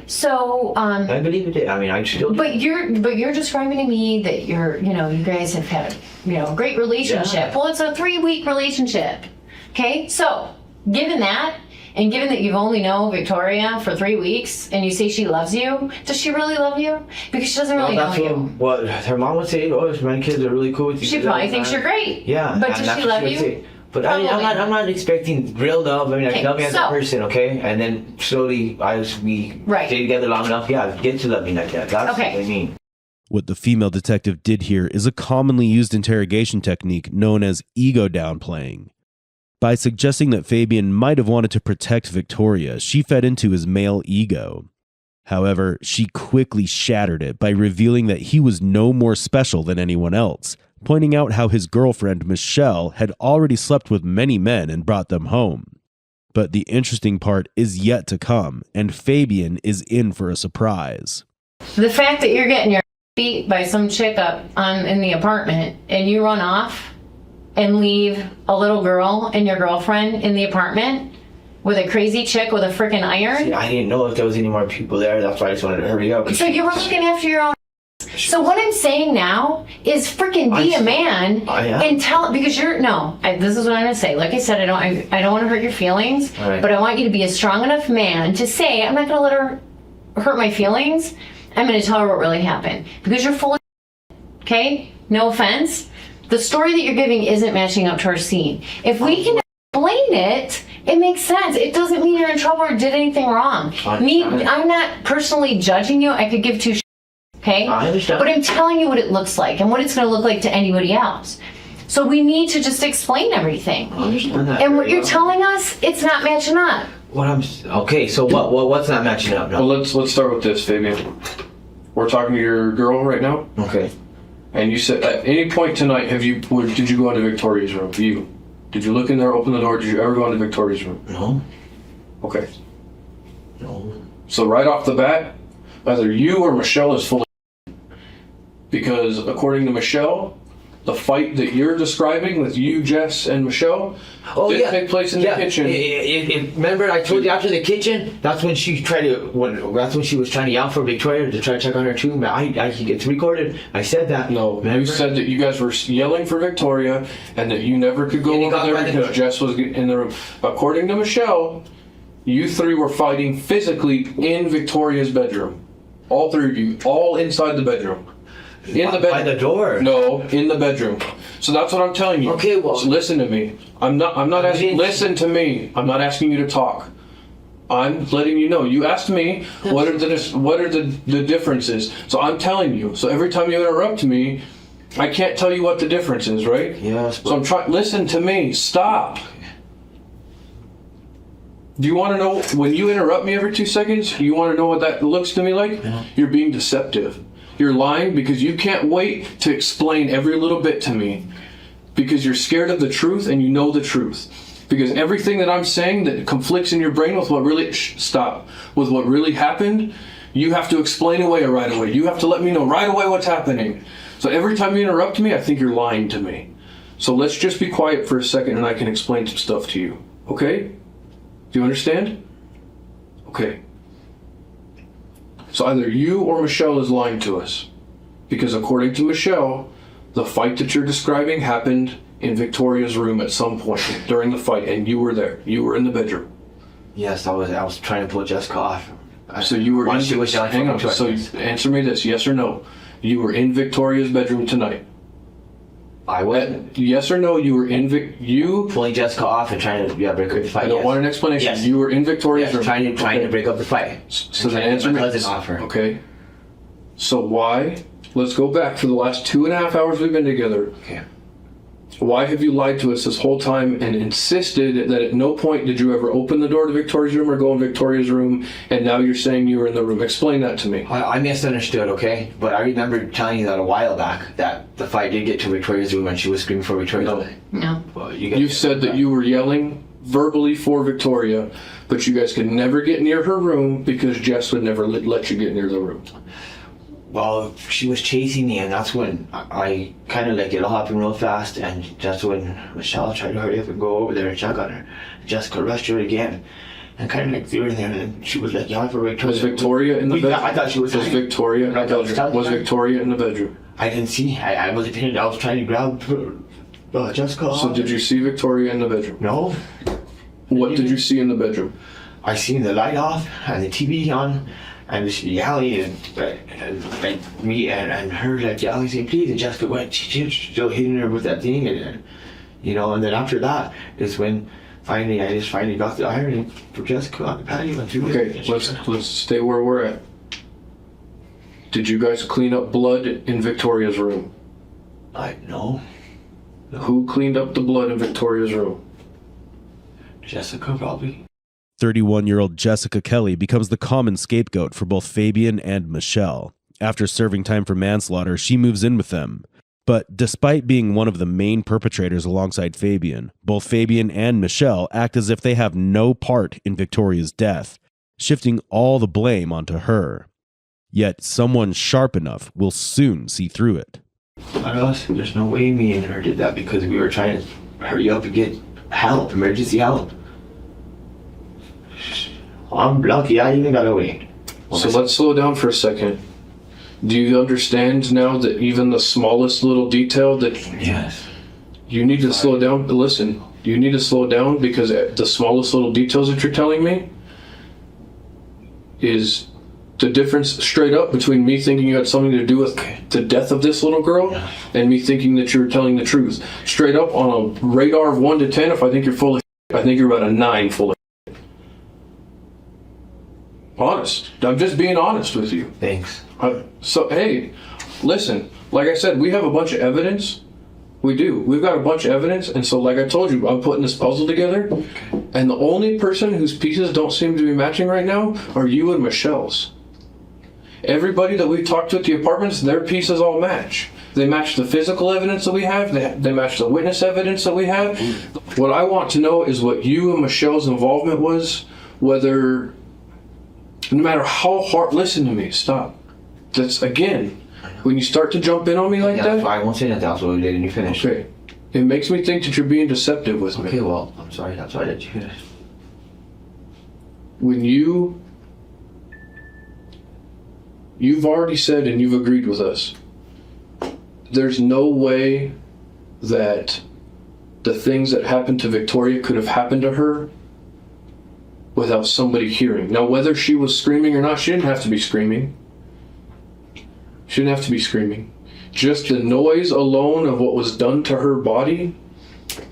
So. I believe it. I mean, I still. But you're describing to me that you guys have had a great relationship. Yeah. Well, it's a 3-week relationship. Okay, so. Given that, and given that you've only known Victoria for 3 weeks, and you say she loves you, does she really love you? Because she doesn't really know you. What her mom would say, my kids are really cool with you. She probably thinks you're great. Yeah. But does she love you? But I'm not expecting real love. I mean, I love me as a person, okay? And then slowly, we stay together long enough, get to love me like that. That's what I mean. What the female detective did here is a commonly used interrogation technique known as ego downplaying. By suggesting that Fabian might have wanted to protect Victoria, she fed into his male ego. However, she quickly shattered it by revealing that he was no more special than anyone else, pointing out how his girlfriend, Michelle, had already slept with many men and brought them home. But the interesting part is yet to come, and Fabian is in for a surprise. The fact that you're getting your beat by some chick up in the apartment and you run off and leave a little girl and your girlfriend in the apartment with a crazy chick with a freaking iron. See, I didn't know if there was any more people there. That's why I just wanted to hurry up. So you were looking after your own. So what I'm saying now is freaking be a man and tell, because this is what I'm gonna say. Like I said, I don't want to hurt your feelings, but I want you to be a strong enough man to say, I'm not gonna let her hurt my feelings. I'm gonna tell her what really happened because you're full of okay? No offense. The story that you're giving isn't matching up to our scene. If we can explain it, it makes sense. It doesn't mean you're in trouble or did anything wrong. I'm not personally judging you. I could give two shits, okay? I understand. But I'm telling you what it looks like and what it's going to look like to anybody else. So we need to just explain everything. I understand that. And what you're telling us, it's not matching up. So what's not matching up now? Well, let's start with this, Fabian. We're talking to your girl right now. Okay. And you said at any point tonight, did you go into Victoria's room? Did you look in there, open the door? Did you ever go into Victoria's room? No. Okay. No. So right off the bat, either you or Michelle is full of because according to Michelle, the fight that you're describing with you, Jess, and Michelle did take place in the kitchen. Remember, I told you after the kitchen. That's when she tried to. That's when she was trying to yell for Victoria to try to check on her too. It's recorded. I said that. No, remember? You said that you guys were yelling for Victoria and that you never could go over there because Jess was in the room. According to Michelle, you three were fighting physically in Victoria's bedroom. All three of you, all inside the bedroom. In the bedroom. By the door. No, in the bedroom. So that's what I'm telling you. Okay, well. So listen to me. I'm not asking. Listen to me. I'm not asking you to talk. I'm letting you know. You asked me what are the differences. So I'm telling you. So every time you interrupt me, I can't tell you what the difference is, right? Yes. So I'm trying. Listen to me. Stop. Do you want to know when you interrupt me every 2 seconds? You want to know what that looks to me like? Yeah. You're being deceptive. You're lying because you can't wait to explain every little bit to me because you're scared of the truth and you know the truth. Because everything that I'm saying that conflicts in your brain with what really with what really happened, you have to explain away right away. You have to let me know right away what's happening. So every time you interrupt me, I think you're lying to me. So let's just be quiet for a second and I can explain some stuff to you. Okay? Do you understand? Okay. So either you or Michelle is lying to us. Because according to Michelle, the fight that you're describing happened in Victoria's room at some point during the fight, and you were there. You were in the bedroom. Yes, I was trying to pull Jessica off. So you were Once she was yelling hang on. for So answer me this, yes or no. You were in Victoria's bedroom tonight. I was. Yes or no, you were in pulling Jessica off and trying to break up the fight. I don't want an explanation. Yes. You were in Victoria's room. Trying to break up the fight. So then answer me. Offer. Okay. So why? Let's go back for the last 2.5 hours we've been together. Okay. Why have you lied to us this whole time and insisted that at no point did you ever open the door to Victoria's room or go in Victoria's room, and now you're saying you were in the room? Explain that to me. I misunderstood, okay? But I remember telling you that a while back, that the fight did get to Victoria's room and she was screaming for Victoria. No. Well, You said that you were yelling verbally for Victoria, but you guys could never get near her room because Jess would never let you get near the room. Well, she was chasing me, and that's when I kind of it all happened real fast, and that's when Michelle tried to hurry up and go over there and check on her. Jessica rushed her again and kind of threw her there, and she was yelling for Victoria. Was Victoria in the bedroom? I thought she was. Was Victoria in the bedroom? Was Victoria in the bedroom? I didn't see. I wasn't paying. I was trying to grab Jessica. So did you see Victoria in the bedroom? No. What did you see in the bedroom? I seen the light off and the TV on. And she yelling and me and her yelling saying please, and Jessica went, she was still hitting her with that thing, and then after that is when finally I just got the iron for Jessica on the patio and threw it. Okay, let's stay where we're at. Did you guys clean up blood in Victoria's room? No. Who cleaned up the blood in Victoria's room? Jessica, probably. 31-year-old Jessica Kelly becomes the common scapegoat for both Fabian and Michelle. After serving time for manslaughter, she moves in with them. But despite being one of the main perpetrators alongside Fabian, both Fabian and Michelle act as if they have no part in Victoria's death, shifting all the blame onto her. Yet someone sharp enough will soon see through it. There's no way me and her did that because we were trying to hurry up and get help, emergency help. I'm lucky I even got away. So let's slow down for a second. Do you understand now that even the smallest little detail that... Yes. You need to slow down. Listen, you need to slow down because the smallest little details that you're telling me is the difference straight up between me thinking you had something to do with the death of this little girl and me thinking that you were telling the truth. Straight up on a radar of 1 to 10, if I think you're full of I think you're about a 9 full of honest. I'm just being honest with you. Thanks. So, hey, listen, like I said, we have a bunch of evidence. We do. We've got a bunch of evidence, and so like I told you, I'm putting this puzzle together, and the only person whose pieces don't seem to be matching right now are you and Michelle's. Everybody that we talked to at the apartments, their pieces all match. They match the physical evidence that we have. They match the witness evidence that we have. What I want to know is what you and Michelle's involvement was, whether... No matter how hard, listen to me, stop. That's, again, When you start to jump in on me like that, I won't say nothing else while you finish. okay, it makes me think that you're being deceptive with me. Okay, well, I'm sorry that you finish. When you've already said and you've agreed with us, there's no way that the things that happened to Victoria could have happened to her without somebody hearing. Now, whether she was screaming or not, she didn't have to be screaming. She didn't have to be screaming. Just the noise alone of what was done to her body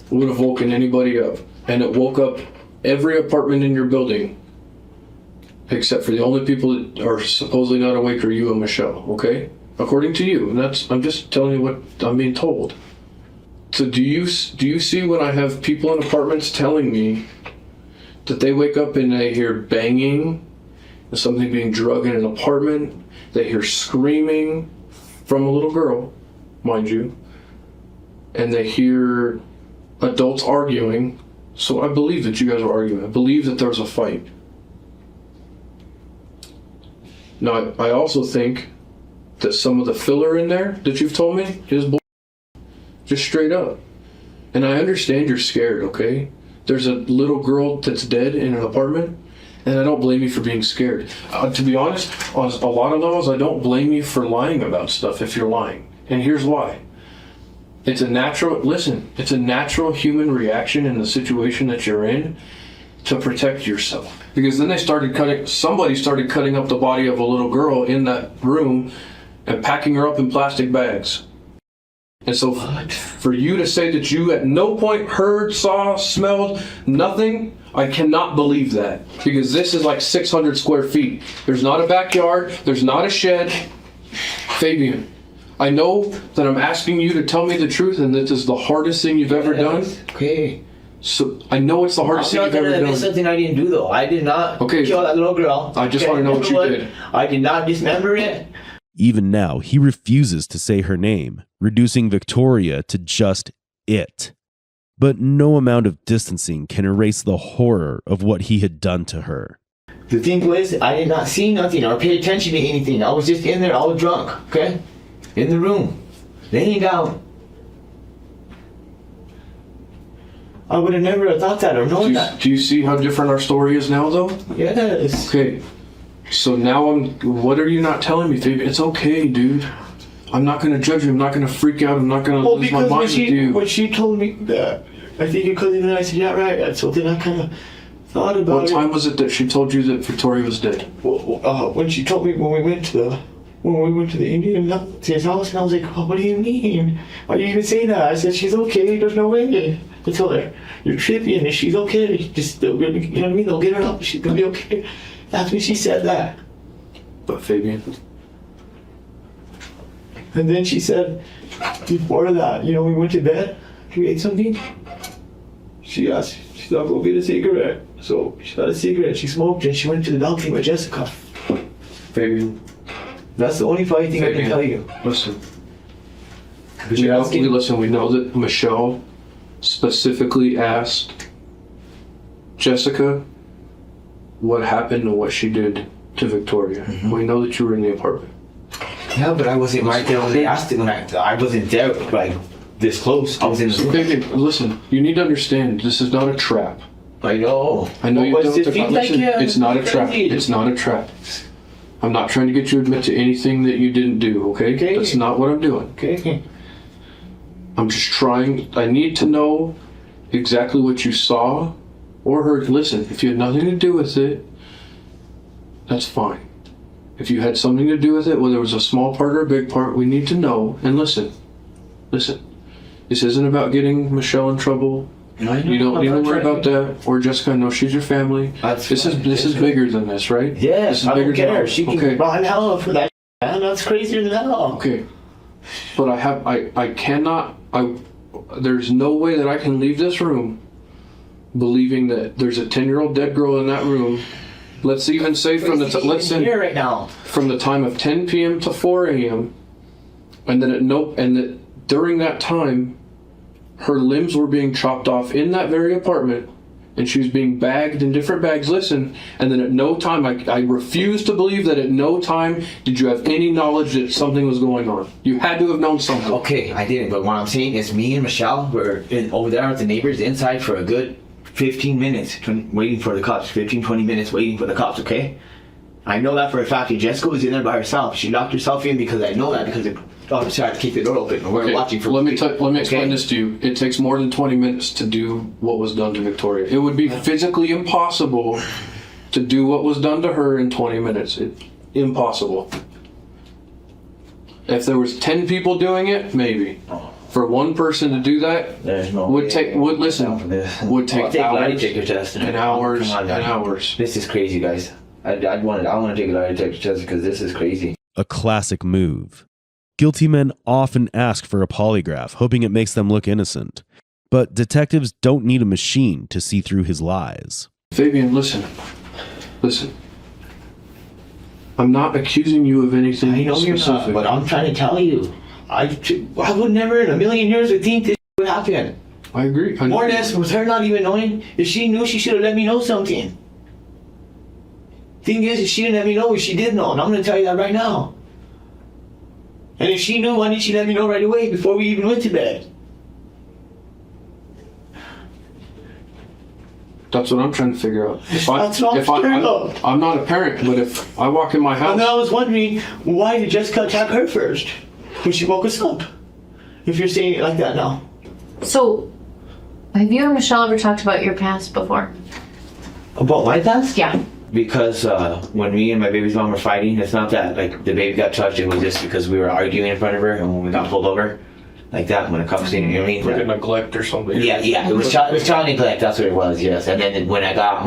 would have woken anybody up. And it woke up every apartment in your building, except for the only people that are supposedly not awake are you and Michelle, okay? According to you. And I'm just telling you what I'm being told. So do you see when I have people in apartments telling me that they wake up and they hear banging and something being drugged in an apartment, they hear screaming from a little girl, mind you, and they hear adults arguing. So I believe that you guys are arguing. I believe that there was a fight. Now, I also think that some of the filler in there that you've told me is bull. Just straight up. And I understand you're scared, okay? There's a little girl that's dead in an apartment, and I don't blame you for being scared. To be honest, on a lot of levels, I don't blame you for lying about stuff if you're lying. And here's why. It's a natural human reaction in the situation that you're in to protect yourself. Because then somebody started cutting up the body of a little girl in that room and packing her up in plastic bags. And so for you to say that you at no point heard, saw, smelled, nothing, I cannot believe that. Because this is like 600 square feet. There's not a backyard, there's not a shed. Fabian, I know that I'm asking you to tell me the truth and this is the hardest thing you've ever done. Okay. So I know it's the hardest thing you've ever done. It's something I didn't do though. I did not kill that little girl. I just want to know what you did. I did not dismember it. Even now, he refuses to say her name, reducing Victoria to just it. But no amount of distancing can erase the horror of what he had done to her. The thing was, I did not see nothing or pay attention to anything. I was just in there all drunk, okay? In the room, laying down. I would have never thought that or known that. Do you see how different our story is now, though? Yes. Okay. So now what are you not telling me, Fabian? It's okay, dude. I'm not going to judge you. I'm not going to freak out. I'm not going to lose my mind with you. When she told me that, I think you couldn't even, I said, yeah, right. So then I kind of thought about it. What time was it that she told you that Victoria was dead? When she told me when we went to the Indian to his house, and I was like, oh, what do you mean? Why do you even say that? I said, she's okay. There's no way. I told her, you're tripping, and she's okay. Just, you know what I mean? They'll get her up. She's going to be okay. That's when she said that. But Fabian. And then she said, before that, we went to bed, we ate something. She thought, go get a cigarette. So she got a cigarette, she smoked, and she went to the balcony with Jessica. Fabian. That's the only funny thing Fabian, I can tell you. Listen. We know that Michelle specifically asked Jessica what happened and what she did to Victoria. Mm-hmm. We know that you were in the apartment. Yeah, but I wasn't right there when they asked it. When I wasn't there, like this close. I was in the room. Listen, you need to understand. This is not a trap. I know. You don't have to listen. It's not a trap. It's not a trap. I'm not trying to get you to admit to anything that you didn't do. Okay? That's not what I'm doing. Okay. I'm just trying. I need to know exactly what you saw or heard. Listen, if you had nothing to do with it, that's fine. If you had something to do with it, whether it was a small part or a big part, we need to know. And listen. This isn't about getting Michelle in trouble. You don't need to worry about that. Or Jessica, no, she's your family. This is bigger than this, right? Yes, I don't care. She can run hell for that. Man, that's crazier than hell. Okay. But I cannot, there's no way that I can leave this room believing that there's a 10-year-old dead girl in that room. Let's even say from the time of 10 p.m. to 4 a.m. and that during that time her limbs were being chopped off in that very apartment and she was being bagged in different bags. Listen, and then at no time, I refuse to believe that at no time did you have any knowledge that something was going on. You had to have known something. Okay, I didn't, but what I'm saying is me and Michelle were over there with the neighbors inside for a good 15 minutes waiting for the cops. 15, 20 minutes waiting for the cops, okay? I know that for a fact. And Jessica was in there by herself. She locked herself in because I know that because the officer had to keep the door open. And we're watching for. Let me explain this to you. It takes more than 20 minutes to do what was done to Victoria. It would be physically impossible to do what was done to her in 20 minutes. Impossible. If there was 10 people doing it, maybe. For one person to do that would take hours and hours and hours. This is crazy, guys. I want to take a lie detector test because this is crazy. A classic move. Guilty men often ask for a polygraph, hoping it makes them look innocent. But detectives don't need a machine to see through his lies. Fabian, listen. I'm not accusing you of anything I know specific. you're not, but I'm trying to tell you. I would never in a million years would think this would happen. I agree. More or less, with her not even knowing, if she knew, she should have let me know something. Thing is, if she didn't let me know, she did know, and I'm going to tell you that right now. And if she knew, why didn't she let me know right away before we even went to bed? That's what I'm trying to figure out. I'm not a parent, but if I walk in my house... And I was wondering, why did Jessica attack her first when she woke us up? If you're saying it like that now. So, have you and Michelle ever talked about your past before? About my past? Yeah. Because when me and my baby's mom were fighting, it's not that like the baby got touched, it was just because we were arguing in front of her, and when we got pulled over, like that, when a cop seen it, you know what I mean? Like a neglect or something. Yeah, it was child neglect, that's what it was, yes. And then when I got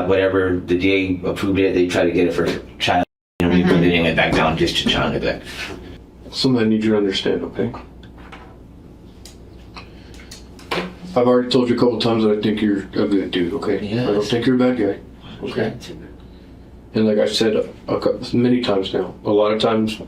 whatever the DA approved it, they tried to get it for child, you know what I mean? But then it went back down just to child neglect. Something I need you to understand, okay? I've already told you a couple times that I think you're a good dude, okay? Yes. I don't think you're a bad guy, okay? And like I said many times now, a lot of times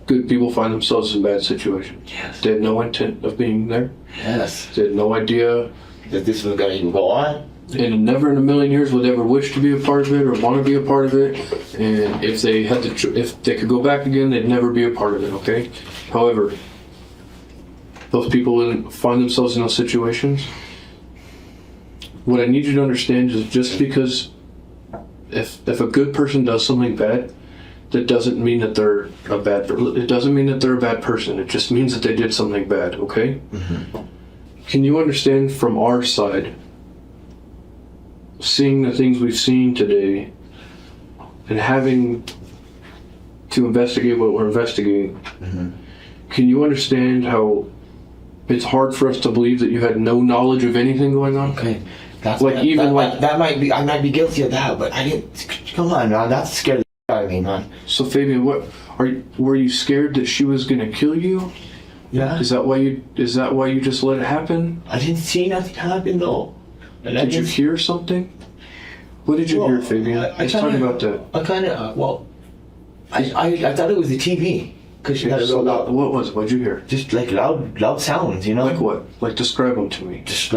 good people find themselves in bad situations. Yes. They had no intent of being there. Yes. They had no idea that this was gonna even go on. And never in a million years would ever wish to be a part of it or want to be a part of it. And if they had if they could go back again, they'd never be a part of it, okay? However, those people find themselves in those situations. What I need you to understand is just because if a good person does something bad, that doesn't mean that they're a bad. It doesn't mean that they're a bad person. It just means that they did something bad. Okay? Mm-hmm. Can you understand from our side, seeing the things we've seen today, and having to investigate what we're investigating? Mm-hmm. Can you understand how it's hard for us to believe that you had no knowledge of anything going on? Okay. That might be. I might be guilty of that, but I didn't. Come on, man. That's scary out of me, man. So, Fabian, were you scared that she was gonna kill you? Yeah. Is that why you just let it happen? I didn't see nothing happen though. Did you hear something? What did you hear, Fabian? Let's talk about that. I kind of I thought it was the TV. Cause she had a real loud. What was it? What'd you hear? Just like loud sounds, you know. Like what? Like describe them to me. Just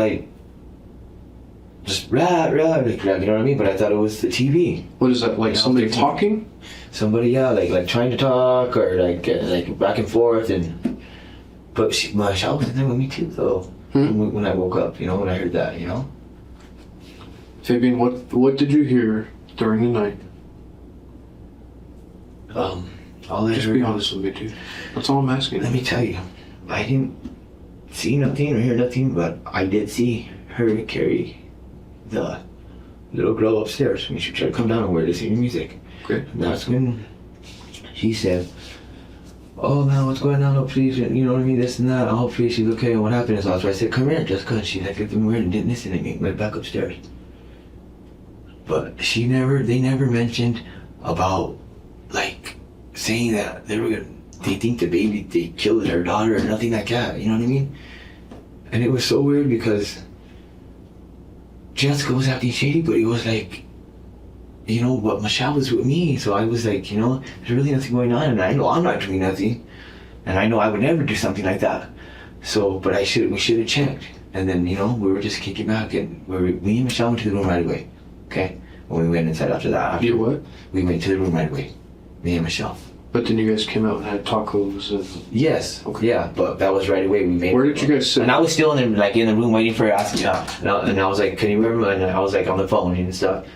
rah, like, you know what I mean? But I thought it was the TV. What is that? Like somebody talking? Somebody, yeah, like trying to talk or like back and forth, but Michelle was there with me too, though. When I woke up, you know, when I heard that, you know. Fabian, what did you hear during the night? Just be honest with me, dude. That's all I'm asking. Let me tell you, I didn't see nothing or hear nothing, but I did see her carry the little girl upstairs when she tried to come down and wear the same music. Okay. And that's when she said, "Oh man, what's going on? Oh please, you know what I mean, this and that. Oh please, she's okay." And what happened is, so I said, "Come here," just cause she's like, "It's weird," and didn't listen to me. Went back upstairs. But they never mentioned about like saying that they think the baby, they killed her daughter or nothing like that. You know what I mean? And it was so weird because Jessica was acting shady, but it was like, you know, but Michelle was with me, so I was like, you know, there's really nothing going on, and I know I'm not doing nothing, and I know I would never do something like that. So, but we should have checked. And then, you know, we were just kicking back, and me and Michelle went to the room right away. Okay? When we went inside after that. You what? We went to the room right away. Me and Michelle. But then you guys came out and had tacos and... Yes. Okay. Yeah, but that was right away. We made. Where did you guys sit? And I was still in the room waiting for her asking me out. And I was like, can you remember? And I was like on the phone and stuff.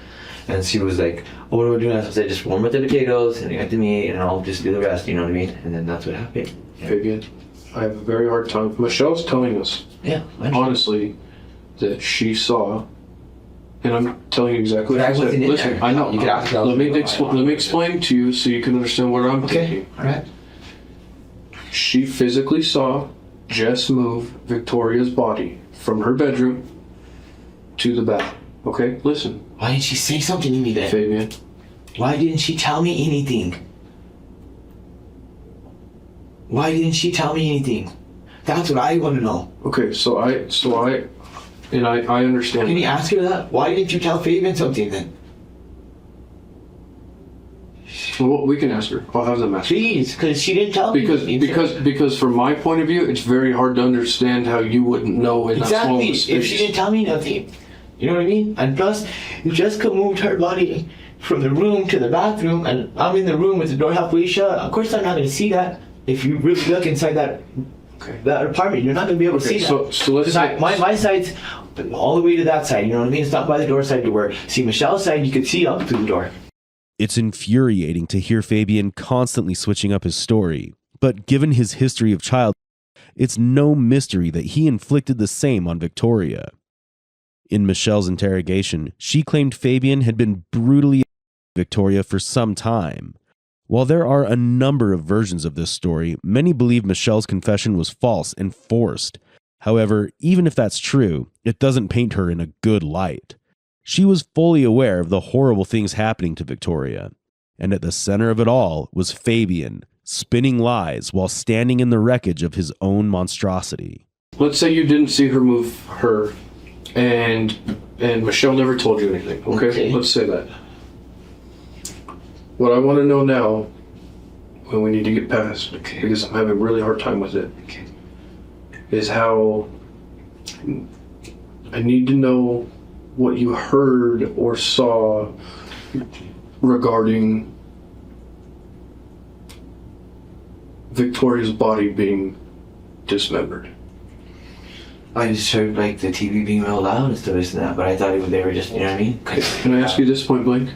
And she was like, oh, what are we doing? I said, just warm up the potatoes and get the meat and I'll just do the rest, you know what I mean? And then that's what happened. Yeah. Fabian, I have a very hard time. Michelle's telling us, honestly, that she saw, and I'm telling you exactly what I said. Listen, I know. You could ask let me explain to you so you can understand what I'm thinking. All right. She physically saw Jess move Victoria's body from her bedroom to the bath. Okay, listen. Why didn't she say something to me then? Fabian. Why didn't she tell me anything? Why didn't she tell me anything? That's what I want to know. Okay, so I understand. Can you ask her that? Why didn't you tell Fabian something then? Well, we can ask her. I'll have them ask her. Please, because she didn't tell me. Because from my point of view, it's very hard to understand how you wouldn't know in that small of a space. If she didn't tell me nothing. You know what I mean? And plus, Jessica moved her body from the room to the bathroom, and I'm in the room with the door halfway shut. Of course, I'm not going to see that. If you really look inside that apartment, you're not going to be able to see that. So let's say my side's all the way to that side. You know what I mean? It's not by the door side to where see Michelle's side. You could see up through the door. It's infuriating to hear Fabian constantly switching up his story, but given his history of childhood, it's no mystery that he inflicted the same on Victoria. In Michelle's interrogation, she claimed Fabian had been brutally Victoria for some time. While there are a number of versions of this story, many believe Michelle's confession was false and forced. However, even if that's true, it doesn't paint her in a good light. She was fully aware of the horrible things happening to Victoria, and at the center of it all was Fabian, spinning lies while standing in the wreckage of his own monstrosity. Let's say you didn't see her move her, and Michelle never told you anything, okay? Let's say that. What I want to know now, when we need to get past, because I'm having a really hard time with it, is how I need to know what you heard or saw regarding Victoria's body being dismembered. I just heard like the TV being real loud and stuff and that, but I thought they were just, you know what I mean? Can I ask you this point blank?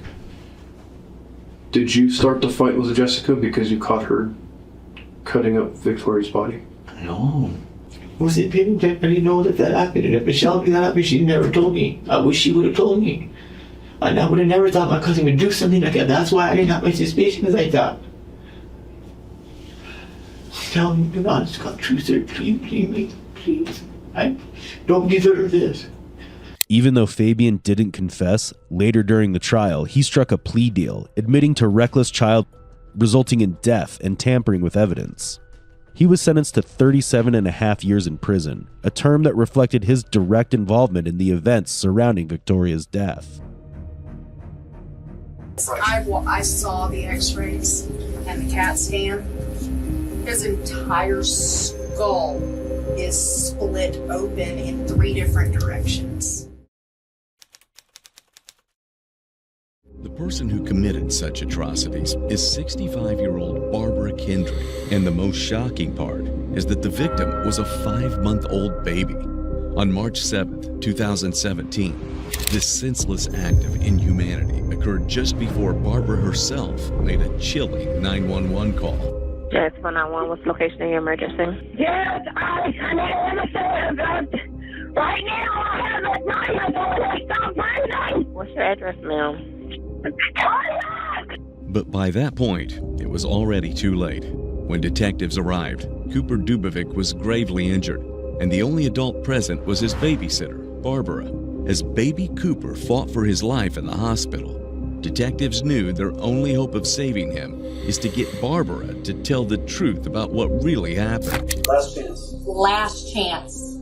Did you start the fight with Jessica because you caught her cutting up Victoria's body? No. Was it him? I didn't know that happened. And if Michelle knew that happened, she never told me. I wish she would have told me. And I would have never thought my cousin would do something like that. That's why I didn't have my suspicions like that. Tell me the honest God truth, sir. Please. I don't deserve this. Even though Fabian didn't confess, later during the trial, he struck a plea deal, admitting to reckless child resulting in death and tampering with evidence. He was sentenced to 37.5 years in prison, a term that reflected his direct involvement in the events surrounding Victoria's death. I saw the x-rays and the CAT scan. His entire skull is split open in 3 different directions. The person who committed such atrocities is 65-year-old Barbara Kendrick. And the most shocking part is that the victim was a 5-month-old baby. On March 7th, 2017, this senseless act of inhumanity occurred just before Barbara herself made a chilling 911 call. Yes, 191, what's the location of your emergency? Yes, I need to say that right now I have a 9-year-old. Stop breathing. What's your address, ma'am? But by that point, it was already too late. When detectives arrived, Cooper Dubovic was gravely injured, and the only adult present was his babysitter, Barbara. As baby Cooper fought for his life in the hospital, detectives knew their only hope of saving him is to get Barbara to tell the truth about what really happened. Last chance. Last chance.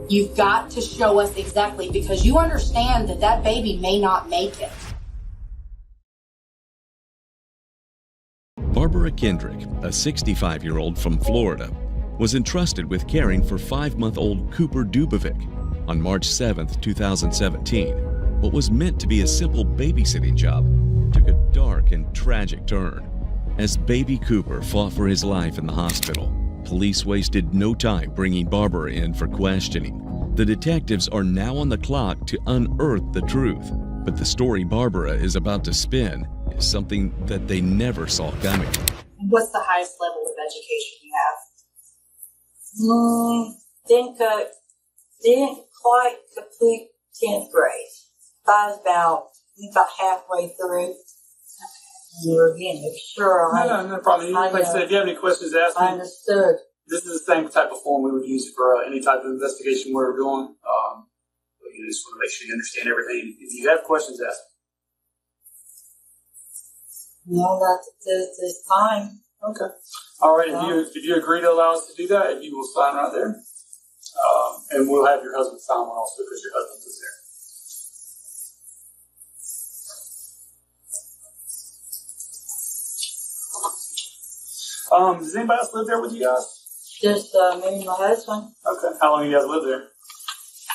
You've got to show us exactly, because you understand that that baby may not make it. Barbara Kendrick, a 65-year-old from Florida, was entrusted with caring for 5-month-old Cooper Dubovic. On March 7, 2017, what was meant to be a simple babysitting job took a dark and tragic turn. As baby Cooper fought for his life in the hospital, police wasted no time bringing Barbara in for questioning. The detectives are now on the clock to unearth the truth, but the story Barbara is about to spin is something that they never saw coming. What's the highest level of education you have? Didn't quite complete 10th grade. I was about halfway through. You're again, sure. No problem. Like I said, if you have any questions, ask me. I understood. This is the same type of form we would use for any type of investigation we're doing. But you just want to make sure you understand everything. If you have questions, ask me. No, that's this time. Okay. All right. If you agree to allow us to do that, if you will sign right there, and we'll have your husband sign one also because your husband is there. Does anybody else live there with you guys? Just me and my husband. Okay. How long you guys live there?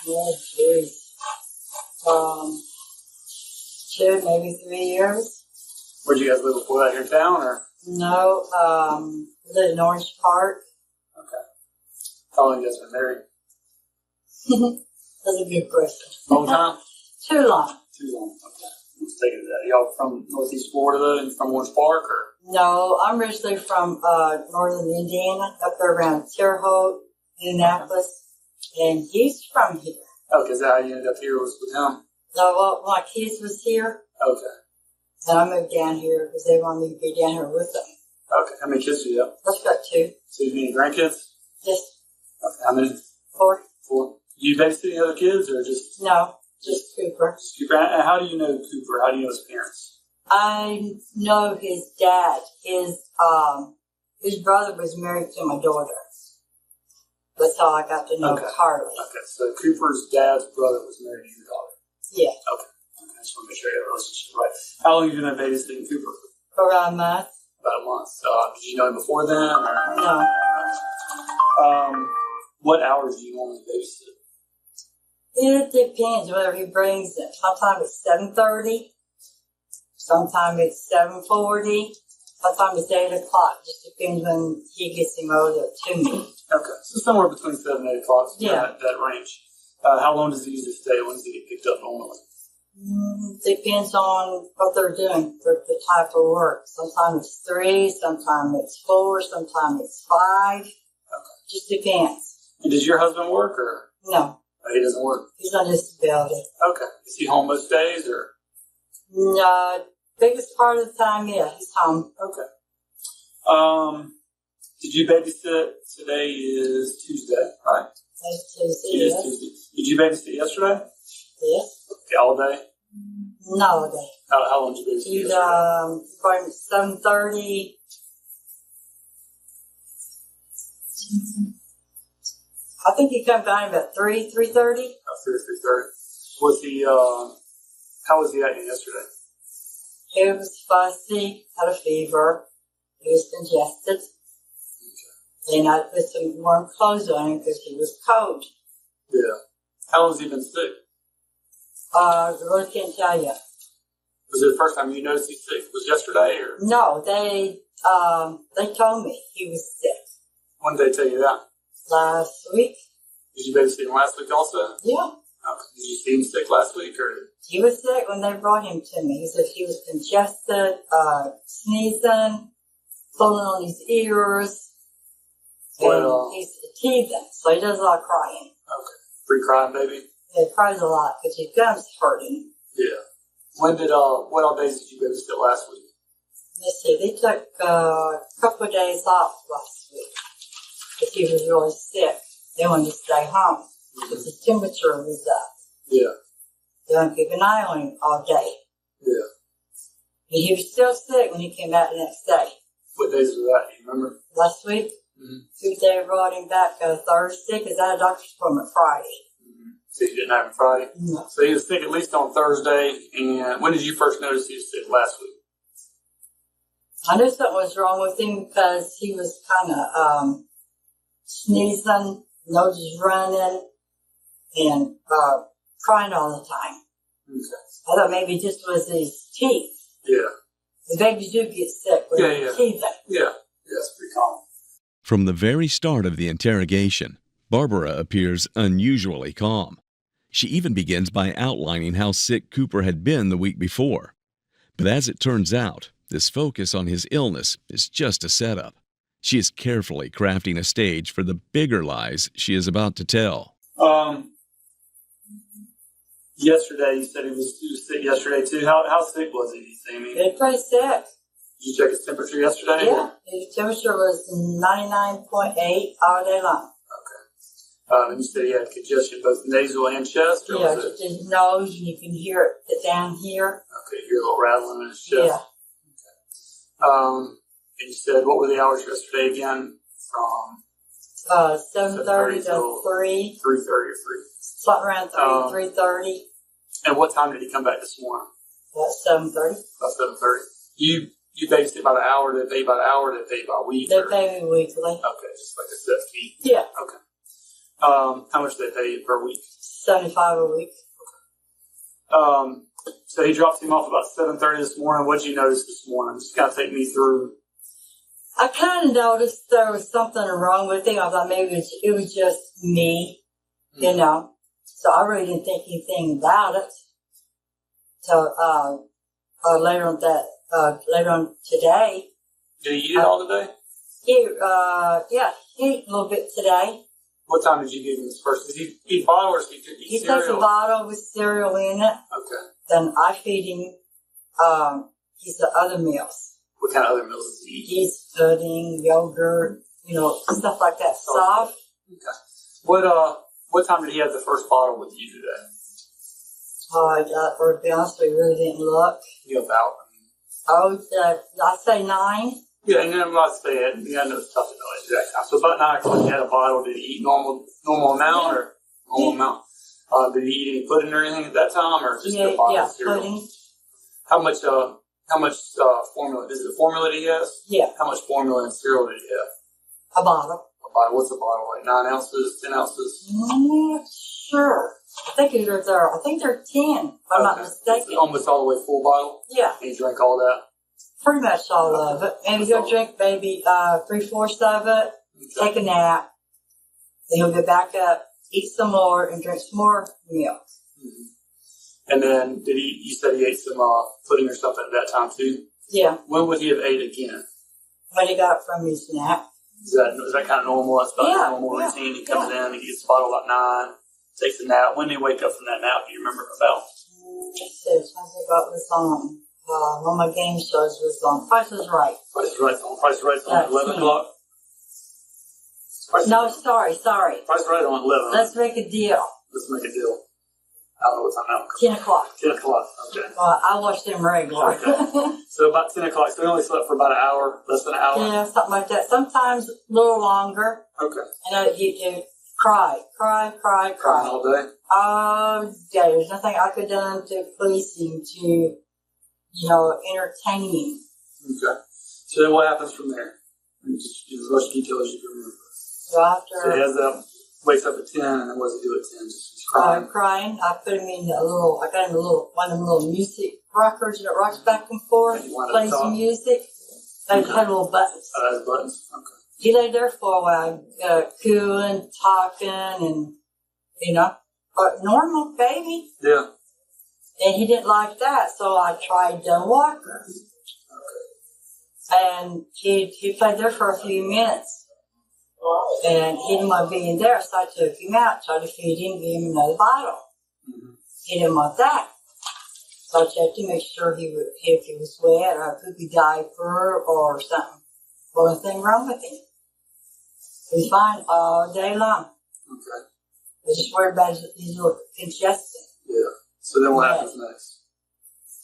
Oh, geez. 2, maybe 3 years. Where'd you guys live before that? Here in town, or? No, lived in Orange Park. Okay. How long you guys been married? That's a good question. Long time? Too long. Too long. Okay. Let's take it to that. Y'all from Northeast Florida and from Orange Park, or? No, I'm originally from northern Indiana, up there around Terre Haute, Indianapolis, and he's from here. Okay, is that how you ended up here was with him? No, well, my kids was here, Okay. and I moved down here because they wanted me to be down here with them. Okay. How many kids do you have? I've got 2. So you have any grandkids? Yes. Okay. How many? 4. 4. Do you babysit any other kids, or just? No, just Cooper. Just Cooper. And how do you know Cooper? How do you know his parents? I know his dad. His brother was married to my daughter. That's how I got to know Carly. Okay, so Cooper's dad's brother was married to your daughter. Yeah. Okay. I just want to make sure I got the relationship right. How long have you been babysitting Cooper? Around a month. About a month. Did you know him before then? Or? No. What hours do you normally babysit? It depends whether he brings it. Sometimes it's 7:30. Sometimes it's 7:40. Sometimes it's 8 o'clock. Just depends when he gets him over to me. Okay, so somewhere between 7 and 8 o'clock. Yeah. That range. How long does he usually stay? When does he get picked up normally? Depends on what they're doing, the type of work. Sometimes it's 3, sometimes it's 4, sometimes it's 5. Okay. Just depends. And does your husband work, or? No. Oh, he doesn't work? He's on disability. Okay. Is he home most days, or? No, biggest part of the time, yeah, he's home. Okay. Did you babysit? Today is Tuesday, right? That's Tuesday. It is Tuesday. Did you babysit yesterday? Yes. Okay, all day? No, all day. How long did you babysit He's yesterday? from 7:30. I think he come down about 3:30. 3:30. Was he? How was he acting yesterday? He was fussy, had a fever. He was congested. And I put some warm clothes on him because he was cold. Yeah. How long has he been sick? I really can't tell you. Was it the first time you noticed he's sick? Was it yesterday, or? No, they told me he was sick. When did they tell you that? Last week. Did you babysit him last week also? Yeah. Okay. Did you see him sick last week, or? He was sick when they brought him to me. He said he was congested, sneezing, pulling on his ears. And he's teething, so he does a lot of crying. Okay. Free crying baby? He cries a lot because his gums hurting. Yeah. What all days did you babysit last week? Let's see, they took a couple of days off last week because he was really sick. They wanted to stay home because his temperature was up. Yeah. They wanted to keep an eye on him all day. Yeah. And he was still sick when he came back the next day. What days was that? Do you remember? Last week? Tuesday, I brought him back Thursday because I had a doctor's appointment Friday. So you didn't have him Friday? No. So he was sick at least on Thursday. And when did you first notice he was sick last week? I knew something was wrong with him because he was kind of sneezing, nose is running, and crying all the time. Okay. I thought maybe it just was his teeth. Yeah. The babies do get sick with their teeth. Yeah. That's pretty common. From the very start of the interrogation, Barbara appears unusually calm. She even begins by outlining how sick Cooper had been the week before. But as it turns out, this focus on his illness is just a setup. She is carefully crafting a stage for the bigger lies she is about to tell. Yesterday, you said he was sick yesterday too. How sick was he? I mean, He was pretty sick. did you check his temperature yesterday? Yeah, his temperature was 99.8 all day long. And you said he had congestion both nasal and chest, or Yeah, was it? just his nose, and you can hear it down here. Okay, you hear a little rattling in his chest. Yeah. And you said, what were the hours yesterday again? From 7:30 to 3. 3:30 or 3. Something around 3:30. And what time did he come back this morning? About 7:30. About 7:30. You babysit by the hour, they pay by the hour, they pay by week? They pay me weekly. Okay, just like a set fee. Yeah. Okay. How much do they pay you per week? $75 a week. So he dropped him off about 7:30 this morning. What did you notice this morning? Just kind of take me through. I kind of noticed there was something wrong with him. I thought maybe it was just me, you know. So I really didn't think anything about it. So later on today. Did he eat it all today? He ate a little bit today. What time did you give him his first? Did he eat bottle or did he eat cereal? He takes a bottle with cereal in it. Okay. Then I feed him the other meals. What kind of other meals does he eat? He's pudding, yogurt, stuff like that. Soft. Okay. What time did he have the first bottle with you today? To be honest, we really didn't look. About? I say 9. Yeah, and then I say it. Yeah, I know it's tough to know exact time. So about 9 o'clock, he had a bottle. Did he eat normal amount or normal amount? Did he eat any pudding or anything at that time, or just a bottle of cereal? Pudding. How much formula? Is it formula that he has? Yeah. How much formula and cereal did he have? A bottle. A bottle. What's a bottle like? 9 ounces, 10 ounces? Not sure. I think they're 10. If I'm not mistaken. Almost all the way full bottle. Yeah. And you drank all that. Pretty much all of it. Maybe he'll drink maybe 3/4 of it, take a nap, then he'll get back up, eat some more, and drink some more milk. Mm-hmm. And then you said he ate some pudding or something at that time too? Yeah. When would he have ate again? When he got from his nap. Is that kind of normal? That's about his normal routine. He comes in, he gets the bottle about 9, takes a nap. When did he wake up from that nap? Do you remember about? Let's see, I think what was on. One of my game shows was on Price is Right. Price is Right on 11 o'clock? No, sorry. Price is Right on 11. Let's make a deal. Let's make a deal. I don't know what time now. 10 o'clock. 10 o'clock, okay. I watched them regular. Okay. So about 10 o'clock, so he only slept for about an hour, less than an hour? Yeah, something like that. Sometimes a little longer. Okay. And he'd cry. Crying all day? Oh, yeah, there's nothing I could have done to please him, to, entertain him. Okay. So then what happens from there? Just as much detail as you can remember. So after... So he has wakes up at 10, and then what does he do at 10? Just crying? Crying. I put him in I got him one of them little music rockers that rocks back and forth, plays some music. They had little buttons. Oh, has buttons? Okay. He lay there for a while, cooling, talking, and, normal baby. Yeah. And he didn't like that, so I tried the walker. Okay. And he played there for a few minutes. And he didn't want to be in there, so I took him out, tried to feed him, gave him another bottle. Mm-hmm. He didn't want that. So I checked to make sure if he was wet or a poopy diaper or something. Wasn't anything wrong with him. He was fine all day long. Okay. I was just worried about his little congestion. Yeah. So then what happens next?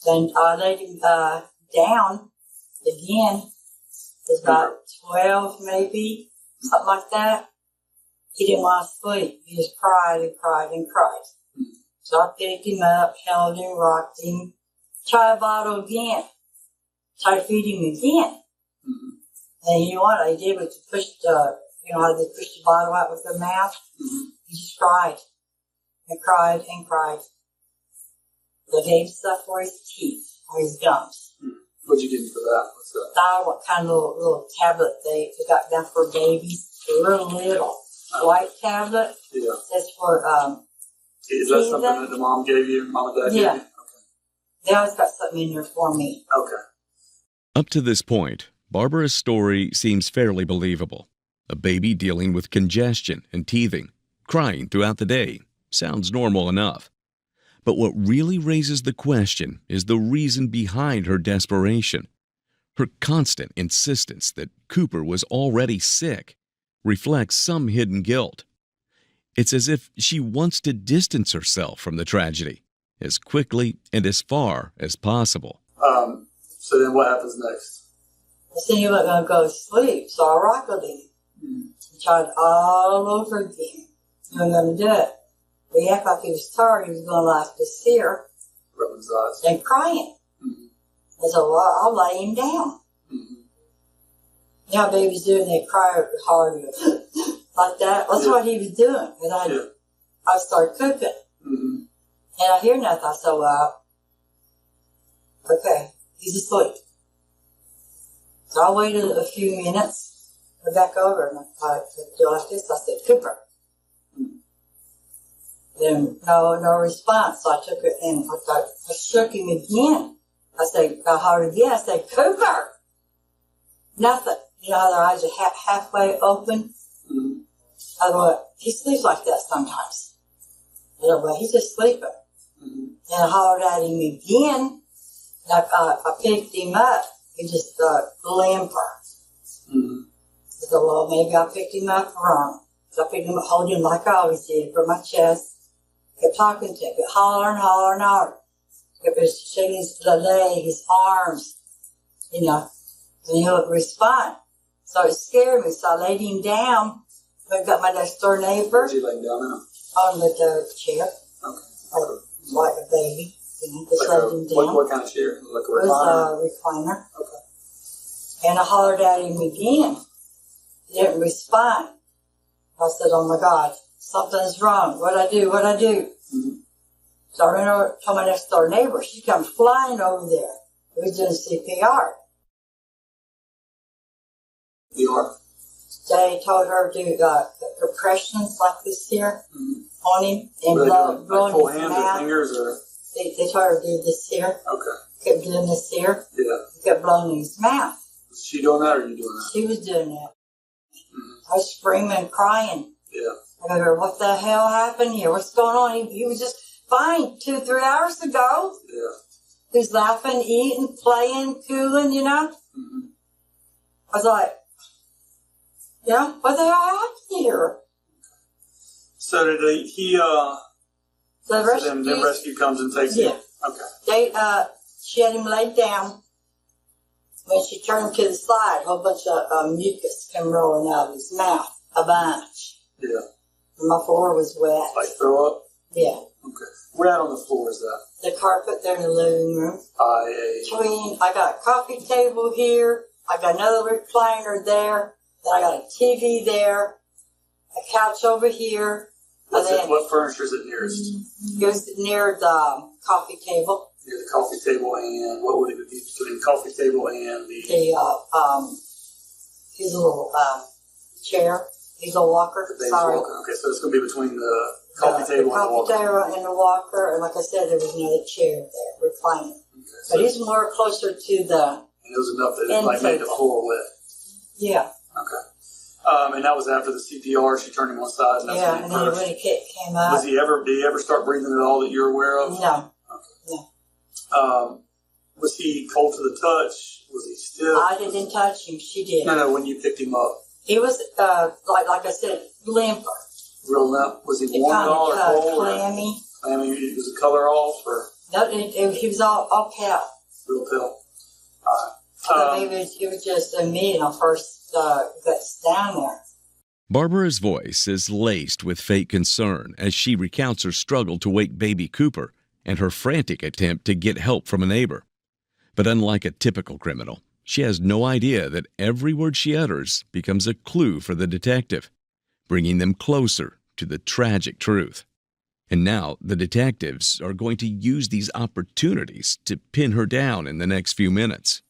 Then I laid him down again. It was about 12 maybe, something like that. He didn't want to sleep. He just cried and cried and cried. Mm-hmm. So I picked him up, held him, rocked him, tried a bottle again, tried to feed him again. Mm-hmm. And you know what I did was pushed You know how they push the bottle out with their mouth? He just cried. And cried and cried. They gave stuff for his teeth, or his gums. What'd you give him for that? What's that? I don't know what kind of little tablet they got done for babies. Real little white tablet. Yeah. That's for Is that something that the mom gave you? Mom and dad Yeah. gave you? They always got something in there for me. Okay. Up to this point, Barbara's story seems fairly believable. A baby dealing with congestion and teething, crying throughout the day, sounds normal enough. But what really raises the question is the reason behind her desperation. Her constant insistence that Cooper was already sick reflects some hidden guilt. It's as if she wants to distance herself from the tragedy as quickly and as far as possible. So then what happens next? I said he wasn't going to go to sleep, so I rockled him. He tried all over again. He wasn't going to do it. But he acted like he was tired. He was going like this here. Rubbing his eyes. And crying. I said, well, I'll lay him down. You know how babies do when they cry hard like that? That's what he was doing. And I started cooking. And I hear nothing. I said, well, okay, he's asleep. So I waited a few minutes, went back over, and I do like this. I said, Cooper. Then no response. So I took it and I shook him again. I said, I heard again. I said, Cooper. Nothing. You know how their eyes are halfway open? I thought, he sleeps like that sometimes. I thought, well, he's just sleeping. And I hollered at him again. I picked him up. He just limping. I thought, well, maybe I picked him up wrong. So I picked him up, holding him like I always did, for my chest. Kept talking to him, kept hollering. Kept shaking his leg, his arms, you know, and he wouldn't respond. So it scared me, so I laid him down. I got my next door neighbor. Where'd you lay him down now? On the chair. Okay. Like a baby. You know, just laid him down. What kind of chair? Like a It recliner? was a recliner. Okay. And I hollered at him again. He didn't respond. I said, oh my God, something's wrong. What'd I do? So I ran over to my next door neighbor. She comes flying over there. We was doing CPR. They told her to do compressions like this here on him and blowing full his hands mouth. or fingers or? They told her to do this here. Okay. Kept doing this here. Yeah. Kept blowing in his mouth. Was she doing that or are you doing that? She was doing that. I was screaming, crying. Yeah. I go, what the hell happened here? What's going on? He was just fine 2-3 hours ago. Yeah. He was laughing, eating, playing, cooling, you know? I was like, yeah, what the hell happened here? So did the rescue comes and takes him? Okay. She had him laid down. When she turned him to the side, a whole bunch of mucus came rolling out of his mouth, a bunch. Yeah. And my floor was wet. Like throw up? Yeah. Okay. Where out on the floor is that? The carpet there in the living room. Yeah. I got a coffee table here. I got another recliner there. Then I got a TV there. A couch over here. What furniture is it nearest? It was near the coffee table. Near the coffee table and what would it be between the coffee table and the his little chair, his little walker. baby's Sorry. walker? Okay, so it's going to be between the coffee table and the coffee walker. table and the walker, and like I said, there was another chair there, reclining. But he's more closer to the. And it was enough that it made the floor wet. Yeah. Okay. And that was after the CPR. She turned him on side. And that's Yeah, when and he then first. when he came up. Did he ever start breathing at all that you're aware of? No. Was he cold to the touch? Was he stiff? I didn't touch him. She did. No, when you picked him up. He was like I said, limper. Real limp. Was he warm at all or cold? Clammy. Clammy. Was the color off or? No, he was all pale. Real pale. It was just me when I first got down there. Barbara's voice is laced with fake concern as she recounts her struggle to wake baby Cooper and her frantic attempt to get help from a neighbor. But unlike a typical criminal, She has no idea that every word she utters becomes a clue for the detective, bringing them closer to the tragic truth. And now the detectives are going to use these opportunities to pin her down in the next few minutes.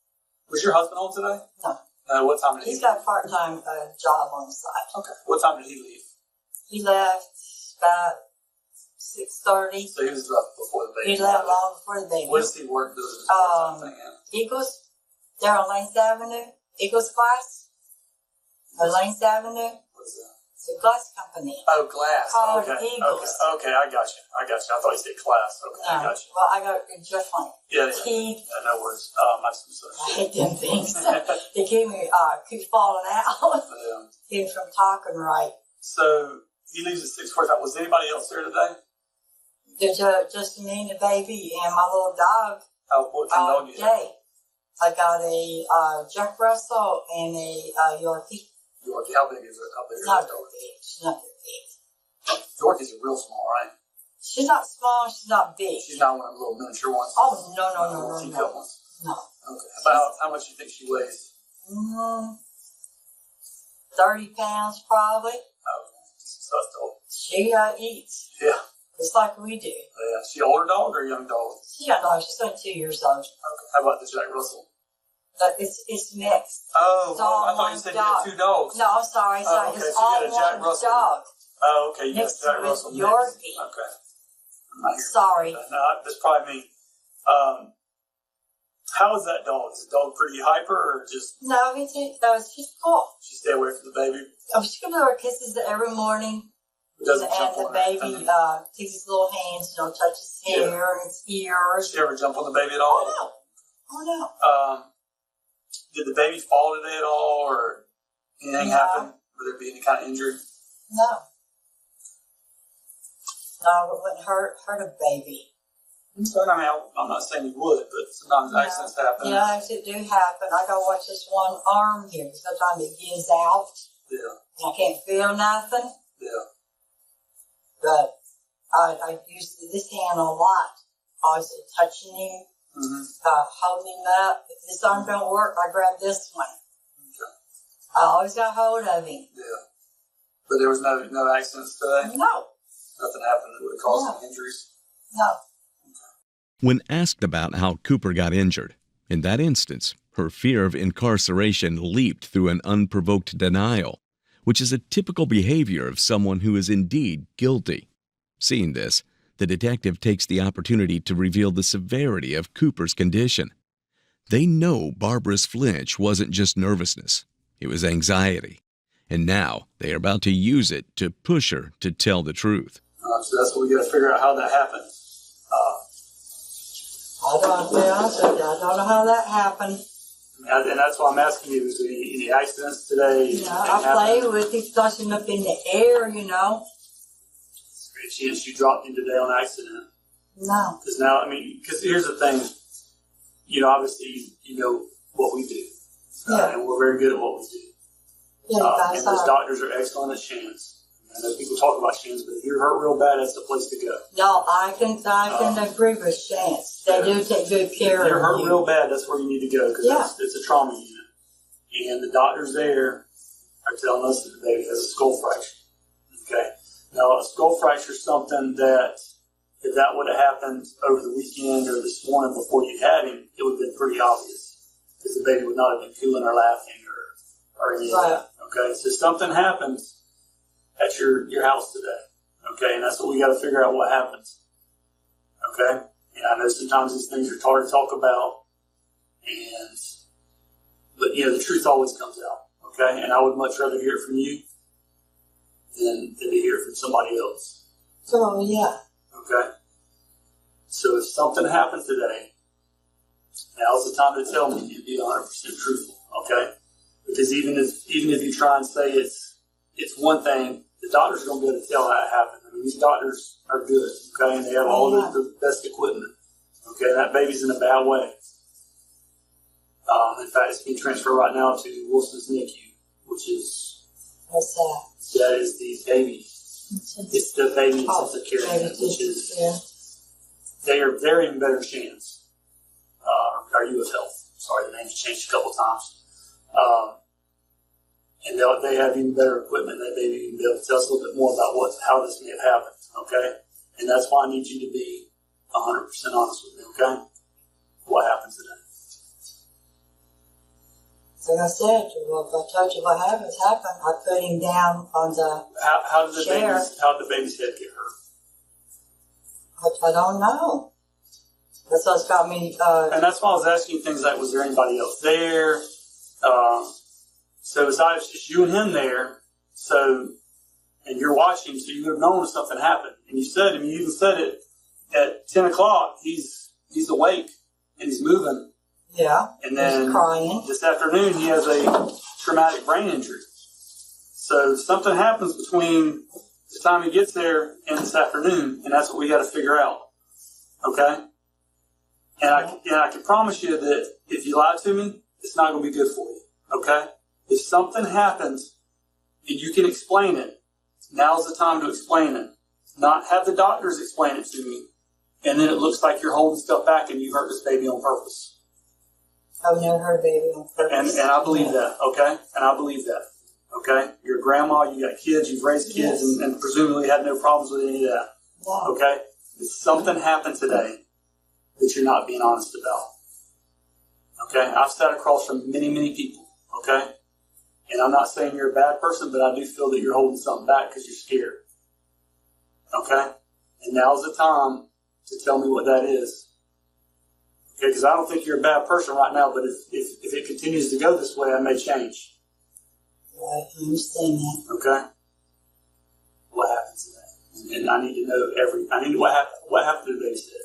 Was your husband home today? No. What time did he He's got a part-time job on the side. Okay. What time did he leave? He left about 6:30. So he was left before the baby. He left long before the baby. What does he work? Does his part-time thing in? Eagles, they're on Lanes Avenue. Eagles Glass. On Lanes Avenue. What's that? It's a glass company. Oh, glass. Called Okay. Eagles. Okay, I got you. I thought you said class. Okay, I got you. Well, I got it just like Yeah. teeth. No worries. I hate them things. They gave me, keep falling out. Yeah. Keep from talking right. So he leaves at 6:45. Was anybody else there today? There's just me and the baby and my little dog. What kind of dog you have? I got a Jack Russell and a Yorkie. Yorkie. How big is it? How big is Not that dog? big. She's not big. Yorkies are real small, right? She's not small. She's not big. She's not one of the little miniature ones. Oh no. Teacup ones. No. Okay. About how much do you think she weighs? 30 pounds probably. Okay. So that's old. She eats. Yeah. Just like we do. Yeah. She an older dog or a young dog? She don't know. She's only 2 years old. Okay. How about the Jack Russell? But it's mixed. Oh, It's well, all I thought you one said dog. you had 2 dogs. No, I'm sorry. Oh, okay, It's so you all got a Jack one Russell dog. Oh, okay. You got Mixed Jack with Russell mix. Yorkie. Okay. I'm not hearing Sorry. that. No, that's probably me. How is that dog? Is the dog pretty hyper or just No, she's cool. she stay away from the baby? Oh, she comes over, kisses it every morning. Doesn't And jump the on her. baby takes his little hands, touch his hair and his ears. She ever jump on the baby at all? Oh no. Did the baby fall today at all, or anything happen? Would there be any kind of injury? No. No, it wouldn't hurt a baby. So, I mean, I'm not saying you would, but sometimes accidents happen. Yeah, accidents do happen. I gotta watch this one arm here. Sometimes it gives out. Yeah. And I can't feel nothing. Yeah. But I use this hand a lot. Always touching him, holding him up. If this arm don't work, I grab this one. Okay. I always got hold of him. Yeah. But there was no accidents today? No. Nothing happened that would have caused any injuries? No. When asked about how Cooper got injured, in that instance, her fear of incarceration leaped through an unprovoked denial, which is a typical behavior of someone who is indeed guilty. Seeing this, the detective takes the opportunity to reveal the severity of Cooper's condition. They know Barbara's flinch wasn't just nervousness, it was anxiety. And now they are about to use it to push her to tell the truth. So that's what we got to figure out how that happened. I don't know how that happened. And that's why I'm asking you, is there any accidents today? You know, I play with him, tossing up in the air, you know. Is there a chance you dropped him today on accident? No. Because now, I mean, because here's the thing, obviously, you know what we do. And we're very good at what we do. Yeah, and those doctors are excellent at shams. I know people talk about shams, but if you're hurt real bad, that's the place to go. No, I can agree with Chance. They do take good care of you. If you're hurt real bad, that's where you need to go, because it's a trauma unit. And the doctors there are telling us that the baby has a skull fracture. Okay? Now, a skull fracture is something that, if that would have happened over the weekend or this morning before you had him, it would have been pretty obvious. Because the baby would not have been cooling or laughing or any of that. Okay? So something happens at your house today. Okay? And that's what we got to figure out what happens. Okay? And I know sometimes these things are hard to talk about, but the truth always comes out. Okay? And I would much rather hear it from you than to hear it from somebody else. Oh, yeah. Okay? So if something happens today, now's the time to tell me and be 100% truthful. Okay? Because even if you try and say it's one thing, the doctors are going to be able to tell how it happened. I mean, these doctors are good, okay, and they have all the best equipment. Okay, that baby's in a bad way. In fact, it's being transferred right now to Wilson's NICU, which is... What's that? That is the baby. It's the baby intensive care unit, which is... They're in better chance. Are you of health? Sorry, the name's changed a couple times. And they have even better equipment. They may even be able to tell us a little bit more about how this may have happened, okay? And that's why I need you to be 100% honest with me, okay? What happened today? Like I said, well, if I told you what happened, I put him down on the How did chair. how did the baby's head get hurt? I don't know. That's what's got me. And that's why I was asking things like, was there anybody else there? So it's just you and him there. So, and you're watching, so you would have known if something happened. And you even said it at 10 o'clock. He's awake and he's moving. Yeah. And then he's crying. This afternoon he has a traumatic brain injury. So something happens between the time he gets there and this afternoon, and that's what we got to figure out. Okay. And I can promise you that if you lie to me, it's not going to be good for you. Okay? If something happens and you can explain it, now's the time to explain it. Not have the doctors explain it to me, and then it looks like you're holding stuff back and you hurt this baby on purpose. I've never hurt a baby on purpose. And I believe that, okay? And I believe that, okay? You're a grandma, you got kids, you've raised kids, Yes. and presumably had no problems with any of that. Yeah. Okay? If something happened today that you're not being honest about. Okay? I've sat across from many, many people. Okay? And I'm not saying you're a bad person, but I do feel that you're holding something back because you're scared. Okay? And now's the time to tell me what that is. Okay? Because I don't think you're a bad person right now, but if it continues to go this way, I may change. Right, I understand that. Okay? What happened today? And I need to know what happened to the baby's head.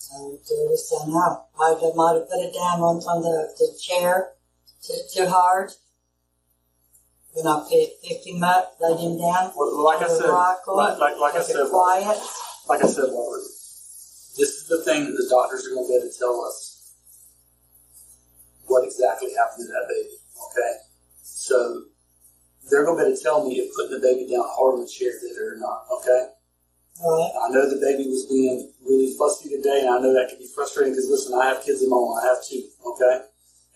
I don't know. I might have put it down on the chair too hard. When I picked him up, laid him down. Well, like I said, quiet. Like I said, Robert, this is the thing that the doctors are going to be able to tell us what exactly happened to that baby. Okay, so they're going to be able to tell me if putting the baby down hard on the chair did it or not. Okay. Right. I know the baby was being really fussy today, and I know that can be frustrating because, listen, I have kids of my own. I have two, okay?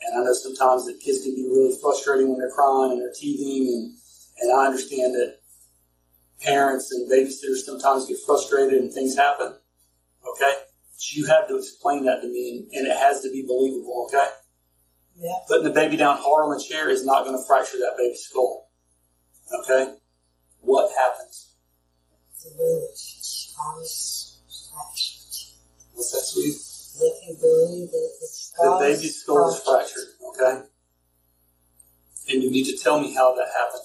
And I know sometimes that kids can be really frustrating when they're crying and they're teething, and I understand that parents and babysitters sometimes get frustrated and things happen, okay? But you have to explain that to me, and it has to be believable, okay? Yeah. Putting the baby down hard on the chair is not going to fracture that baby's skull, okay? What happens? What's that, sweet? If you believe that The baby's skull is fractured, okay? And you need to tell me how that happened.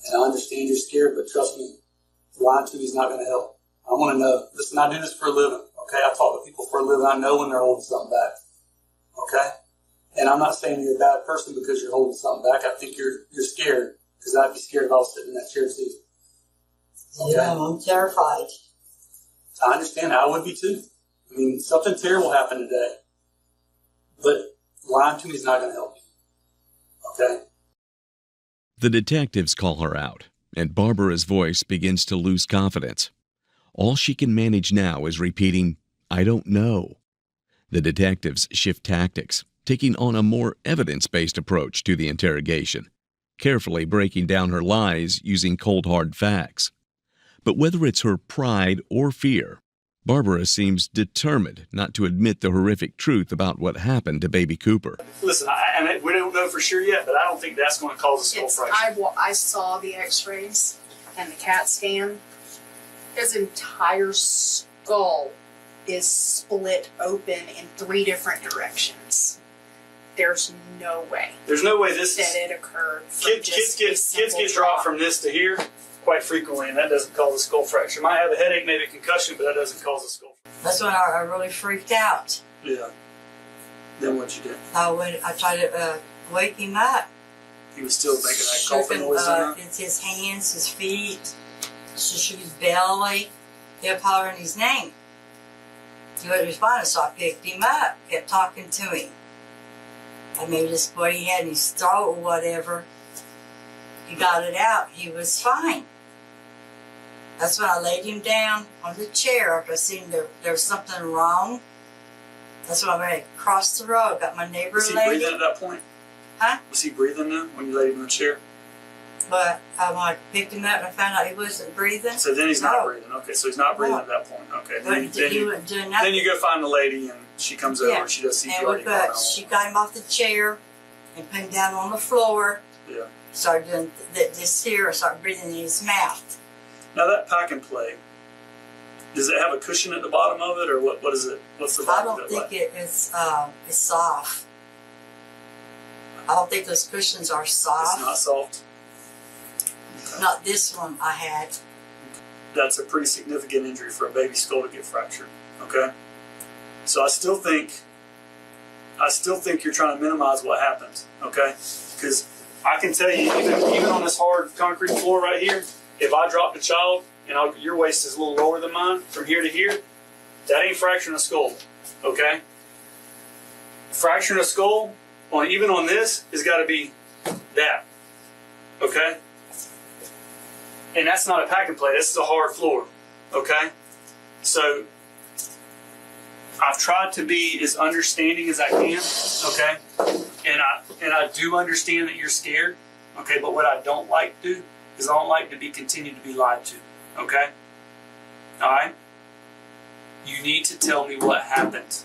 And I understand you're scared, but trust me, lying to me is not going to help. I want to know. Listen, I do this for a living, okay? I talk to people for a living. I know when they're holding something back, okay? And I'm not saying you're a bad person because you're holding something back. I think you're scared. Because I'd be scared if I was sitting in that chair too. Okay? Yeah, I'm terrified. I understand. I would be too. I mean, something terrible happened today. But lying to me is not going to help me. Okay? The detectives call her out, and Barbara's voice begins to lose confidence. All she can manage now is repeating, "I don't know." The detectives shift tactics, taking on a more evidence-based approach to the interrogation, carefully breaking down her lies using cold hard facts. But whether it's her pride or fear, Barbara seems determined not to admit the horrific truth about what happened to baby Cooper. Listen, we don't know for sure yet, but I don't think that's going to cause a skull fracture. I saw the x-rays and the CAT scan. His entire skull is split open in 3 different directions. There's no way. There's no way this that it occurred. Kids get dropped from this to here quite frequently, and that doesn't cause a skull fracture. Might have a headache, maybe a concussion, but that doesn't cause a skull fracture. That's when I really freaked out. Yeah. Then what you did? I tried to wake him up. He was still making that coughing noise. It's his hands, his feet, shook his belly. He kept hollering his name. He wouldn't respond, so I picked him up, kept talking to him. I mean, just what he had in his throat or whatever. He got it out. He was fine. That's when I laid him down on the chair. I seen there was something wrong. That's why I went across the road. Got my neighbor Was he lady. breathing at that point? Huh? Was he breathing then when you laid him in the chair? But when I picked him up and I found out he wasn't breathing. So then he's not breathing. Okay, so he's not breathing at that point. Okay, then you go find the lady and she comes over and she does CPR. And she got him off the chair and put him down on the floor. Yeah. Started doing this here. I started breathing in his mouth. Now that pack and play, does it have a cushion at the bottom of it, or what is it? What's the bottom of it like? I don't think it's soft. I don't think those cushions are soft. It's not soft? Okay. Not this one I had. That's a pretty significant injury for a baby skull to get fractured. Okay? So I still think you're trying to minimize what happened. Okay? Because I can tell you, even on this hard concrete floor right here, if I dropped a child and your waist is a little lower than mine, from here to here, that ain't fracturing a skull. Okay? Fracturing a skull, even on this, has got to be that. Okay? And that's not a pack and play, this is a hard floor. Okay? So I've tried to be as understanding as I can, okay? And I do understand that you're scared, okay? But what I don't like to do is I don't like to be continued to be lied to, okay? All right? You need to tell me what happened,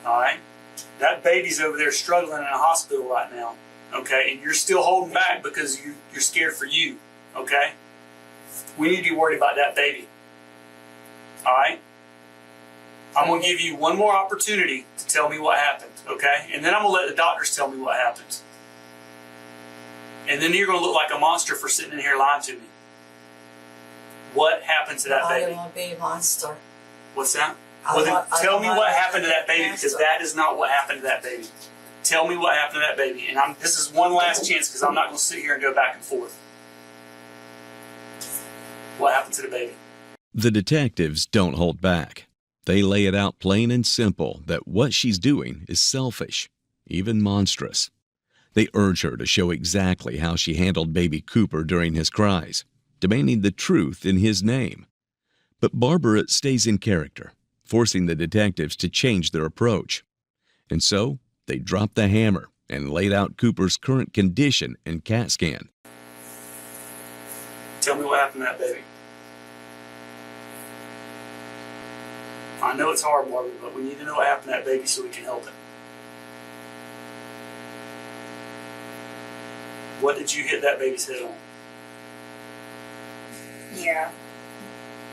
all right? That baby's over there struggling in a hospital right now, okay? And you're still holding back because you're scared for you, okay? We need to be worried about that baby, all right? I'm going to give you one more opportunity to tell me what happened, okay? And then I'm going to let the doctors tell me what happened. And then you're going to look like a monster for sitting in here lying to me. What happened to that I baby? don't want to be a monster. What's that? Well, then tell me what happened to that baby, because that is not what happened to that baby. Tell me what happened to that baby. And this is one last chance, because I'm not going to sit here and go back and forth. What happened to the baby? The detectives don't hold back. They lay it out plain and simple that what she's doing is selfish, even monstrous. They urge her to show exactly how she handled baby Cooper during his cries, demanding the truth in his name. But Barbara stays in character, forcing the detectives to change their approach. And so they dropped the hammer and laid out Cooper's current condition and CAT scan. Tell me what happened to that baby. I know it's hard, Barbara, but we need to know what happened to that baby so we can help it. What did you hit that baby's head on? Yeah.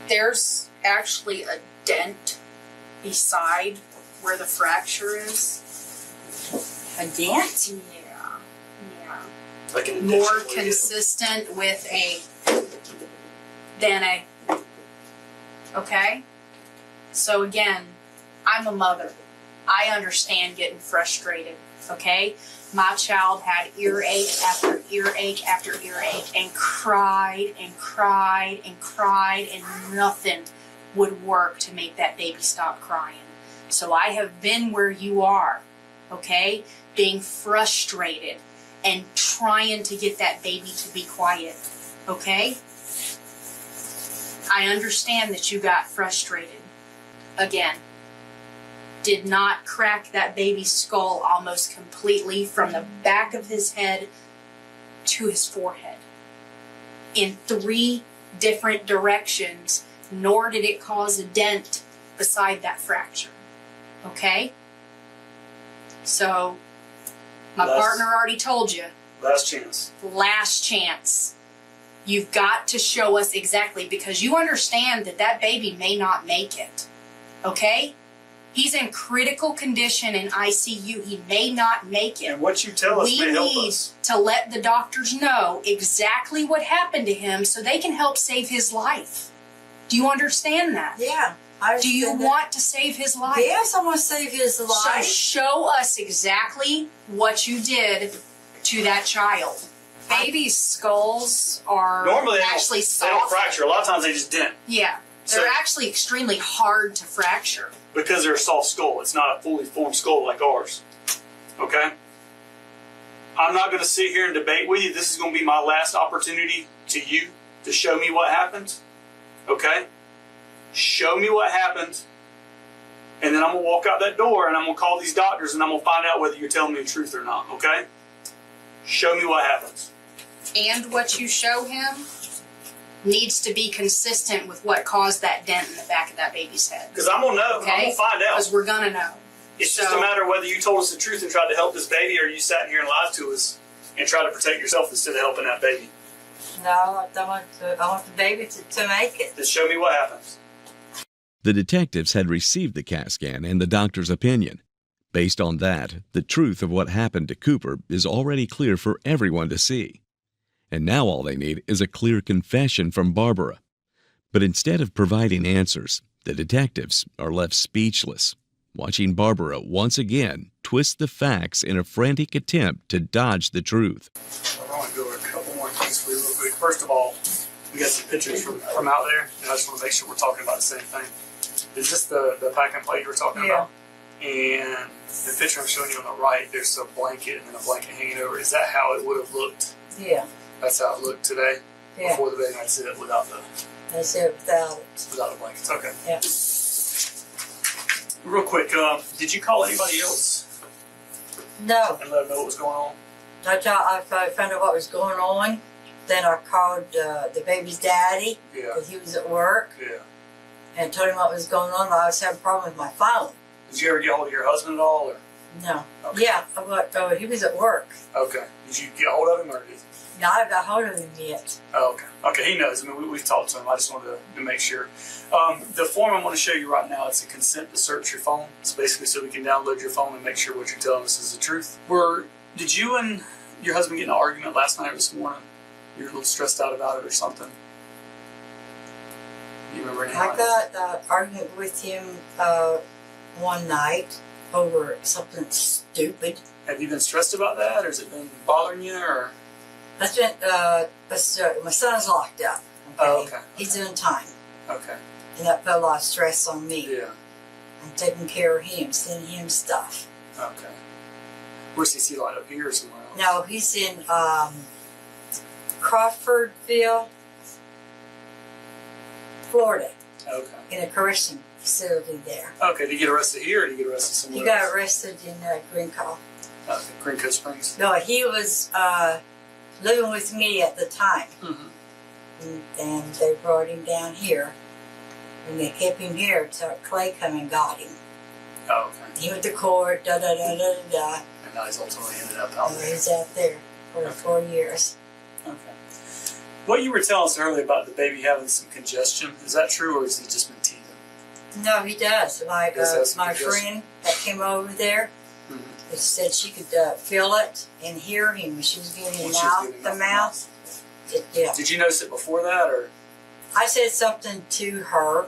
There's actually a dent beside where the fracture is. A dent? Yeah. Yeah. Like an more consistent with than a. Okay? So again, I'm a mother. I understand getting frustrated, okay? My child had earache after earache after earache and cried and cried and cried, and nothing would work to make that baby stop crying. So I have been where you are, okay? Being frustrated and trying to get that baby to be quiet, okay? I understand that you got frustrated. Again, did not crack that baby's skull almost completely from the back of his head to his forehead in 3 different directions, nor did it cause a dent beside that fracture. Okay? So, my partner already told you. Last chance. Last chance. You've got to show us exactly, because you understand that that baby may not make it. Okay? He's in critical condition in ICU. He may not make it. And what you tell us may help us. We need to let the doctors know exactly what happened to him so they can help save his life. Do you understand that? Yeah. Do you want to save his life? Yes, I want to save his life. So show us exactly what you did to that child. Babies' skulls are normally actually they soft. don't fracture. A lot of times they just dent. Yeah. They're actually extremely hard to fracture. Because they're a soft skull. It's not a fully formed skull like ours. Okay? I'm not going to sit here and debate with you. This is going to be my last opportunity to you to show me what happened. Okay? Show me what happened. And then I'm going to walk out that door and I'm going to call these doctors and I'm going to find out whether you're telling me the truth or not, okay? Show me what happens. And what you show him needs to be consistent with what caused that dent in the back of that baby's head. Because I'm going to know. Okay? I'm going to find out. Because we're going to know. It's just a matter of whether you told us the truth and tried to help this baby or you sat in here and lied to us and tried to protect yourself instead of helping that baby. No, I want the baby to make it. Then show me what happens. The detectives had received the CAT scan and the doctor's opinion. Based on that, the truth of what happened to Cooper is already clear for everyone to see. And now all they need is a clear confession from Barbara. But instead of providing answers, the detectives are left speechless, watching Barbara once again twist the facts in a frantic attempt to dodge the truth. I want to go over a couple more things for you real quick. First of all, we got some pictures from out there, and I just want to make sure we're talking about the same thing. Is this the pack and play you were talking about? And the picture I'm showing you on the right, there's a blanket and then a blanket hanging over. Is that how it would have looked? Yeah. That's how it looked today? Yeah. Before the baby, that's it without the... That's it without it. Without the blankets, okay. Yeah. Real quick, did you call anybody else? No. And let them know what was going on? I found out what was going on. Then I called the baby's daddy because he was at work. Yeah. And told him what was going on. I was having a problem with my phone. Did you ever get hold of your husband at all? Or? No. Okay. Yeah, he was at work. Okay. Did you get hold of him or did No, I haven't got hold of him yet. Oh, okay. Okay, he knows. I mean, we've talked to him. I just wanted to make sure. The form I want to show you right now, it's a consent to search your phone. It's basically so we can download your phone and make sure what you're telling us is the truth. Did you and your husband get in an argument last night or this morning? You were a little stressed out about it or something? You remember anything? I got an argument with him one night over something stupid. Have you been stressed about that, or has it been bothering you, or? That's been, my son's locked up. Okay? Oh, okay. He's doing time. Okay. And that put a lot of stress on me. Yeah. I'm taking care of him, sending him stuff. Okay. Where's he like up here or somewhere else? No, he's in Crawfordville, Florida. Okay. In a correction facility there. Okay, did he get arrested here or did he get arrested somewhere He got else? arrested in Green Call. Okay, Green Coast Springs. No, he was living with me at the time. Mm-hmm. And they brought him down here. And they kept him here until Clay come and got him. Oh, okay. He went to court, And now he's ultimately ended up out there. He's out there for 4 years. Okay. What you were telling us earlier about the baby having some congestion, is that true or has he just been teething? No, he does. My congestion? friend that came over there said she could feel it and hear him when she was giving him the mouth. Yeah. Did you notice it before that, or? I said something to her.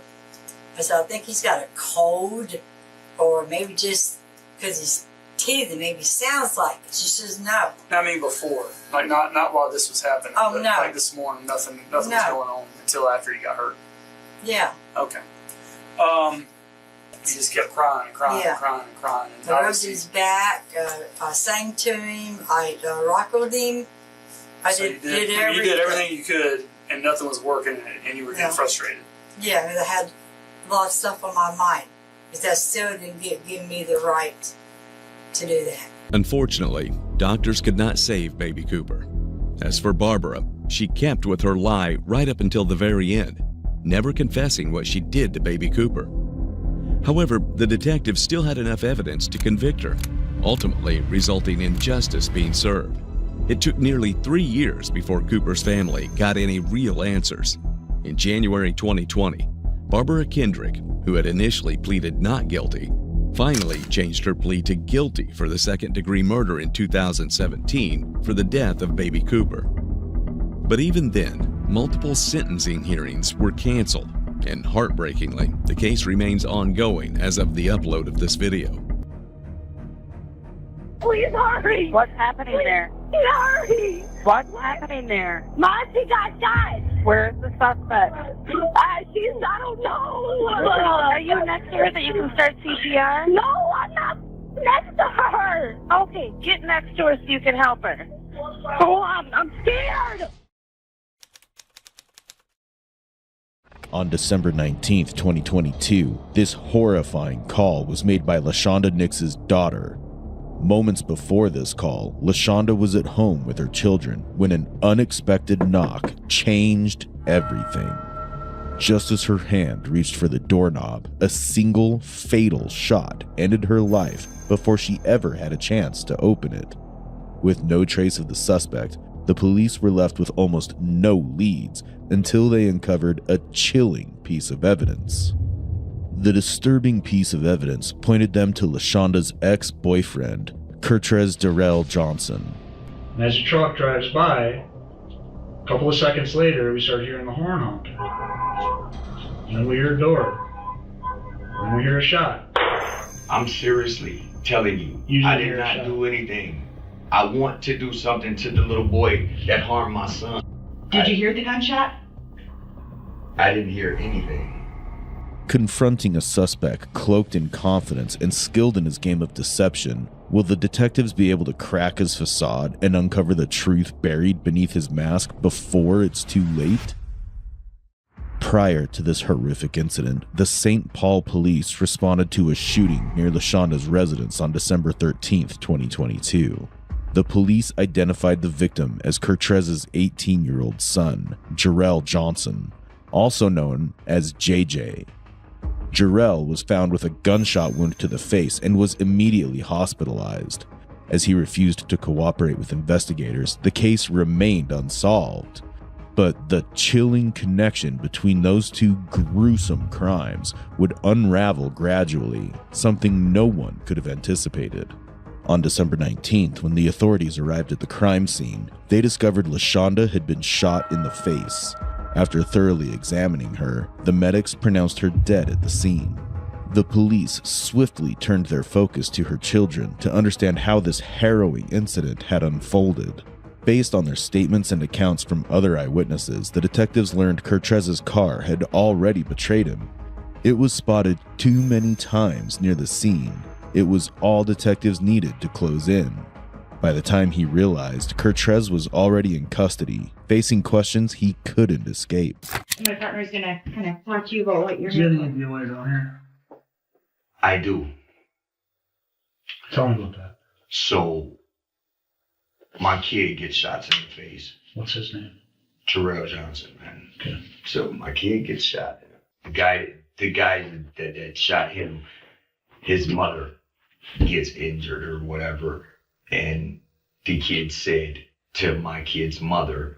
I said, I think he's got a cold, or maybe just because he's teething, maybe sounds like it. She says no. I mean before, like not while this was happening. Oh, but no. Like this morning, nothing was going on until after he got hurt. Yeah. Okay. He just kept crying and crying and crying and crying. And I rubbed his back. I sang to him. I rockled him. You did did everything you could, and nothing was working, and you were getting frustrated. Yeah, and I had a lot of stuff on my mind, but that still didn't give me the right to do that. Unfortunately, doctors could not save baby Cooper. As for Barbara, she kept with her lie right up until the very end, never confessing what she did to baby Cooper. However, the detectives still had enough evidence to convict her, ultimately resulting in justice being served. It took nearly 3 years before Cooper's family got any real answers. In January 2020, Barbara Kendrick, who had initially pleaded not guilty, finally changed her plea to guilty for the second-degree murder in 2017 for the death of baby Cooper. But even then, multiple sentencing hearings were canceled, and heartbreakingly, the case remains ongoing as of the upload of this video. Please hurry! What's happening there? Hurry! What's happening there? Monty got shot! Where's the suspect? I don't know. Are you next to her that you can start CPR? No, I'm not next to her. Okay, get next to her so you can help her. Oh, I'm scared. On December 19th, 2022, this horrifying call was made by LaShonda Nix's daughter. Moments before this call, LaShonda was at home with her children when an unexpected knock changed everything. Just as her hand reached for the doorknob, a single fatal shot ended her life before she ever had a chance to open it. With no trace of the suspect, the police were left with almost no leads until they uncovered a chilling piece of evidence. The disturbing piece of evidence pointed them to LaShonda's ex-boyfriend, Kurtrez Darrell Johnson. And as the truck drives by, a couple of seconds later, we start hearing the horn honking. And then we hear a door. And then we hear a shot. I'm seriously telling you, I did not do anything. I want to do something to the little boy that harmed my son. Did you hear the gunshot? I didn't hear anything. Confronting a suspect cloaked in confidence and skilled in his game of deception, will the detectives be able to crack his facade and uncover the truth buried beneath his mask before it's too late? Prior to this horrific incident, the St. Paul police responded to a shooting near LaShonda's residence on December 13th, 2022. The police identified the victim as Kurtrez's 18-year-old son, Jarrell Johnson, also known as JJ. Jarrell was found with a gunshot wound to the face and was immediately hospitalized. As he refused to cooperate with investigators, the case remained unsolved. But the chilling connection between those two gruesome crimes would unravel gradually, something no one could have anticipated. On December 19th, when the authorities arrived at the crime scene, they discovered LaShonda had been shot in the face. After thoroughly examining her, the medics pronounced her dead at the scene. The police swiftly turned their focus to her children to understand how this harrowing incident had unfolded. Based on their statements and accounts from other eyewitnesses, the detectives learned Kurtrez's car had already betrayed him. It was spotted too many times near the scene. It was all detectives needed to close in. By the time he realized, Kurtrez was already in custody, facing questions he couldn't escape. My partner's gonna kind of talk to you about what you're Do you have doing. any idea why you're down here? I do. Tell me about that. So, my kid gets shots in the face. What's his name? Jarrell Johnson, man. Okay. So my kid gets shot. The guy that shot him, his mother gets injured or whatever, and the kid said to my kid's mother,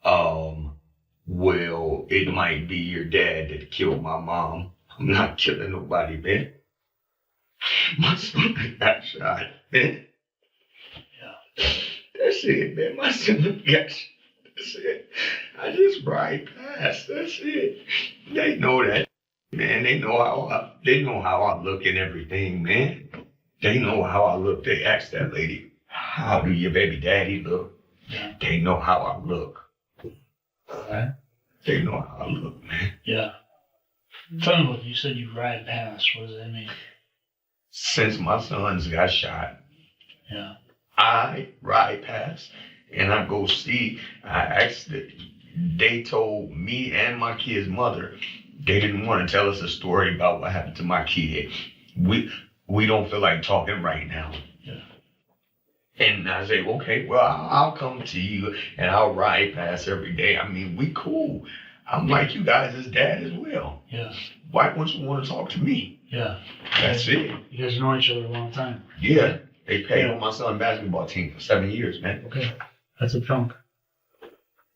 well, it might be your dad that killed my mom. I'm not killing nobody, man. My son got shot, man. Yeah. That's it, man. My son got shot. That's it. I just ride past. That's it. They know that, man. They know how I look and everything, man. They know how I look. They asked that lady, how do your baby daddy look? Yeah. They know how I look. Alright. They know how I look, man. Yeah. Tell me what you said you ride past. What does that mean? Since my sons got shot, Yeah. I ride past and I go see. They told me and my kid's mother they didn't want to tell us a story about what happened to my kid. We don't feel like talking right now. Yeah. And I say, okay, well, I'll come to you and I'll ride past every day. I mean, we cool. I'm like you guys as dad as well. Yeah. Why wouldn't you want to talk to me? Yeah. That's it. You guys know each other a long time. Yeah. They paid on my son's basketball team for 7 years, man. Okay. That's a chunk.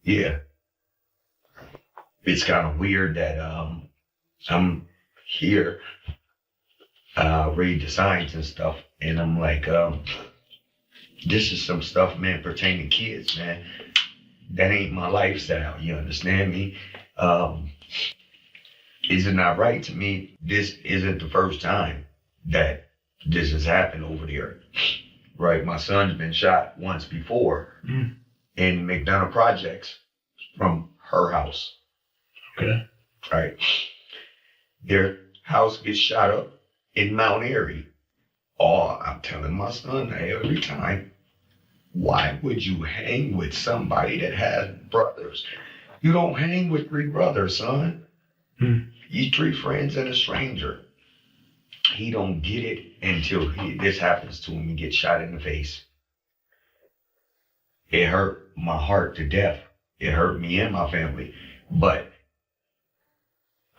Yeah. It's kind of weird that I'm here read the signs and stuff, and I'm like, this is some stuff, man, pertaining to kids, man. That ain't my lifestyle, you understand me? Is it not right to me? This isn't the first time that this has happened over there, right? My son's been shot once before in McDonough Projects from her house. Okay. Right. Their house gets shot up in Mount Airy. Oh, I'm telling my son every time, why would you hang with somebody that has brothers? You don't hang with 3 brothers, son. You treat friends and a stranger. He don't get it until this happens to him and gets shot in the face. It hurt my heart to death. It hurt me and my family. But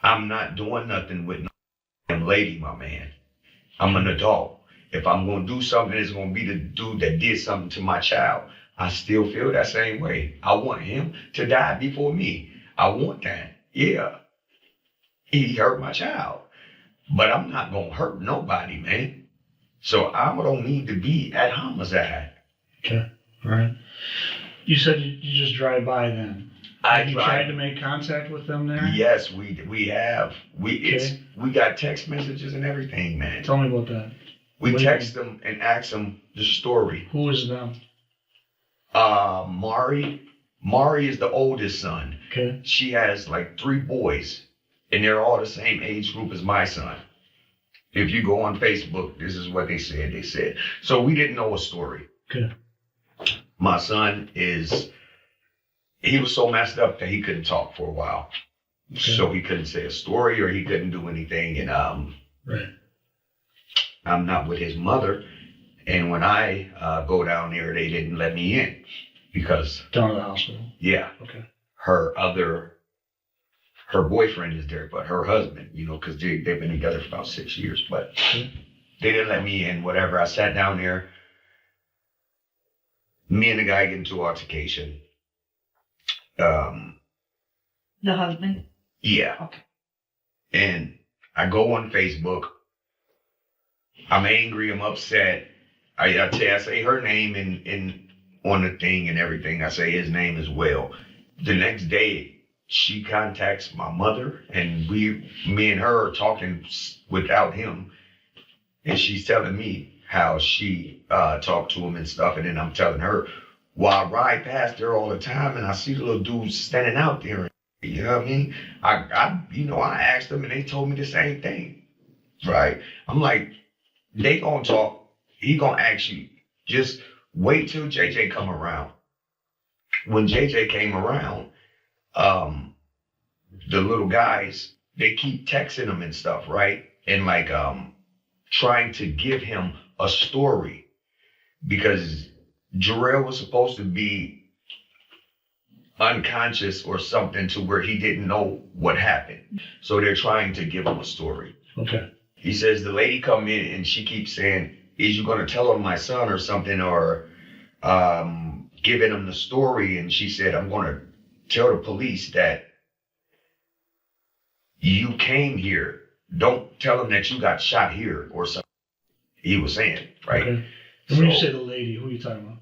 I'm not doing nothing with no lady, my man. I'm an adult. If I'm going to do something, it's going to be the dude that did something to my child. I still feel that same way. I want him to die before me. I want that. Yeah. He hurt my child. But I'm not going to hurt nobody, man. So I don't need to be at homicide. Okay. All right. You said you just drive by then. Have you tried to make contact with them there? Yes, we have. We got text messages and everything, man. Tell me about that. We text them and ask them the story. Who is them? Mari. Mari is the oldest son. Okay. She has like 3 boys, and they're all the same age group as my son. If you go on Facebook, this is what they said. They said, so we didn't know a story. Okay. My son he was so messed up that he couldn't talk for a while. Okay. So he couldn't say a story or he couldn't do anything. And right. I'm not with his mother. And when I go down there, they didn't let me in because down to the hospital. Yeah. Okay. Her boyfriend is there, but her husband, because they've been together for about 6 years, but they didn't let me in, whatever. I sat down there. Me and the guy get into altercation. The husband? Yeah. Okay. And I go on Facebook. I'm angry. I'm upset. I say her name in on the thing and everything. I say his name as well. The next day, she contacts my mother, and me and her are talking without him. And she's telling me how she talked to him and stuff. And then I'm telling her, well, I ride past there all the time, and I see the little dudes standing out there. You know what I mean? I asked them, and they told me the same thing, right? I'm like, they gonna talk. He gonna ask you. Just wait till JJ come around. When JJ came around, the little guys, they keep texting him and stuff, right? And like trying to give him a story because Jarrell was supposed to be unconscious or something to where he didn't know what happened. So they're trying to give him a story. Okay. He says the lady come in and she keeps saying, is you going to tell him my son or something or giving him the story? And she said, I'm going to tell the police that you came here. Don't tell them that you got shot here or something. He was saying, right? Okay. And when you say the lady, who are you talking about?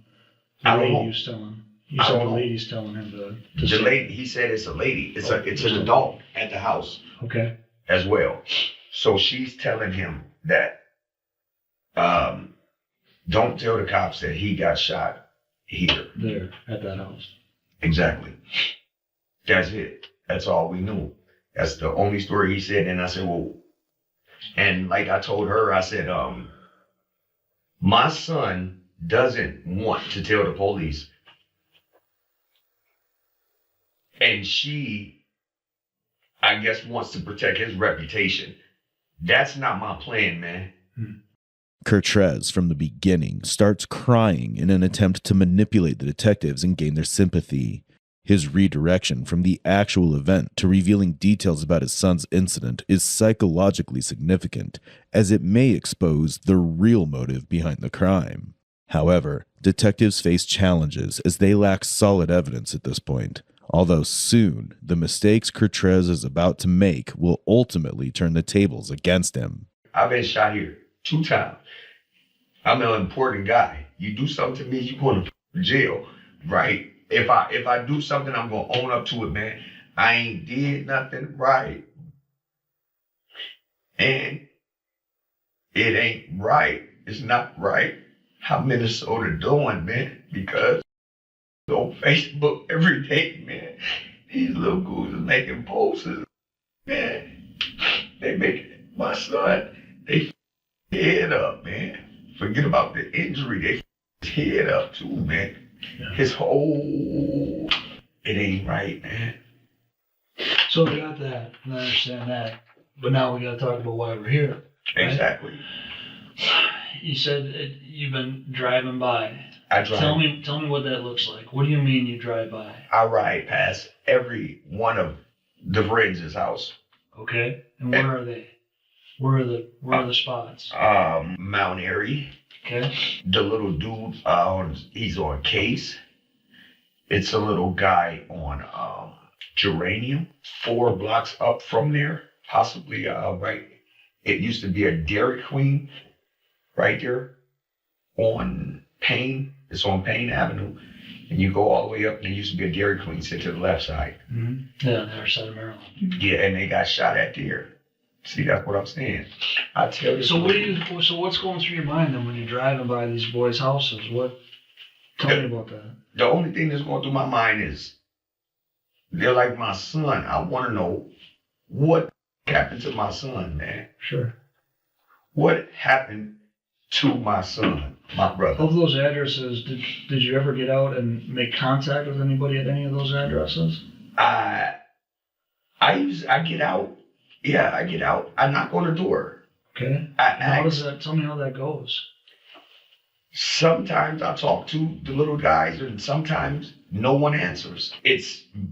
The lady who's telling. You said the lady's telling him to the say. lady. He said it's a lady. It's an adult at the house. Okay. As well. So she's telling him that don't tell the cops that he got shot here. There at that house. Exactly. That's it. That's all we knew. That's the only story he said. And I said, well, and like I told her, I said, my son doesn't want to tell the police. And she, I guess, wants to protect his reputation. That's not my plan, man. Kertrez, from the beginning, starts crying in an attempt to manipulate the detectives and gain their sympathy. His redirection from the actual event to revealing details about his son's incident is psychologically significant, as it may expose the real motive behind the crime. However, detectives face challenges as they lack solid evidence at this point, although soon the mistakes Kertrez is about to make will ultimately turn the tables against him. I've been shot here 2 times. I'm an important guy. You do something to me, you're going to jail, right? If I do something, I'm going to own up to it, man. I ain't did nothing right. And it ain't right. It's not right how Minnesota doing, man, because on Facebook every day, man, these little goons are making posters, man. They make my son, they head up, man. Forget about the injury, they head up too, man. His whole, it ain't right, man. So we got that, and I understand that. But now we got to talk about why we're here. Right? Exactly. You said you've been driving by. I drive. Tell me what that looks like. What do you mean you drive by? I ride past every one of the friends' house. Okay. And where are they? Where are the spots? Mount Airy. Okay. The little dude, he's on Case. It's a little guy on Geranium, 4 blocks up from there, possibly right. It used to be a Dairy Queen right there on Payne. It's on Payne Avenue. And you go all the way up, and there used to be a Dairy Queen sit to the left side. Mm-hmm. Yeah, on the other side of Maryland. Yeah, and they got shot at there. See, that's what I'm saying. I tell you. So what's going through your mind then when you're driving by these boys' houses? Tell me about that. The only thing that's going through my mind is they're like my son. I want to know what happened to my son, man. Sure. What happened to my son, my brother? Of those addresses, did you ever get out and make contact with anybody at any of those addresses? I get out. Yeah, I get out. I knock on the door. Okay. Tell me how that goes. Sometimes I talk to the little guys, and sometimes no one answers.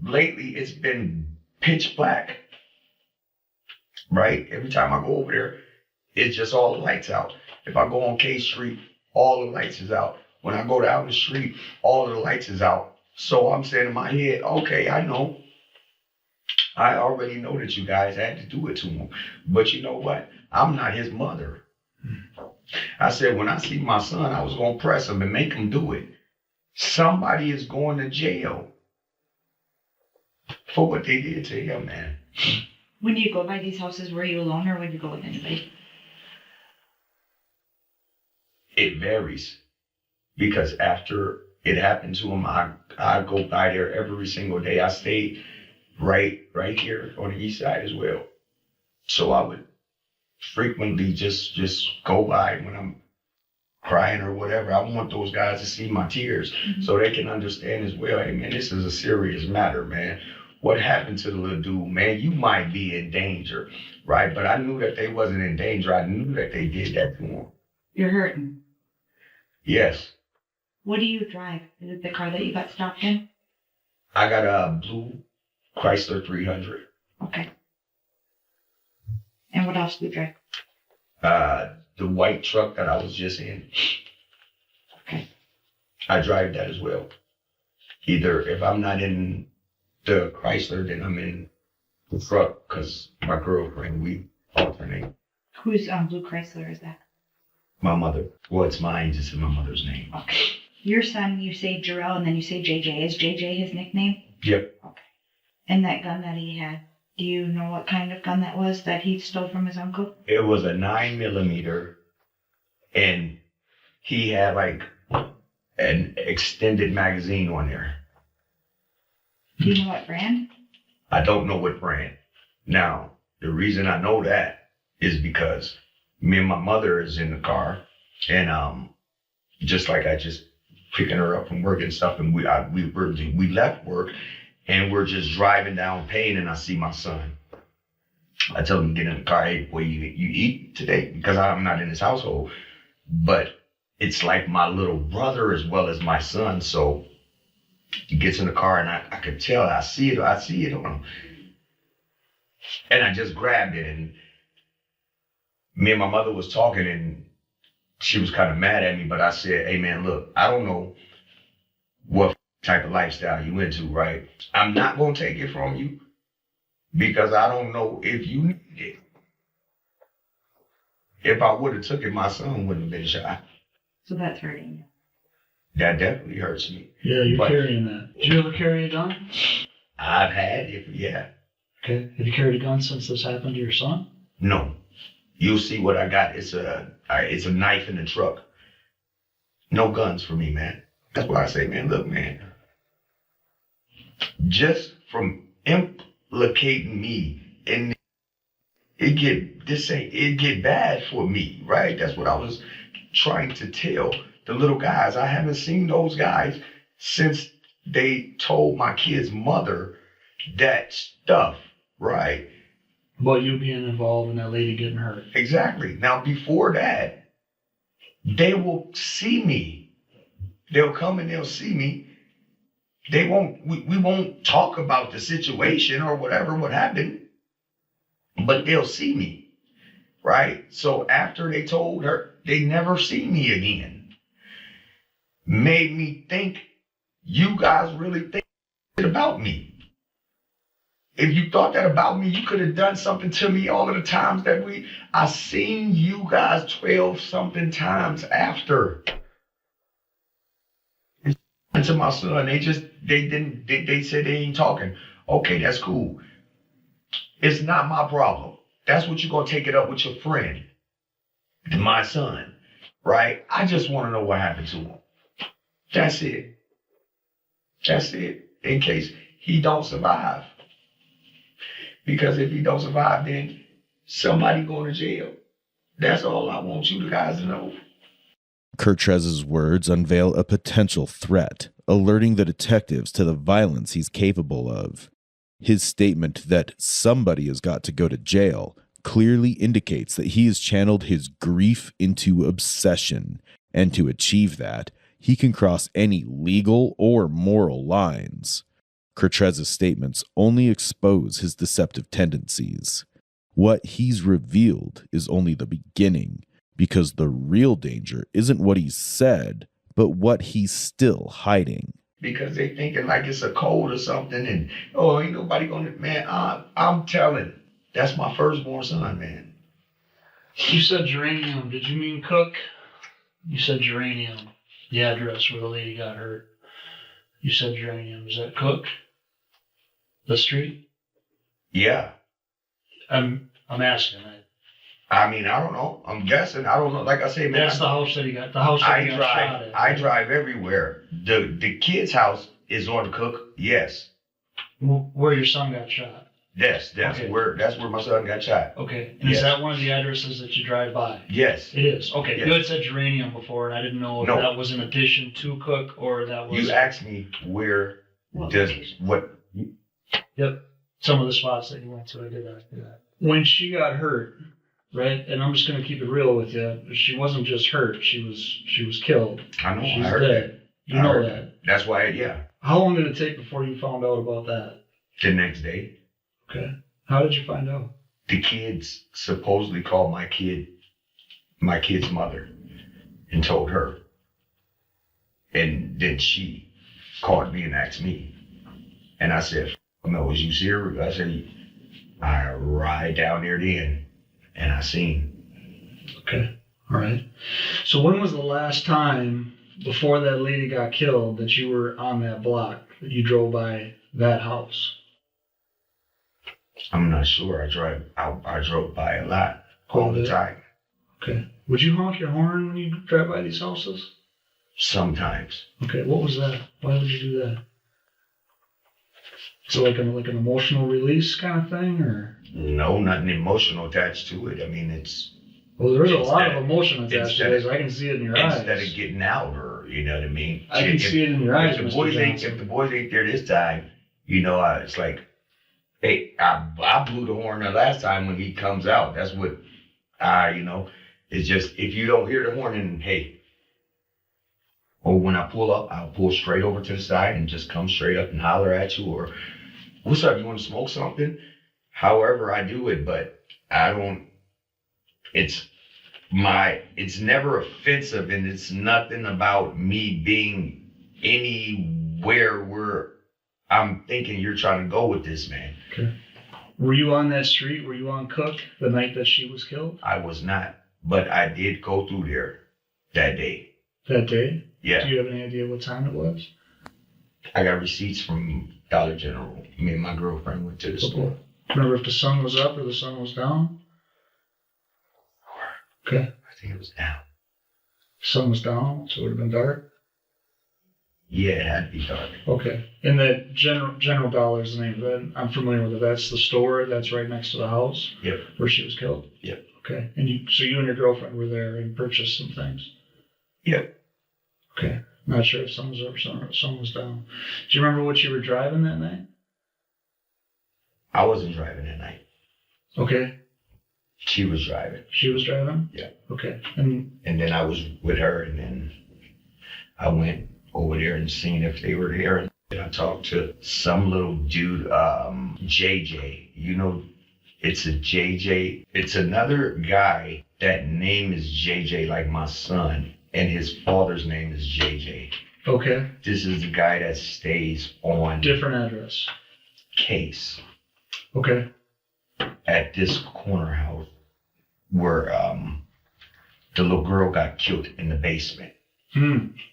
Lately it's been pitch black. Right? Every time I go over there, it's just all the lights out. If I go on K Street, all the lights is out. When I go down the street, all of the lights is out. So I'm saying in my head, okay, I know. I already know that you guys had to do it to him. But you know what? I'm not his mother. I said, when I see my son, I was going to press him and make him do it. Somebody is going to jail for what they did to him, man. When you go by these houses, were you alone or would you go with anybody? It varies. Because after it happened to him, I go by there every single day. I stayed right here on the east side as well. So I would frequently just go by when I'm crying or whatever. I want those guys to see my tears so they can understand as well. Hey man, this is a serious matter, man. What happened to the little dude, man? You might be in danger, right? But I knew that they wasn't in danger. I knew that they did that to him. You're hurting. Yes. What do you drive? Is it the car that you got stopped in? I got a blue Chrysler 300. Okay. And what else do you drive? The white truck that I was just in. Okay. I drive that as well. Either if I'm not in the Chrysler, then I'm in the truck because my girlfriend, we alternate. Whose blue Chrysler is that? My mother. Well, it's mine, just in my mother's name. Okay. Your son, you say Jarrell and then you say JJ. Is JJ his nickname? Yep. Okay. And that gun that he had, do you know what kind of gun that was that he stole from his uncle? It was a 9mm, and he had like an extended magazine on there. Do you know what brand? I don't know what brand. Now, the reason I know that is because me and my mother is in the car, and just like I just picking her up from work and stuff, and we left work, and we're just driving down Payne, and I see my son. I tell him, get in the car. Hey, boy, you eat today? Because I'm not in his household. But it's like my little brother as well as my son. So he gets in the car, and I could tell. I see it on him. And I just grabbed it. And me and my mother was talking, and she was kind of mad at me. But I said, hey, man, look, I don't know what type of lifestyle you into, right? I'm not going to take it from you because I don't know if you need it. If I would have took it, my son wouldn't have been shot. So that's hurting you. That definitely hurts me. Yeah, you're carrying that. Did you ever carry a gun? I've had it, yeah. Okay. Have you carried a gun since this happened to your son? No. You'll see what I got. It's a knife in the truck. No guns for me, man. That's why I say, man, look, man. Just from implicating me in it get bad for me, right? That's what I was trying to tell the little guys. I haven't seen those guys since they told my kid's mother that stuff, Right. But you being involved in that lady getting hurt. Exactly. Now, before that, they will see me. They'll come and they'll see me. We won't talk about the situation or whatever, what happened, but they'll see me, right? So after they told her, they never see me again. Made me think, you guys really think about me. If you thought that about me, you could have done something to me all of the times that I seen you guys 12 something times after. And to my son, they said they ain't talking. Okay, that's cool. It's not my problem. That's what you're gonna take it up with your friend, my son, right? I just want to know what happened to him. That's it. That's it. In case he don't survive. Because if he don't survive, then somebody going to jail. That's all I want you guys to know. Kertrez's words unveil a potential threat, alerting the detectives to the violence he's capable of. His statement that somebody has got to go to jail clearly indicates that he has channeled his grief into obsession, and to achieve that, he can cross any legal or moral lines. Kertrez's statements only expose his deceptive tendencies. What he's revealed is only the beginning, because the real danger isn't what he's said, but what he's still hiding. Because they thinking like it's a code or something, and oh, ain't nobody gonna, man, I'm telling, that's my firstborn son, man. You said geranium. Did you mean Cook? You said geranium. The address where the lady got hurt. You said geranium. Is that Cook? The street? Yeah. I'm asking. I mean, I don't know. I'm guessing. I don't know. Like I say, man. That's the house that he got. The house that he got shot at. I drive everywhere. The kid's house is on Cook. Yes. Where your son got shot. Yes, Okay. where my son got shot. Okay. And Yes. is that one of the addresses that you drive by? Yes. It is. Okay. Yes. You had said geranium before, and I didn't know if No. that was in addition to Cook or that was. You asked me where does what. Yep. Some of the spots that you went to, I did ask you that. When she got hurt, right? And I'm just gonna keep it real with you. She wasn't just hurt. She was killed. I know. She's I heard dead. that. You I know heard that. That's why. Yeah. How long did it take before you found out about that? The next day. Okay. How did you find out? The kids supposedly called my kid's mother, and told her. And then she called me and asked me. And I said, no, was you serious? I said, I ride down there then, and I seen. Okay. All right. So when was the last time before that lady got killed that you were on that block, that you drove by that house? I'm not sure. I drove by a lot all the time. Okay. Would you honk your horn when you drive by these houses? Sometimes. Okay. What was that? Why would you do that? Is it like an emotional release kind of thing, or? No, nothing emotional attached to it. I mean, it's. Well, there is a lot of emotion attached to this. I can see it in your eyes. Instead of getting out, or you know what I mean. I can see it in your eyes, If Mr. the boys ain't there this time, you know, it's like, hey, I blew the horn the last time when he comes out. That's what you know. It's just if you don't hear the horn, and hey, or when I pull up, I'll pull straight over to the side and just come straight up and holler at you, or what's up? You want to smoke something? However I do it, but I don't. It's never offensive, and it's nothing about me being anywhere where I'm thinking you're trying to go with this, man. Okay. Were you on that street? Were you on Cook the night that she was killed? I was not, but I did go through there that day. That day? Yeah. Do you have any idea what time it was? I got receipts from Dollar General. Me and my girlfriend went to the store. Remember if the sun was up or the sun was down? Okay. I think it was down. Sun was down, so it would have been dark? Yeah, it had to be dark. Okay. And that General Dollar is the name of it. I'm familiar with it. That's the store that's right next to the house? Yep. Where she was killed? Yep. Okay. And you and your girlfriend were there and purchased some things? Yep. Okay. Not sure if sun was up or sun was down. Do you remember what you were driving that night? I wasn't driving that night. Okay. She was driving. She was driving? Yeah. Okay. And then I was with her, and then I went over there and seen if they were there. And I talked to some little dude, JJ. You know, it's a JJ. It's another guy that name is JJ, like my son, and his father's name is JJ. Okay. This is the guy that stays on Different address. Case. Okay. At this corner house where the little girl got killed in the basement.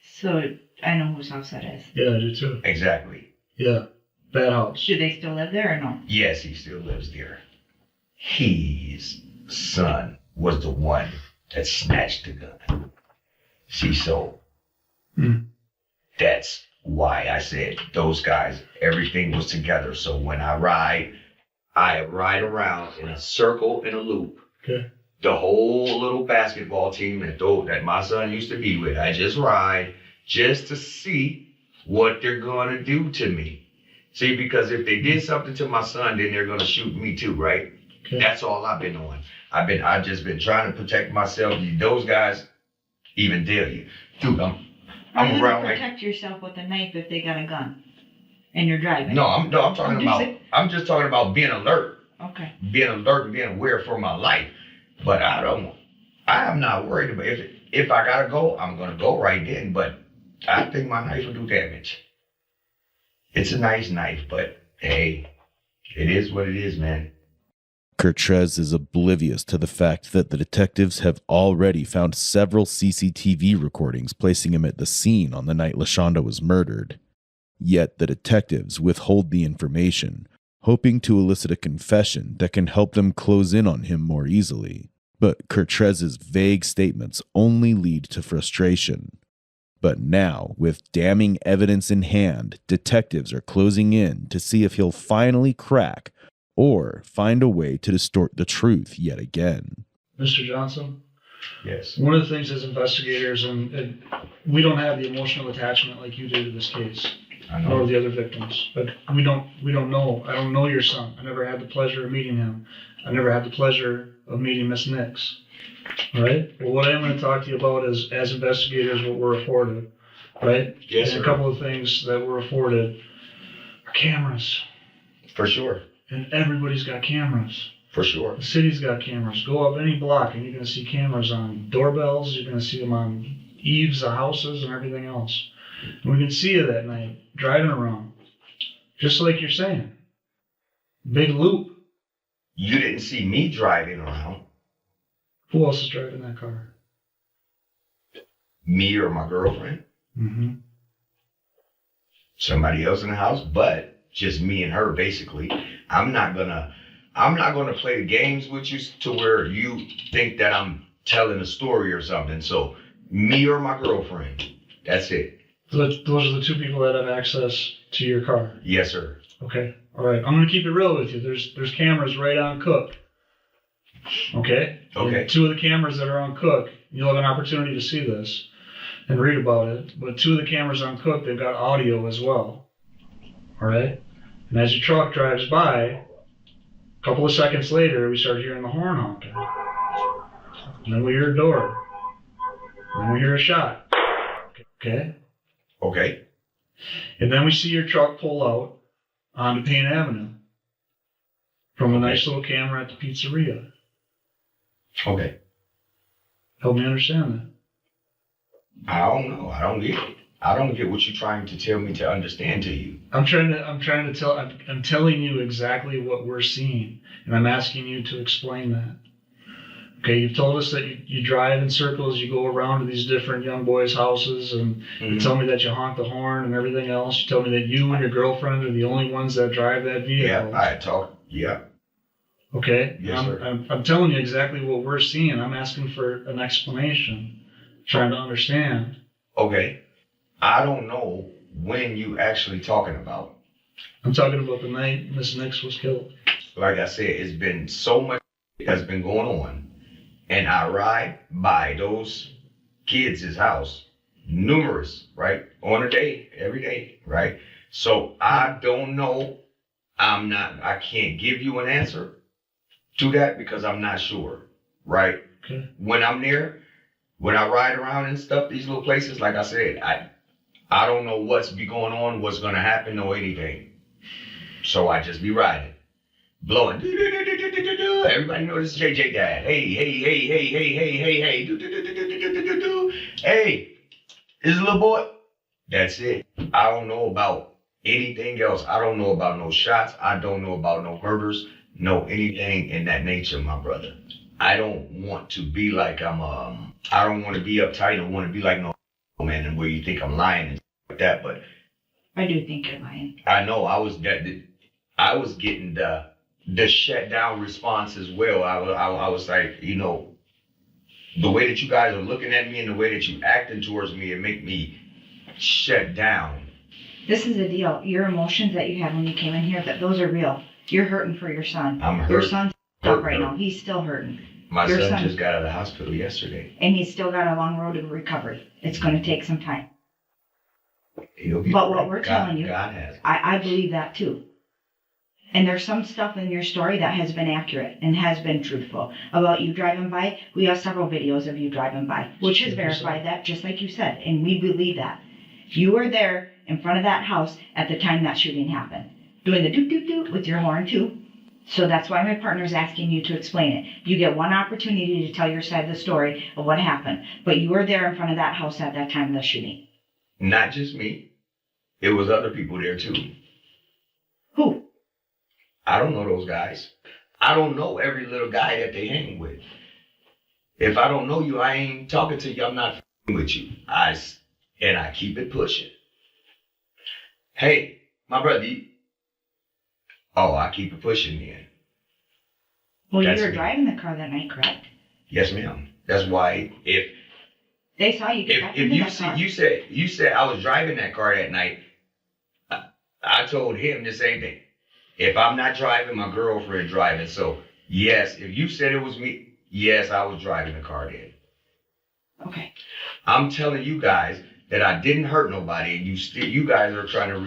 So I know whose house that is. Yeah, I do too. Exactly. Yeah. Bad house. Do they still live there or no? Yes, he still lives there. His son was the one that snatched the gun. See, so that's why I said those guys, everything was together. So when I ride around in a circle, in a loop. Okay. The whole little basketball team that my son used to be with, I just ride just to see what they're gonna do to me. See, because if they did something to my son, then they're gonna shoot me too, right? Okay. That's all I've been on. I've just been trying to protect myself. Those guys even dare you. Dude, I'm around like. Protect yourself with a knife if they got a gun and you're driving. No, I'm just talking about being alert. Okay. Being alert and being aware for my life. But I am not worried about if I gotta go, I'm gonna go right then. But I think my knife will do damage. It's a nice knife, but hey, it is what it is, man. Kertrez is oblivious to the fact that the detectives have already found several CCTV recordings placing him at the scene on the night LaShonda was murdered. Yet the detectives withhold the information, hoping to elicit a confession that can help them close in on him more easily. But Kertrez's vague statements only lead to frustration. But now, with damning evidence in hand, detectives are closing in to see if he'll finally crack or find a way to distort the truth yet again. Mr. Johnson? Yes. One of the things as investigators, and we don't have the emotional attachment like you do to this case. I know. Nor the other victims. But we don't know. I don't know your son. I never had the pleasure of meeting him. I never had the pleasure of meeting Miss Nix. All right? Well, what I am going to talk to you about is, as investigators, what we're afforded. Right? Yes, and sir. a couple of things that we're afforded are cameras. For sure. And everybody's got cameras. For sure. The city's got cameras. Go up any block and you're going to see cameras on doorbells. You're going to see them on eaves of houses and everything else. And we can see you that night driving around. Just like you're saying. Big loop. You didn't see me driving around. Who else is driving that car? Me or my girlfriend. Mm-hmm. Somebody else in the house, but just me and her basically. I'm not gonna play the games with you to where you think that I'm telling a story or something. So me or my girlfriend. That's it. Those are the two people that have access to your car. Yes, sir. Okay. All right. I'm going to keep it real with you. There's cameras right on Cook. Okay? Okay. And two of the cameras that are on Cook, you'll have an opportunity to see this and read about it. But two of the cameras on Cook, they've got audio as well. All right? And as your truck drives by, a couple of seconds later, we start hearing the horn honking. And then we hear a door. And then we hear a shot. Okay? Okay. And then we see your truck pull out onto Payne Avenue from a nice little camera at the pizzeria. Okay. Help me understand that. I don't know. I don't get it. I don't get what you're trying to tell me to understand to you. I'm telling you exactly what we're seeing, and I'm asking you to explain that. Okay, you've told us that you drive in circles, you go around to these different young boys' houses, and you tell me that you honk the horn and everything else. You tell me that you and your girlfriend are the only ones that drive that vehicle. Yeah, I talk. Yeah. Okay? Yes, sir. I'm telling you exactly what we're seeing. I'm asking for an explanation, trying to understand. Okay. I don't know when you actually talking about. I'm talking about the night Miss Nix was killed. Like I said, it's been so much that's been going on. And I ride by those kids' house, numerous, right? On a day, every day, right? So I don't know I can't give you an answer to that because I'm not sure, right? Okay. When I'm there, when I ride around and stuff, these little places, like I said, I don't know what's be going on, what's gonna happen or anything. So I just be riding, blowing. Everybody know this is JJ Dad. Hey, hey, hey, hey, hey, hey, hey, hey. Hey, this little boy. That's it. I don't know about anything else. I don't know about no shots. I don't know about no murders, no anything in that nature, my brother. I don't want to be like I don't want to be uptight. I don't want to be like no man and where you think I'm lying and like that. But I do think you're lying. I know I was getting the shut down response as well. I was like, you know, the way that you guys are looking at me and the way that you acting towards me, it make me shut down. This is the deal. Your emotions that you had when you came in here, those are real. You're hurting for your son. I'm hurt. Your son's up right now. He's still hurting. My son just got out of the hospital yesterday. And he's still got a long road to recovery. It's going to take some time. He'll be But right. what we're telling you, God has. I believe that too. And there's some stuff in your story that has been accurate and has been truthful. About you driving by, we have several videos of you driving by, which has verified that, just like you said, and we believe that. You were there in front of that house at the time that shooting happened, doing the doot-doot-doot with your horn too. So that's why my partner's asking you to explain it. You get one opportunity to tell your side of the story of what happened, but you were there in front of that house at that time of the shooting. Not just me. It was other people there too. Who? I don't know those guys. I don't know every little guy that they hang with. If I don't know you, I ain't talking to you. I'm not with you. I keep it pushing. Hey, my brother. I keep it pushing then. Well, That's you were me. driving the car that night, correct? Yes, ma'am. That's why if They saw you get back into that car. you said I was driving that car that night, I told him the same thing. If I'm not driving, my girlfriend driving. So yes, if you said it was me, yes, I was driving the car then. Okay. I'm telling you guys that I didn't hurt nobody, and you guys are trying to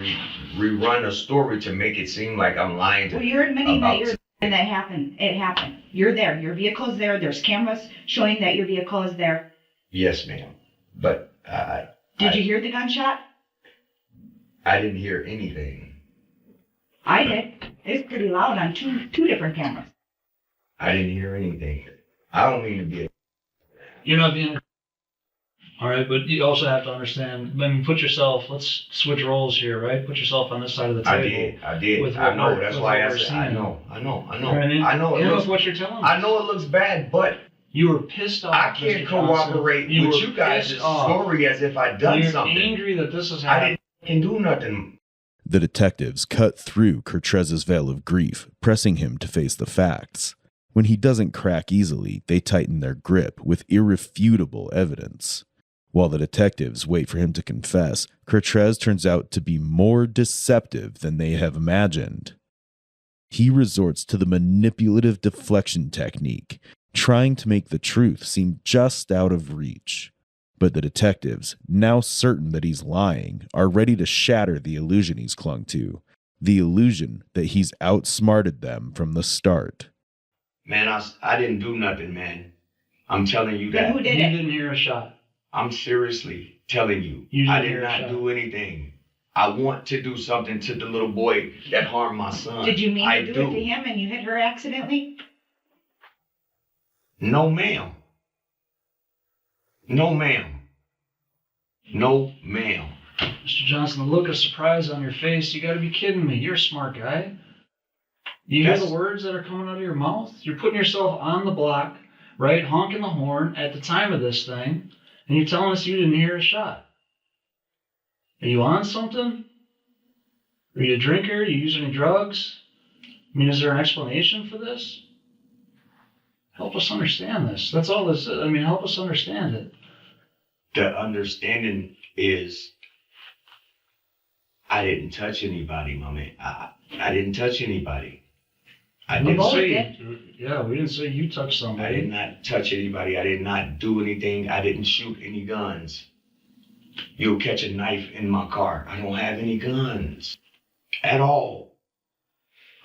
rerun a story to make it seem like I'm lying. Well, you're admitting that that happened. It happened. You're there. Your vehicle is there. There's cameras showing that your vehicle is there. Yes, ma'am. But Did you hear the gunshot? I didn't hear anything. I did. It's pretty loud on two different cameras. I didn't hear anything. I don't mean to be. You're not being. All right, but you also have to understand. I mean, put yourself. Let's switch roles here, right? Put yourself on this side of the table. I did. I know. That's why I said. I know. You know what I mean? I know. It looks what you're telling us. I know it looks bad, but you were pissed off. I can't cooperate with you guys' story as if I'd done something. You're angry that this has happened. I didn't do nothing. The detectives cut through Kertrez's veil of grief, pressing him to face the facts. When he doesn't crack easily, they tighten their grip with irrefutable evidence. While the detectives wait for him to confess, Kertrez turns out to be more deceptive than they have imagined. He resorts to the manipulative deflection technique, trying to make the truth seem just out of reach. But the detectives, now certain that he's lying, are ready to shatter the illusion he's clung to, the illusion that he's outsmarted them from the start. Man, I didn't do nothing, man. I'm telling you that. Who did You it? didn't hear a shot. I'm seriously telling you, You I didn't did hear a not shot. do anything. I want to do something to the little boy that harmed my son. Did you mean I to do it to him and you hit her accidentally? No, ma'am. No, ma'am. No, ma'am. Mr. Johnson, the look of surprise on your face, you gotta be kidding me. You're a smart guy. You hear the words that are coming out of your mouth? You're putting yourself on the block, right, honking the horn at the time of this thing, and you're telling us you didn't hear a shot. Are you on something? Are you a drinker? Do you use any drugs? I mean, is there an explanation for this? Help us understand this. That's all this is. I mean, help us understand it. The understanding is I didn't touch anybody, my man. I didn't touch anybody. We didn't say you touched somebody. I did not touch anybody. I did not do anything. I didn't shoot any guns. You'll catch a knife in my car. I don't have any guns at all.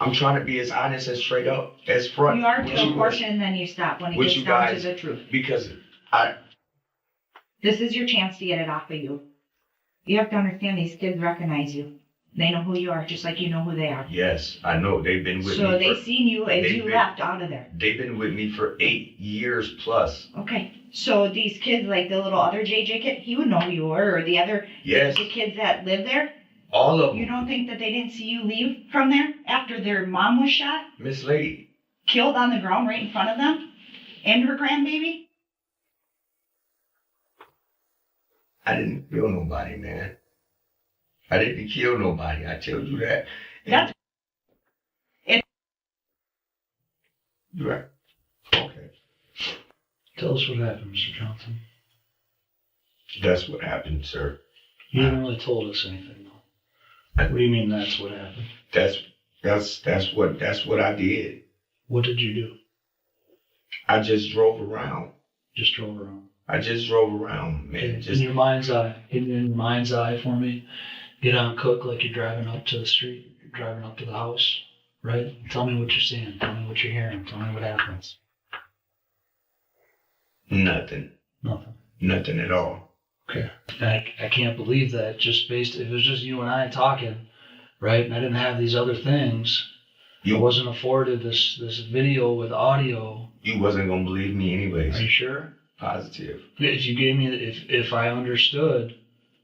I'm trying to be as honest and straight up as front. You are with to a you portion and then you stop when it with gets you down to guys, the truth. because This is your chance to get it off of you. You have to understand these kids recognize you. They know who you are, just like you know who they are. yes, I know they've been with me. So they seen you as you left out of there. They've been with me for 8 years plus. Okay. So these kids, like the little other JJ kid, he would know who you were, or the other Yes. the kids that live there. All of them. You don't think that they didn't see you leave from there after their mom was shot, Miss Lady, killed on the ground right in front of them, and her grandbaby? I didn't kill nobody, man. I didn't kill nobody. I tell you that. That's You're right. Okay. Tell us what happened, Mr. Johnson. That's what happened, sir. You haven't really told us anything, though. What do you mean that's what happened? That's what I did. What did you do? I just drove around. Just drove around. I just drove around, man. Okay. Just In your mind's eye for me, get on Cook like you're driving up to the street, you're driving up to the house, right? Tell me what you're seeing, tell me what you're hearing, tell me what happens. nothing. Nothing at all. Okay. I can't believe that just based, if it was just you and I talking, right, and I didn't have these other things, I wasn't afforded this video with audio. You wasn't gonna believe me anyways. Are you sure? Positive. If you gave me, if I understood,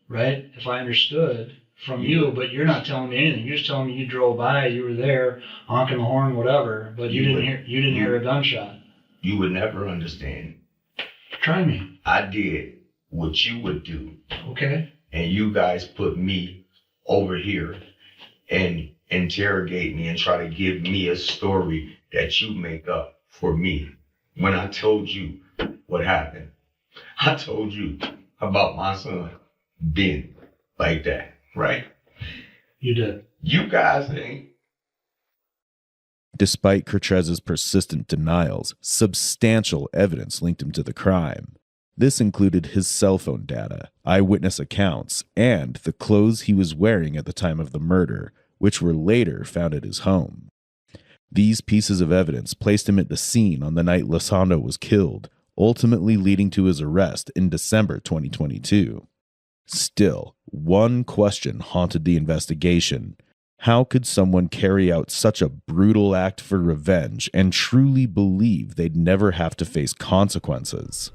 right? If I understood from you, but you're not telling me anything. You're just telling me you drove by, you were there, honking the horn, whatever, but you didn't hear a gunshot. You would never understand. Try me. I did what you would do. Okay. And you guys put me over here and interrogate me and try to give me a story that you make up for me. When I told you what happened, I told you about my son being like that, right? You did. You guys ain't. Despite Kertrez's persistent denials, substantial evidence linked him to the crime. This included his cell phone data, eyewitness accounts, and the clothes he was wearing at the time of the murder, which were later found at his home. These pieces of evidence placed him at the scene on the night Losando was killed, ultimately leading to his arrest in December 2022. Still, one question haunted the investigation. How could someone carry out such a brutal act for revenge and truly believe they'd never have to face consequences?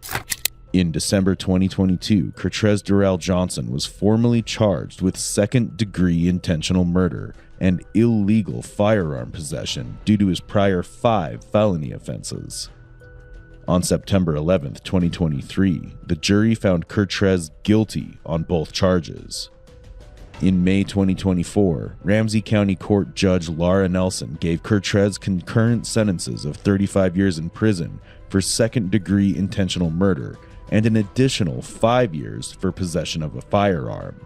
In December 2022, Kertrez Durrell Johnson was formally charged with second-degree intentional murder and illegal firearm possession due to his prior 5 felony offenses. On September 11, 2023, the jury found Kertrez guilty on both charges. In May 2024, Ramsey County Court Judge Laura Nelson gave Kertrez concurrent sentences of 35 years in prison for second-degree intentional murder and an additional 5 years for possession of a firearm.